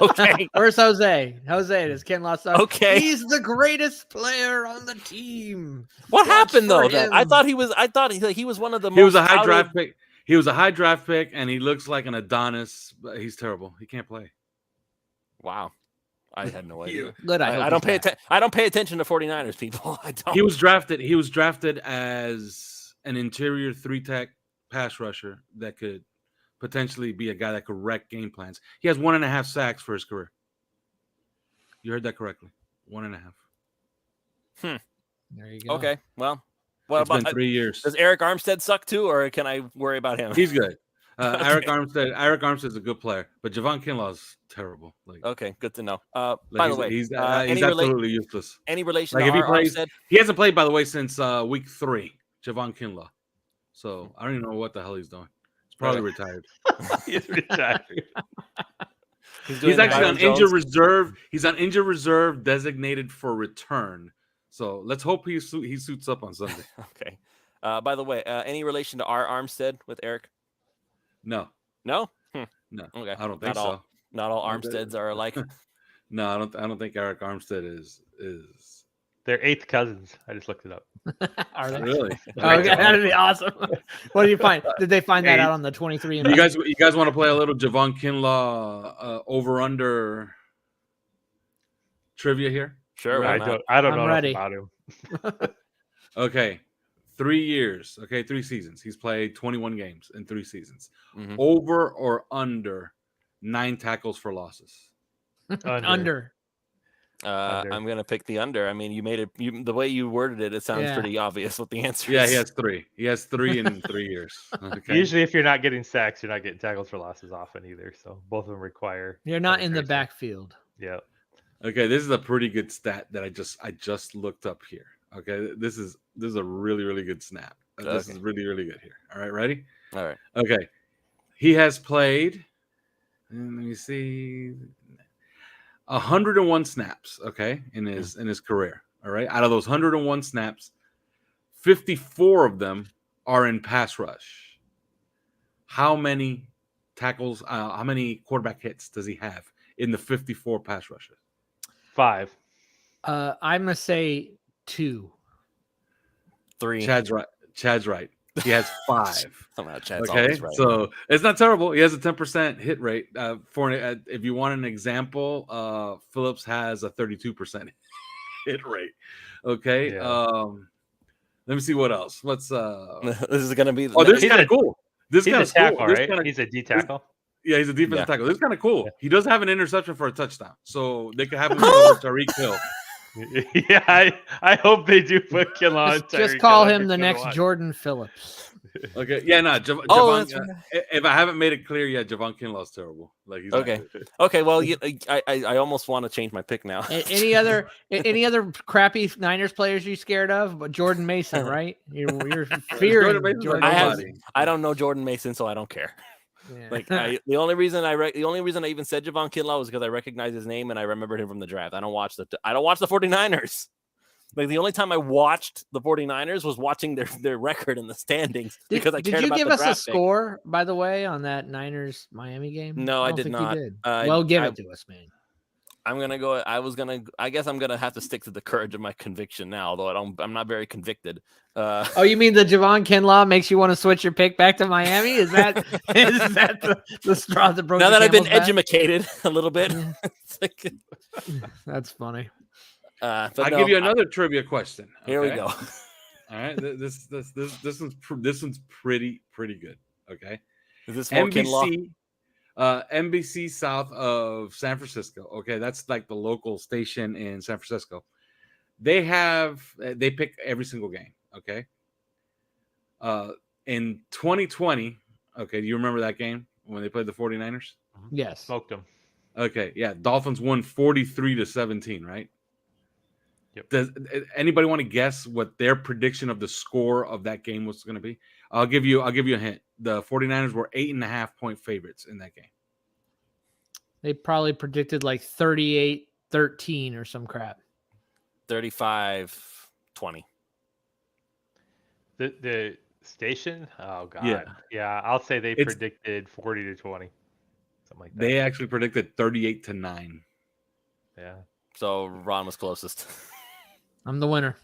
okay. Where's Jose? Jose, does Kinlaw suck? Okay. He's the greatest player on the team. What happened though? him. I thought he was one of the most. He was a high draft pick. He was a high draft pick, and he looks like an Adonis, but he's terrible. He can't play. Wow. I had no idea. Good. I don't pay attention. I don't pay attention to 49ers people. I don't. He was drafted as an interior 3-tech pass rusher that could potentially be a guy that could wreck game plans. He has 1.5 sacks for his career. You heard that correctly. 1.5. There you go. Okay. Well, what It's about been 3 years. Does Eric Armstead suck too, or can I worry about him? He's good. Okay. Eric Armstead's a good player, but Javon Kinlaw's terrible. Like, Okay, good to know. like By the way, he's any absolutely useless. any relation Like to if he our plays, Armstead? he hasn't played, by the way, since week 3. Javon Kinlaw. So I don't even know what the hell he's doing. He's probably retired. He's retired. He's actually on injured reserve. He's on injured reserve, designated for return. So let's hope he suits up on Sunday. Okay. By the way, any relation to our Armstead with Eric? No, No. no, Okay. I don't think so. Not all Armsteads are alike. No, I don't think Eric Armstead is. They're 8th cousins. I just looked it up. Are they? Really? Okay, that'd be awesome. What did you find? Did they find that Hey, out on the 23? You guys want to play a little Javon Kinlaw over/under trivia here? Sure. I why don't. not? I don't I'm know ready. enough about him. Okay, 3 years. Okay, 3 seasons. He's played 21 games in 3 seasons. Mhm. Over or under 9 tackles for losses? Under. Under. I'm gonna pick the under. I mean, you made it. The way you worded it, it sounds Yeah. pretty obvious what the answer Yeah, is. he has 3. He has 3 in 3 years. Okay. Usually, if you're not getting sacks, you're not getting tackles for losses often either. So both of them require. You're not in the penetration. backfield. Yeah. Okay, this is a pretty good stat that I just looked up here. Okay, this is a really, really good snap. This Okay. is really, really good here. All right, ready? All right. Okay, he has played. And let me see, 101 snaps. Okay, in his career. All right, out of those 101 snaps, 54 of them are in pass rush. How many tackles? How many quarterback hits does he have in the 54 pass rushes? 5. I'm gonna say 2. 3. Chad's right. He has 5. Somehow Chad's Okay, always right. so it's not terrible. He has a 10% hit rate. If you want an example, Phillips has a 32% hit rate. Okay. Yeah. Let me see what else. Let's this is gonna be. Oh, this is He's kind of a- cool. This He's kind a of cool. tackle, This right? kinda- He's a D tackle. Yeah, he's a defensive Yeah. tackle. This is kind of cool. Yeah. He does have an interception for a touchdown, so they could have him over Tariq Hill. Yeah, I hope they do put Kill on. Just call him the next Jordan Phillips. Okay, yeah, no, Oh, Javon, that's right. if I haven't made it clear yet, Javon Kinlaw's terrible. Like he's not Okay. good. Okay, well, I almost want to change my pick now. Any other crappy Niners players you scared of? But Jordan Mason, right? You're fearing Jordan Mason's Jordan like I have- nobody. I don't know Jordan Mason, so I don't care. Yeah. Like the only reason I even said Javon Kinlaw was because I recognize his name and I remembered him from the draft. I don't watch the 49ers. Like the only time I watched the 49ers was watching their record in the standings because I cared did you about give the us a draft pick. score, by the way, on that Niners Miami game? No, I don't did think not. You did. Uh, Well, give I- it to us, man. I guess I'm gonna have to stick to the courage of my conviction now, although I'm not very convicted. Oh, you mean the Javon Kinlaw makes you want to switch your pick back to Miami? Is that the straw that broke? now the that I've been camel's back? educated a little bit, it's like, That's funny. but I'll no, give you another trivia question. Here we okay? go. All right, this one's pretty good. Okay, Is this more Kinlaw? NBC south of San Francisco. Okay, that's like the local station in San Francisco. They pick every single game. Okay. In 2020, okay, do you remember that game when they played the 49ers? Yes. Smoked him. Okay, yeah, Dolphins won 43-17, right? Yep. Does anybody want to guess what their prediction of the score of that game was going to be? I'll give you a hint. The 49ers were 8.5-point favorites in that game. They probably predicted like 38-13 or some crap. 35-20. The station. Oh god. Yeah. Yeah. I'll say they It's- predicted 40-20, something like that. They actually predicted 38-9. Yeah. So Ron was closest. I'm the winner.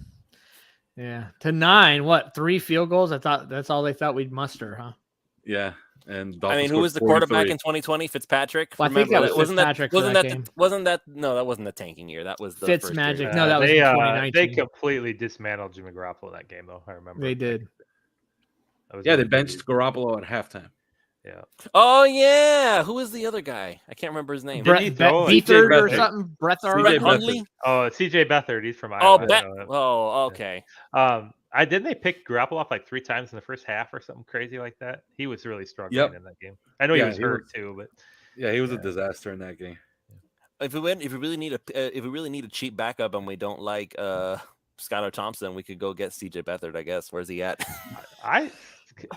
Yeah. To 9, what? 3 field goals? I thought that's all they thought we'd muster, huh? Yeah, and I Dolphins mean, who scored was the quarterback 43. in 2020? Fitzpatrick. Well, I think that was wasn't Fitzpatrick for Wasn't that that? game. Wasn't that? No, that wasn't the tanking year. That was the Fitz first magic. year. No, that was they, in they 2019. completely dismantled Jimmy Garoppolo in that game, though. I remember. They did. That was Yeah, they really benched good. Garoppolo at halftime. Yeah. Oh yeah, who was the other guy? I can't remember his name. Did he throw it? Beathard or CJ something? Brett CJ Brett Beathard. Hundley? Oh, CJ Beathard. He's from Oh, Iowa. Oh, okay. Didn't they pick Garoppolo off like 3 times in the first half or something crazy like that? He was really struggling Yep. in that game. I know he Yeah, was he hurt was. too, but Yeah, he was a disaster in that game. If we really need a cheap backup and we don't like Skylar Thompson, we could go get CJ Beathard. I guess. Where's he at?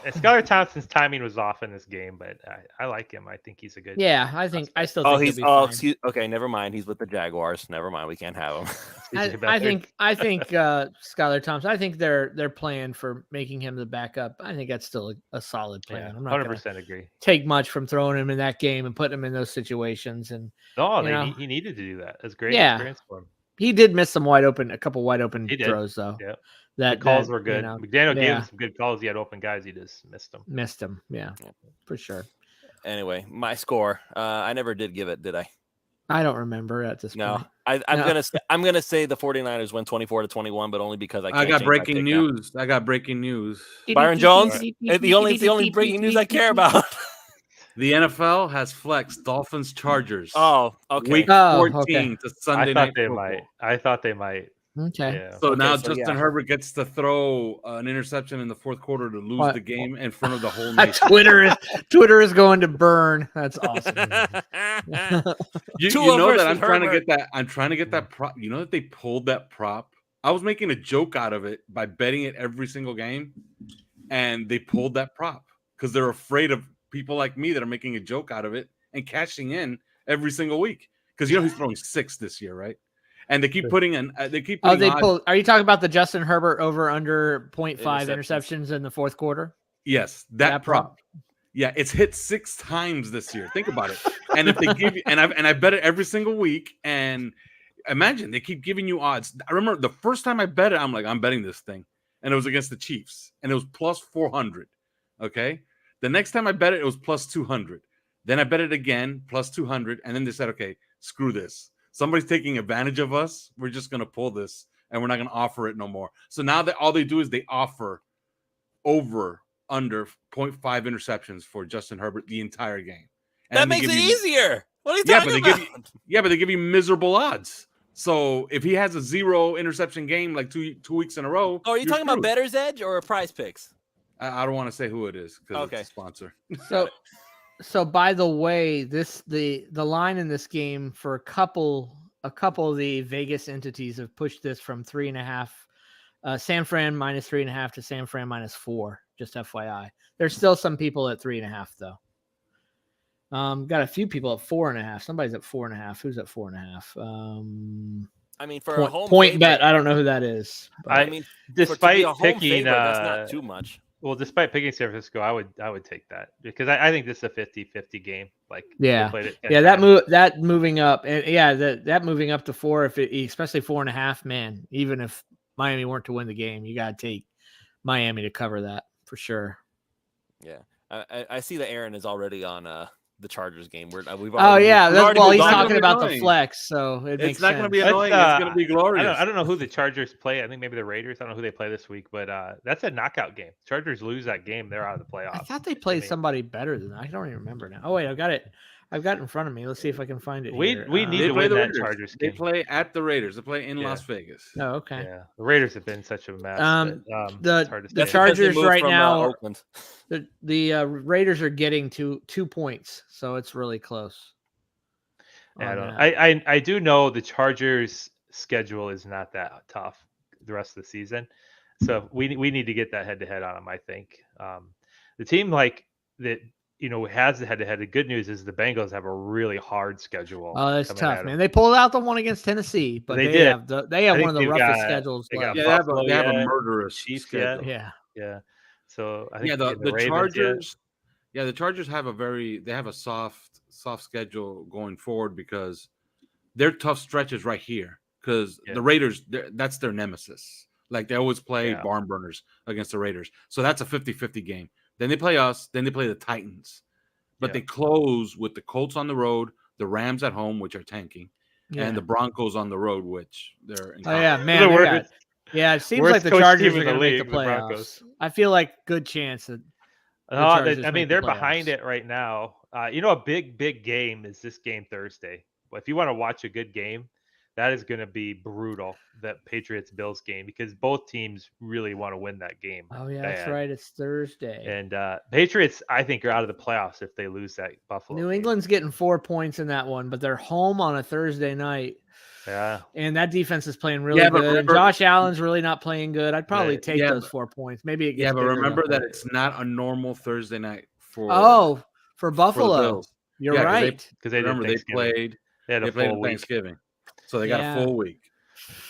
Skylar Thompson's timing was off in this game, but I like him. I think he's a good. Yeah, I still think He's he'll be fine. excuse. Okay, never mind. He's with the Jaguars. Never mind. We can't have him. CJ I Beathard. think Skylar Thompson. I think their plan for making him the backup. I think that's still a solid plan. Yeah, I'm not 100% agree. take much from throwing him in that game and putting him in those situations. And No, you know. he needed to do that. It's great Yeah. experience for him. he did miss a couple wide open He did. throws though. Yeah. That The calls that, were you good. know, McDaniel gave yeah. him some good calls. He had open guys. He just missed them. missed him. Yeah, Yeah. for sure. Anyway, my score. I never did give it, did I? I don't remember at this No. point. I'm No. gonna say the 49ers win 24-21, but only because I I got change my breaking pick now. news. I got breaking news. Byron Jones? It's the only breaking news I care about. The NFL has flexed Dolphins Chargers. Oh, okay. Week Oh, 14 to Sunday I night thought they football. might. I thought they might. Okay. Yeah. So Okay, now so Justin yeah. Herbert gets to throw an interception in the fourth quarter to lose What? the game in front of the whole nation. Twitter is going to burn. That's awesome. You Tua know that versus I'm trying to Herbert. get that. I'm trying to get that prop. You know that they pulled that prop. I was making a joke out of it by betting it every single game, and they pulled that prop because they're afraid of people like me that are making a joke out of it and cashing in every single week. Because you know he's throwing 6 this year, right? And they keep putting in. They keep. Oh, Putting they odds- pulled. Are you talking about the Justin Herbert over under 0.5 Interceptions. interceptions in the fourth quarter? Yes, that That prop. prop? Yeah, it's hit 6 times this year. Think about it. And if they give you, and I bet it every single week, and Imagine they keep giving you odds. I remember the first time I bet it, I'm like, I'm betting this thing, and it was against the Chiefs, and it was plus 400. Okay, the next time I bet it was plus 200. Then I bet it again, plus 200, and then they said, okay, screw this. Somebody's taking advantage of us. We're just gonna pull this, and we're not gonna offer it no more. So now that all they do is they offer over under 0.5 interceptions for Justin Herbert the entire game. And That makes it easier. What are you talking about? But they give you miserable odds. So if he has a 0 interception game like two weeks in a row, Oh, are you talking about Bettor's Edge or Prize Picks? I don't want to say who it is because it's a sponsor. So by the way, the line in this game for a couple of the Vegas entities have pushed this from 3.5, San Fran minus 3.5 to San Fran minus 4. Just FYI, there's still some people at 3.5 though. Got a few people at 4.5. Somebody's at 4.5. Who's at 4.5? I mean, for a home point favorite, bet, I don't know who that is. I mean, despite picking, favorite, that's not too much. Well, despite picking San Francisco, I would take that because I think this is a 50-50 game. Like, that moving up, and that moving up to 4, especially 4.5, man. Even if Miami weren't to win the game, you got to take Miami to cover that for sure. Yeah, I see that Aaron is already on the Chargers game. He's talking about the flex, so it's not going to be annoying. It's going to be glorious. I don't know who the Chargers play. I think maybe the Raiders. I don't know who they play this week, but that's a knockout game. Chargers lose that game, they're out of the playoffs. I thought they played somebody better than that. I don't even remember now. Oh wait, I've got it in front of me. Let's see if I can find it. We need to win that Chargers game. They play at the Raiders. They play in Las Vegas. Oh, okay. Yeah, the Raiders have been such a mess. The Chargers right now. The Raiders are getting 2 points, so it's really close. I do know the Chargers' schedule is not that tough the rest of the season, so we need to get that head-to-head on them. I think the team like that has the head-to-head. The good news is the Bengals have a really hard schedule. Oh, that's tough, man. They pulled out the one against Tennessee, but they have one of the roughest schedules. They have a murderous schedule. Yeah. So I think the Chargers. Yeah, the Chargers have a soft schedule going forward because their tough stretches right here. Because the Raiders, that's their nemesis. Like they always play barn burners against the Raiders. So that's a 50-50 game. Then they play us. Then they play the Titans. But they close with the Colts on the road, the Rams at home, which are tanking, and the Broncos on the road, which they're in. It seems like the Chargers are going to make the playoffs. I feel like good chance that. They're behind it right now. A big game is this game Thursday. If you want to watch a good game, that is going to be brutal. That Patriots-Bills game because both teams really want to win that game. Oh yeah, that's right. It's Thursday. And Patriots, I think, are out of the playoffs if they lose that Buffalo. New England's getting 4 points in that one, but they're home on a Thursday night. Yeah, and that defense is playing really good. And Josh Allen's really not playing good. I'd probably take those 4 points. Maybe it gets but remember that it's not a normal Thursday night for Buffalo. You're right because they played Thanksgiving, so they got a full week.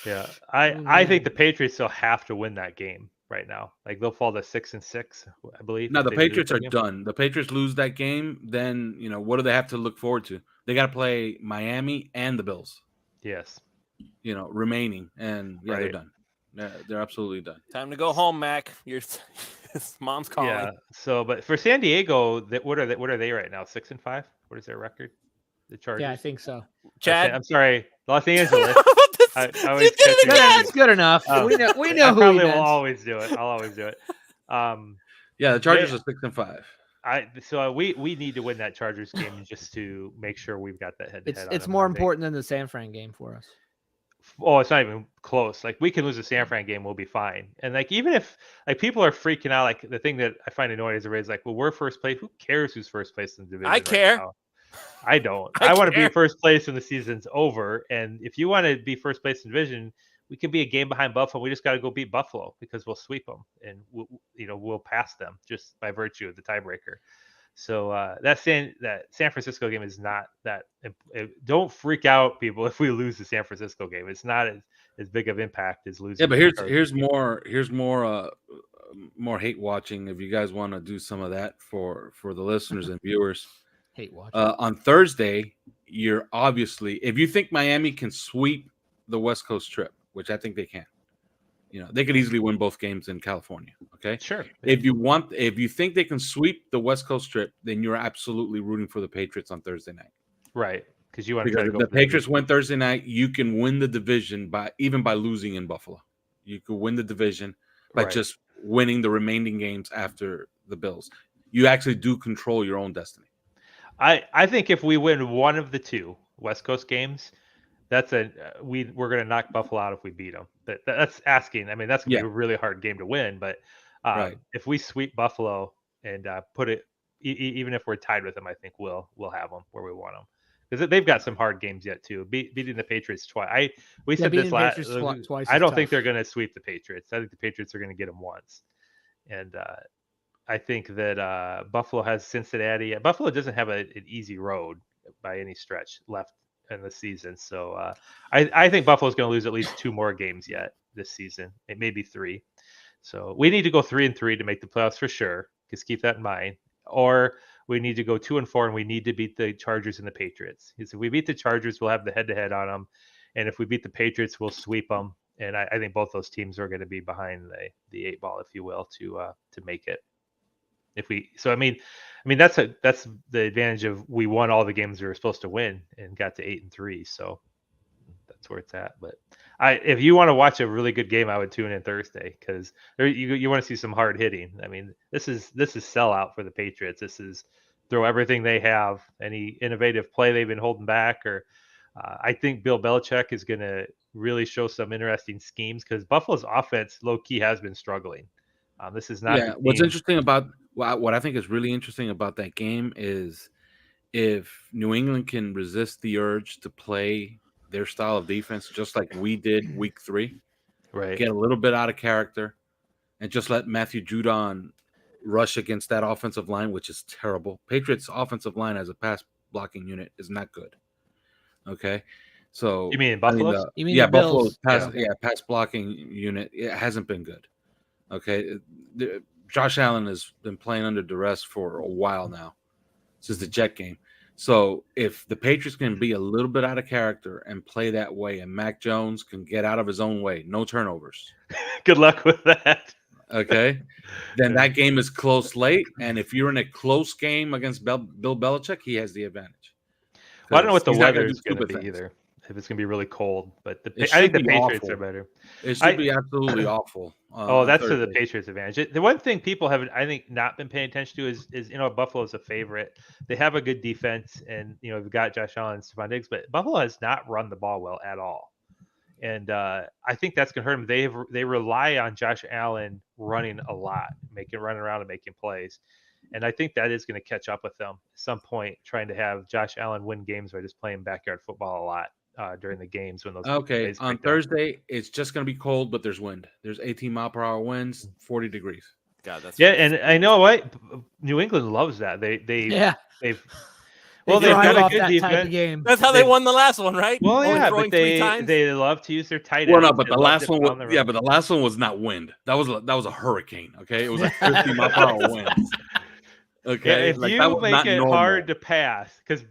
Yeah, I think the Patriots still have to win that game right now. Like they'll fall to 6-6, I believe. No, the Patriots are done. The Patriots lose that game, then what do they have to look forward to? They got to play Miami and the Bills. Yes. Remaining, and they're done. They're absolutely done. Time to go home, Mac. Your mom's calling. Yeah. So, but for San Diego, what are they right now? 6-5. What is their record? The Chargers. Yeah, I think so. Chad, I'm sorry, Los Angeles. That's good enough. We know who he probably will always do it. I'll always do it. The Chargers are 6-5. So we need to win that Chargers game just to make sure we've got that head-to-head. It's more important than the San Fran game for us. Oh, it's not even close. Like we can lose the San Fran game, we'll be fine. And like even if like people are freaking out, like the thing that I find annoying is everybody's like, well, we're first place. Who cares who's first place in the division? I care. Now? I don't. I want to be first place when the season's over. And if you want to be first place in division, we can be a game behind Buffalo. We just got to go beat Buffalo because we'll sweep them and we'll pass them just by virtue of the tiebreaker. So that San Francisco game is not that. Don't freak out, people, if we lose the San Francisco game. It's not as big of impact as losing. Yeah, but here's more hate watching. If you guys want to do some of that for the listeners and viewers, hate watching on Thursday, you're obviously, if you think Miami can sweep the West Coast trip, which I think they can. They could easily win both games in California. Okay. Sure. If you think they can sweep the West Coast trip, then you're absolutely rooting for the Patriots on Thursday night. Right. Because you want to try to If go the Patriots win Thursday night, you can win the division by losing in Buffalo. You could win the division by just winning the remaining games after the Bills. You actually do control your own destiny. I think if we win one of the two West Coast games, we're going to knock Buffalo out if we beat them. That's asking. I mean, that's going to be a really hard game to win. But if we sweep Buffalo and put it, even if we're tied with them, I think we'll have them where we want them. Because they've got some hard games yet too. Beating the Patriots twice. We said this last. Twice I don't think they're going to sweep the Patriots. I think the Patriots are going to get them once. And I think that Buffalo has Cincinnati. Buffalo doesn't have an easy road by any stretch left in the season. So I think Buffalo's going to lose at least 2 more games yet this season. It may be 3. So we need to go 3-3 to make the playoffs for sure. Just keep that in mind. Or we need to go 2-4, and we need to beat the Chargers and the Patriots. Because if we beat the Chargers, we'll have the head-to-head on them, and if we beat the Patriots, we'll sweep them. And I think both those teams are going to be behind the 8 ball, if you will, to make it. I mean that's the advantage of we won all the games we were supposed to win and got to 8-3. So that's where it's at. But if you want to watch a really good game, I would tune in Thursday because you want to see some hard hitting. I mean, this is sellout for the Patriots. This is throw everything they have, any innovative play they've been holding back, or I think Bill Belichick is going to really show some interesting schemes because Buffalo's offense low key has been struggling. This is not. Yeah. What's interesting about what I think is really interesting about that game is if New England can resist the urge to play their style of defense, just like we did week 3, right? Get a little bit out of character and just let Matthew Judon rush against that offensive line, which is terrible. Patriots offensive line as a pass blocking unit is not good. Okay. So you mean Buffalo? Buffalo's pass blocking unit, it hasn't been good. Okay. Josh Allen has been playing under duress for a while now, since the Jet game. So if the Patriots can be a little bit out of character and play that way, and Mac Jones can get out of his own way, no turnovers. Good luck with that. Okay. Then that game is close late. And if you're in a close game against Bill Belichick, he has the advantage. Well, I don't know what the weather is going to be either. If it's going to be really cold, but I think the Patriots are better. It should be absolutely awful. That's to the Patriots' advantage. The one thing people haven't, I think, not been paying attention to is Buffalo's a favorite. They have a good defense, and we've got Josh Allen and Stephon Diggs, but Buffalo has not run the ball well at all, and I think that's going to hurt them. They rely on Josh Allen running a lot, running around and making plays. And I think that is going to catch up with them at some point, trying to have Josh Allen win games by just playing backyard football a lot. During the games when those on Thursday it's just going to be cold, but there's wind. There's 18-mile-per-hour winds, 40 degrees. God, that's and I know what New England loves that. They've got a good defense. That's how they won the last one, right? Well, yeah, but they love to use their tight ends. Well, no, but the last one was not wind. That was a hurricane. Okay, it was like 50-mile-per-hour winds. Okay, if you make it hard to pass, because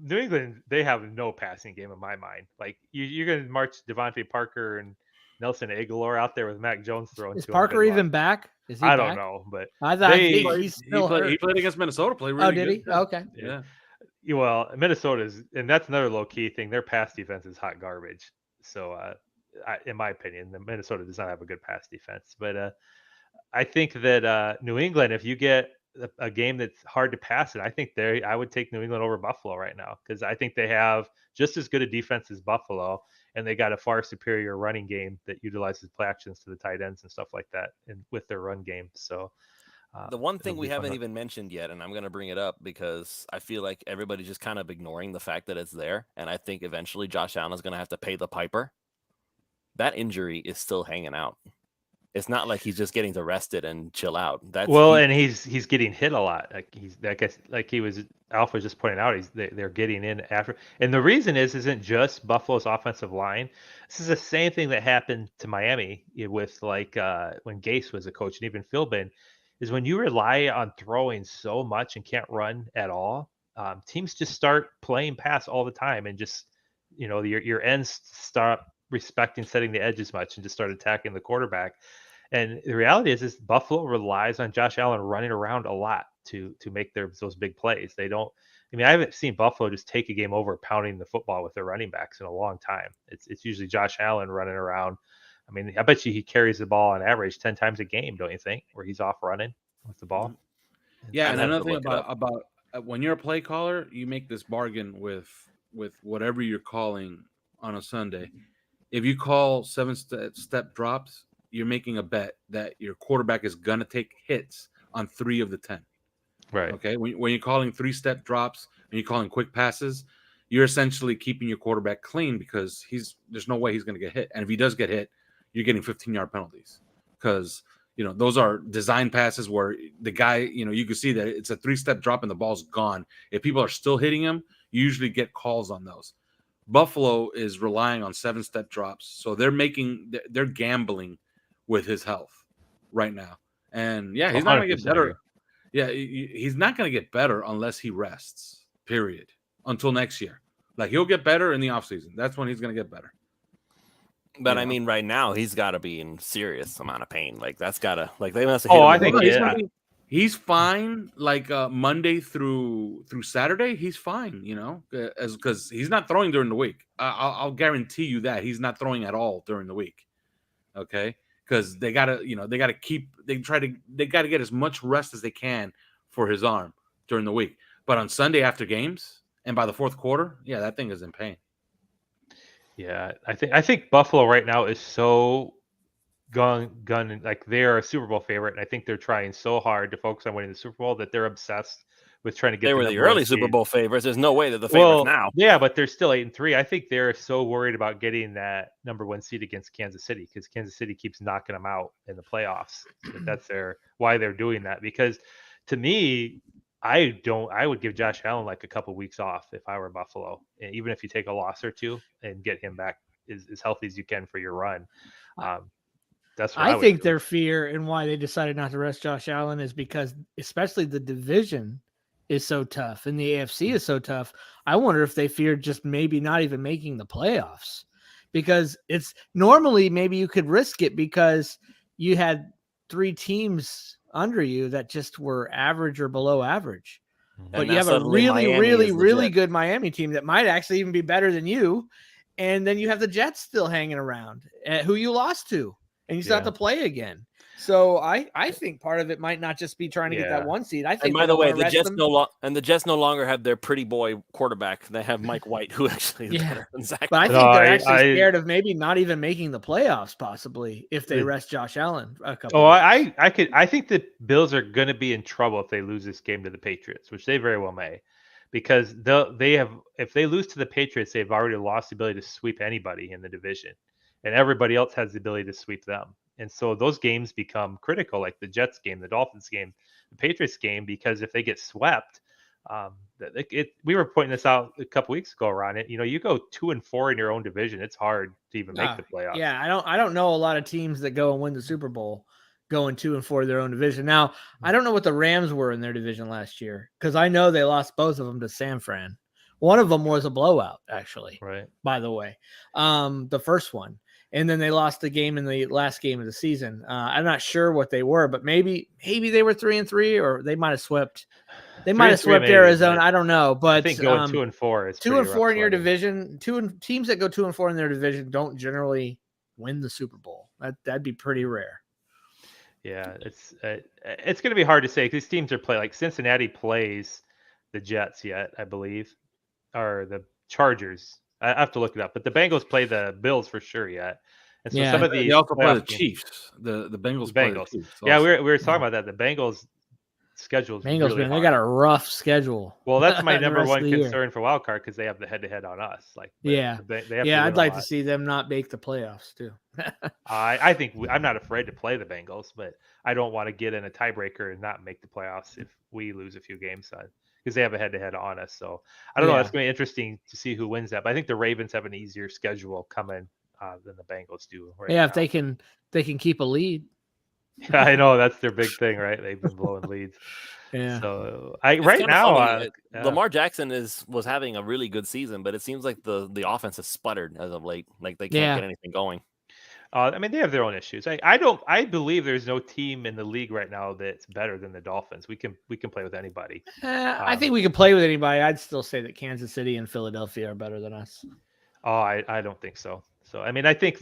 New England, they have no passing game in my mind. Like you're going to march Devontae Parker and Nelson Aguilar out there with Mac Jones throwing. Is Parker even back? Is he I back? don't know, but I thought he played against Minnesota. Played really good. Did he? Okay. Yeah. Well, Minnesota's, and that's another low key thing. Their pass defense is hot garbage. So, in my opinion, Minnesota does not have a good pass defense. But I think that New England, if you get a game that's hard to pass it, I think I would take New England over Buffalo right now because I think they have just as good a defense as Buffalo, and they got a far superior running game that utilizes play actions to the tight ends and stuff like that, and with their run game. So the one thing we haven't even mentioned yet, and I'm going to bring it up because I feel like everybody's just kind of ignoring the fact that it's there, and I think eventually Josh Allen is going to have to pay the piper. That injury is still hanging out. It's not like he's just getting arrested and chill out. And he's getting hit a lot. Alpha was just pointing out, they're getting in after. And the reason isn't just Buffalo's offensive line. This is the same thing that happened to Miami with when Gase was a coach, and even Philbin, is when you rely on throwing so much and can't run at all, teams just start playing pass all the time, and just your ends stop respecting setting the edge as much and just start attacking the quarterback. And the reality is Buffalo relies on Josh Allen running around a lot to make those big plays. They don't. I mean, I haven't seen Buffalo just take a game over pounding the football with their running backs in a long time. It's usually Josh Allen running around. I mean, I bet you he carries the ball on average 10 times a game, don't you think? Where he's off running with the ball. Yeah, I'd and have to another thing look it up. about when you're a play caller, you make this bargain with whatever you're calling on a Sunday. If you call 7-step drops, you're making a bet that your quarterback is gonna take hits on 3 of the 10. Right. Okay. When you're calling 3-step drops and you're calling quick passes, you're essentially keeping your quarterback clean because there's no way he's going to get hit. And if he does get hit, you're getting 15-yard penalties because, those are design passes where the guy, you can see that it's a 3-step drop and the ball's gone. If people are still hitting him, you usually get calls on those. Buffalo is relying on 7-step drops. So they're gambling with his health right now. And yeah, he's not going to get better. Yeah, he's not going to get better unless he rests, period, until next year. Like, he'll get better in the offseason. That's when he's going to get better. But I mean, right now, he's got to be in serious amount of pain. Like, that's got to, like, they must have hit him. He's fine. Like, Monday through Saturday, he's fine, because he's not throwing during the week. I'll guarantee you that he's not throwing at all during the week. Okay. Because they gotta get as much rest as they can for his arm during the week. But on Sunday after games and by the fourth quarter, yeah, that thing is in pain. Yeah, I think Buffalo right now is so gun like they're a Super Bowl favorite, and I think they're trying so hard to focus on winning the Super Bowl that they're obsessed with trying to get. They were the early Super Bowl favorites. There's no way they're the favorites now. Yeah, but they're still 8-3. I think they're so worried about getting that number 1 seed against Kansas City because Kansas City keeps knocking them out in the playoffs. That's why they're doing that. Because to me, I would give Josh Allen like a couple weeks off if I were Buffalo, and even if you take a loss or two and get him back as healthy as you can for your run. That's what I think their fear and why they decided not to rest Josh Allen is because especially the division is so tough and the AFC is so tough. I wonder if they feared just maybe not even making the playoffs because it's normally maybe you could risk it because you had 3 teams under you that just were average or below average. But you have a really good Miami team that might actually even be better than you. And then you have the Jets still hanging around who you lost to. And you still have to play again. So I think part of it might not just be trying to get that 1 seed. I think. And by the way, the Jets no longer have their pretty boy quarterback. They have Mike White, who actually is better than Zach. But I think they're actually scared of maybe not even making the playoffs, possibly if they rest Josh Allen a couple. I think the Bills are going to be in trouble if they lose this game to the Patriots, which they very well may, because if they lose to the Patriots, they've already lost the ability to sweep anybody in the division. And everybody else has the ability to sweep them. And so those games become critical, like the Jets game, the Dolphins game, the Patriots game, because if they get swept, we were pointing this out a couple weeks ago, Ron. You go 2-4 in your own division, it's hard to even make the playoffs. Yeah, I don't know a lot of teams that go and win the Super Bowl going 2-4 in their own division. Now, I don't know what the Rams were in their division last year because I know they lost both of them to San Fran. One of them was a blowout, actually. Right. By the way, the first one. And then they lost the game in the last game of the season. I'm not sure what they were, but maybe they were 3-3, or they might have swept. They might have swept Arizona. I don't know, but I think going 2-4 is 2-4 in your division. Teams that go 2-4 in their division don't generally win the Super Bowl. That'd be pretty rare. Yeah, it's going to be hard to say. These teams are playing. Like Cincinnati plays the Jets yet, I believe, or the Chargers. I have to look it up, but the Bengals play the Bills for sure yet. And so some of these they also play the Chiefs. The Bengals play the Chiefs also. Yeah, we were talking about that. The Bengals schedule is really hard. They got a rough schedule. Well, that's my number one concern for wild card because they have the head-to-head on us. I'd like to see them not make the playoffs too. I think I'm not afraid to play the Bengals, but I don't want to get in a tiebreaker and not make the playoffs if we lose a few games because they have a head-to-head on us. So I don't know. It's going to be interesting to see who wins that. But I think the Ravens have an easier schedule coming than the Bengals do. If they can keep a lead. I know that's their big thing, right? They've been blowing leads. Yeah. So It's right kinda now, funny, yeah. Lamar Jackson was having a really good season, but it seems like the offense has sputtered as of late. Like they can't Yeah. get anything going. I mean, they have their own issues. I believe there's no team in the league right now that's better than the Dolphins. We can play with anybody. I think we can play with anybody. I'd still say that Kansas City and Philadelphia are better than us. Oh, I don't think so. So I mean, I think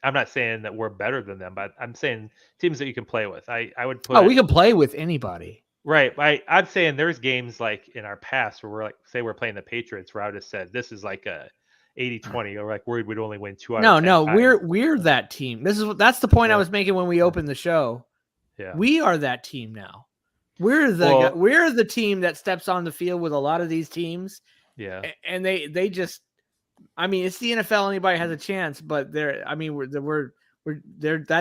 I'm not saying that we're better than them, but I'm saying teams that you can play with. I would put. We can play with anybody. Right. I'm saying there's games like in our past where we're like, say we're playing the Patriots, where I would have said this is like a 80-20, or like worried we'd only win 2 out of 10 No, times. we're that team. That's the point I Yeah. was making when we opened the show. Yeah. We are that team now. We're the team that steps on the field with a lot of these teams. Yeah. And they just, I mean, it's the NFL. Anybody has a chance, but that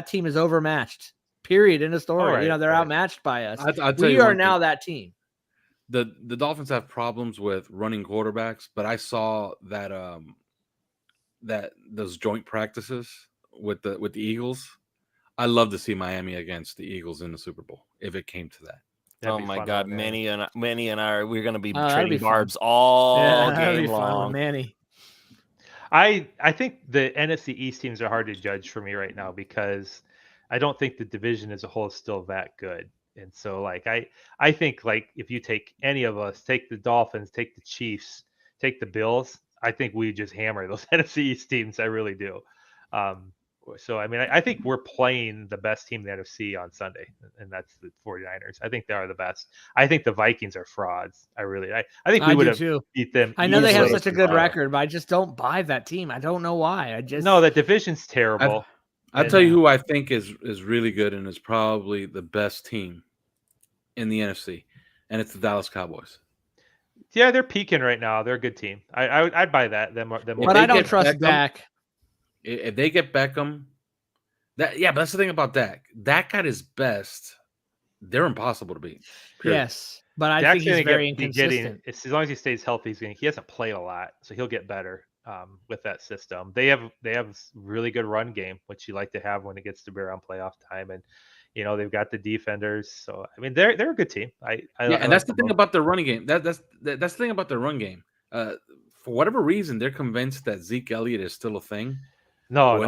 team is overmatched. Period. In the story. Right, they're right. outmatched by us. I'll tell We you are one now thing. that team. The Dolphins have problems with running quarterbacks, but I saw that that those joint practices with the Eagles. I love to see Miami against the Eagles in the Super Bowl if it came to that. That'd Oh be my fun God, one, yeah. Manny and I, we're gonna be that'd trading be fun. barbs all that'd game be fun with long. Manny. I think the NFC East teams are hard to judge for me right now because I don't think the division as a whole is still that good. And so like I think like if you take any of us, take the Dolphins, take the Chiefs, take the Bills, I think we just hammer those NFC East teams. I really do. So I mean I think we're playing the best team in the NFC on Sunday, and that's the 49ers. I think they are the best. I think the Vikings are frauds. I think we would have beat them. I know they have easily. such a good record, but I just don't buy that team. I don't know why. No, that division's terrible. I'll tell you who I think is really good and is probably the best team in the NFC, and it's the Dallas Cowboys. Yeah, they're peaking right now. They're a good team. I'd buy that. But I don't trust Dak. If they get Beckham, but that's the thing about Dak. Dak at his best, they're impossible to beat. Period. Yes, but I think he's very inconsistent. As long as he stays healthy, he hasn't played a lot, so he'll get better with that system. They have really good run game, which you like to have when it gets to be around playoff time, and they've got the defenders. So I mean, they're a good team. And that's the thing about their running game. That's the thing about their run game. For whatever reason, they're convinced that Zeke Elliott is still a thing. No,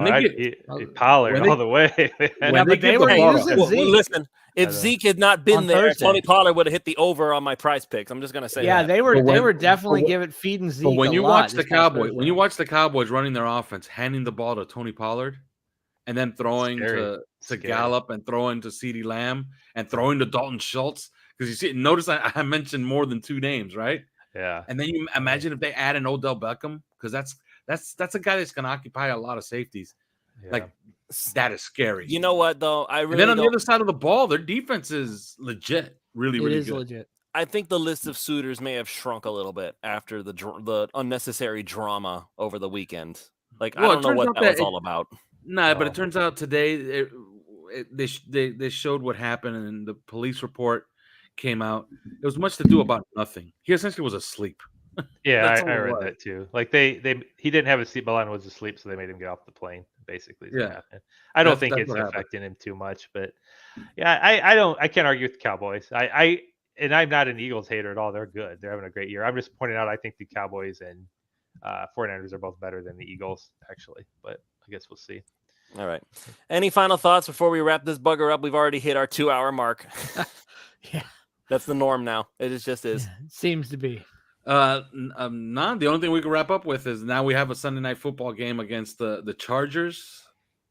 Pollard all the way. But they were using Zeke. Listen, if Zeke had not been there, Tony Pollard would have hit the over on my prize picks. I'm just gonna say. Yeah, that. they were definitely feeding Zeke. But when you watch the Cowboys, when you watch the Cowboys running their offense, handing the ball to Tony Pollard, and then throwing to Gallup and throwing to CeeDee Lamb and throwing to Dalton Schultz, because notice I mentioned more than 2 names, right? Yeah. And then you imagine if they add an Odell Beckham, because that's a guy that's going to occupy a lot of safeties. Yeah. Like that is scary. You know what though? And then on the other side of the ball, their defense is legit, really good. Legit. I think the list of suitors may have shrunk a little bit after the unnecessary drama over the weekend. Like I don't know what that was all about. But it turns out today they showed what happened, and the police report came out. It was much to do about nothing. He essentially was asleep. Yeah, I read that too. Like he didn't have a seatbelt on, was asleep, so they made him get off the plane. Basically, I don't think it's affecting him too much, but yeah, I can't argue with the Cowboys. And I'm not an Eagles hater at all. They're good. They're having a great year. I'm just pointing out I think the Cowboys and 49ers are both better than the Eagles, actually. But I guess we'll see. All right. Any final thoughts before we wrap this bugger up? We've already hit our 2-hour mark. Yeah, that's the norm now. It just is. Yeah, it seems to be. No, the only thing we can wrap up with is now we have a Sunday night football game against the Chargers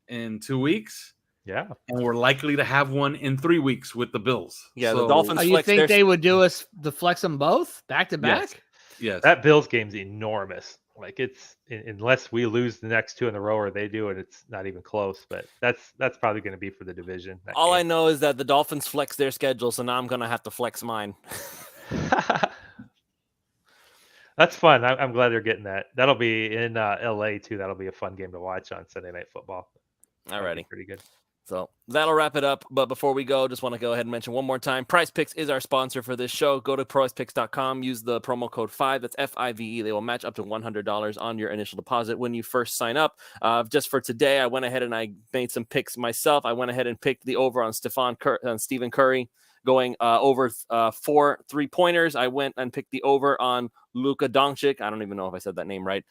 in 2 weeks. Yeah, and we're likely to have one in 3 weeks with the Bills. Yeah, the Dolphins. You think they would do us the flex them both back to back? Yes. That Bills game's enormous. Like it's unless we lose the next 2 in a row or they do, and it's not even close. But that's probably going to be for the division. All I know is that the Dolphins flex their schedule, so now I'm going to have to flex mine. That's fun. I'm glad they're getting that. That'll be in LA too. That'll be a fun game to watch on Sunday Night Football. Alrighty, pretty good. So that'll wrap it up. But before we go, just want to go ahead and mention one more time, Prize Picks is our sponsor for this show. Go to prizepicks.com, use the promo code 5, that's FIVE. They will match up to $100 on your initial deposit when you first sign up. Just for today, I went ahead and I made some picks myself. I went ahead and picked the over on Stephen Curry going over 4 3-pointers. I went and picked the over on Luka Doncic. I don't even know if I said that name right.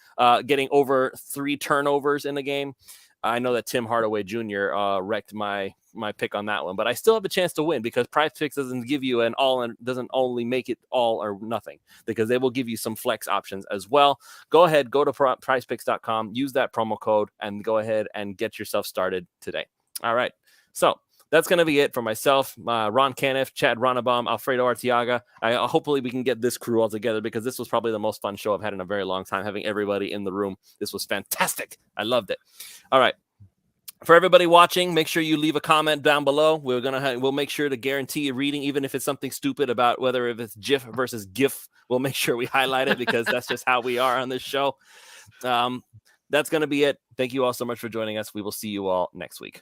Getting over 3 turnovers in the game. I know that Tim Hardaway Jr. Wrecked my pick on that one, but I still have a chance to win because Prize Picks doesn't give you an all and doesn't only make it all or nothing, because they will give you some flex options as well. Go ahead, go to prizepicks.com, use that promo code, and go ahead and get yourself started today. All right. So that's going to be it for myself, Ron Caniff, Chad Ronnebaum, Alfredo Arteaga. Hopefully we can get this crew all together, because this was probably the most fun show I've had in a very long time, having everybody in the room. This was fantastic. I loved it. All right. For everybody watching, make sure you leave a comment down below. We'll make sure to guarantee a reading, even if it's something stupid about whether if it's GIF versus GIF. We'll make sure we highlight it, because that's just how we are on this show. That's going to be it. Thank you all so much for joining us. We will see you all next week.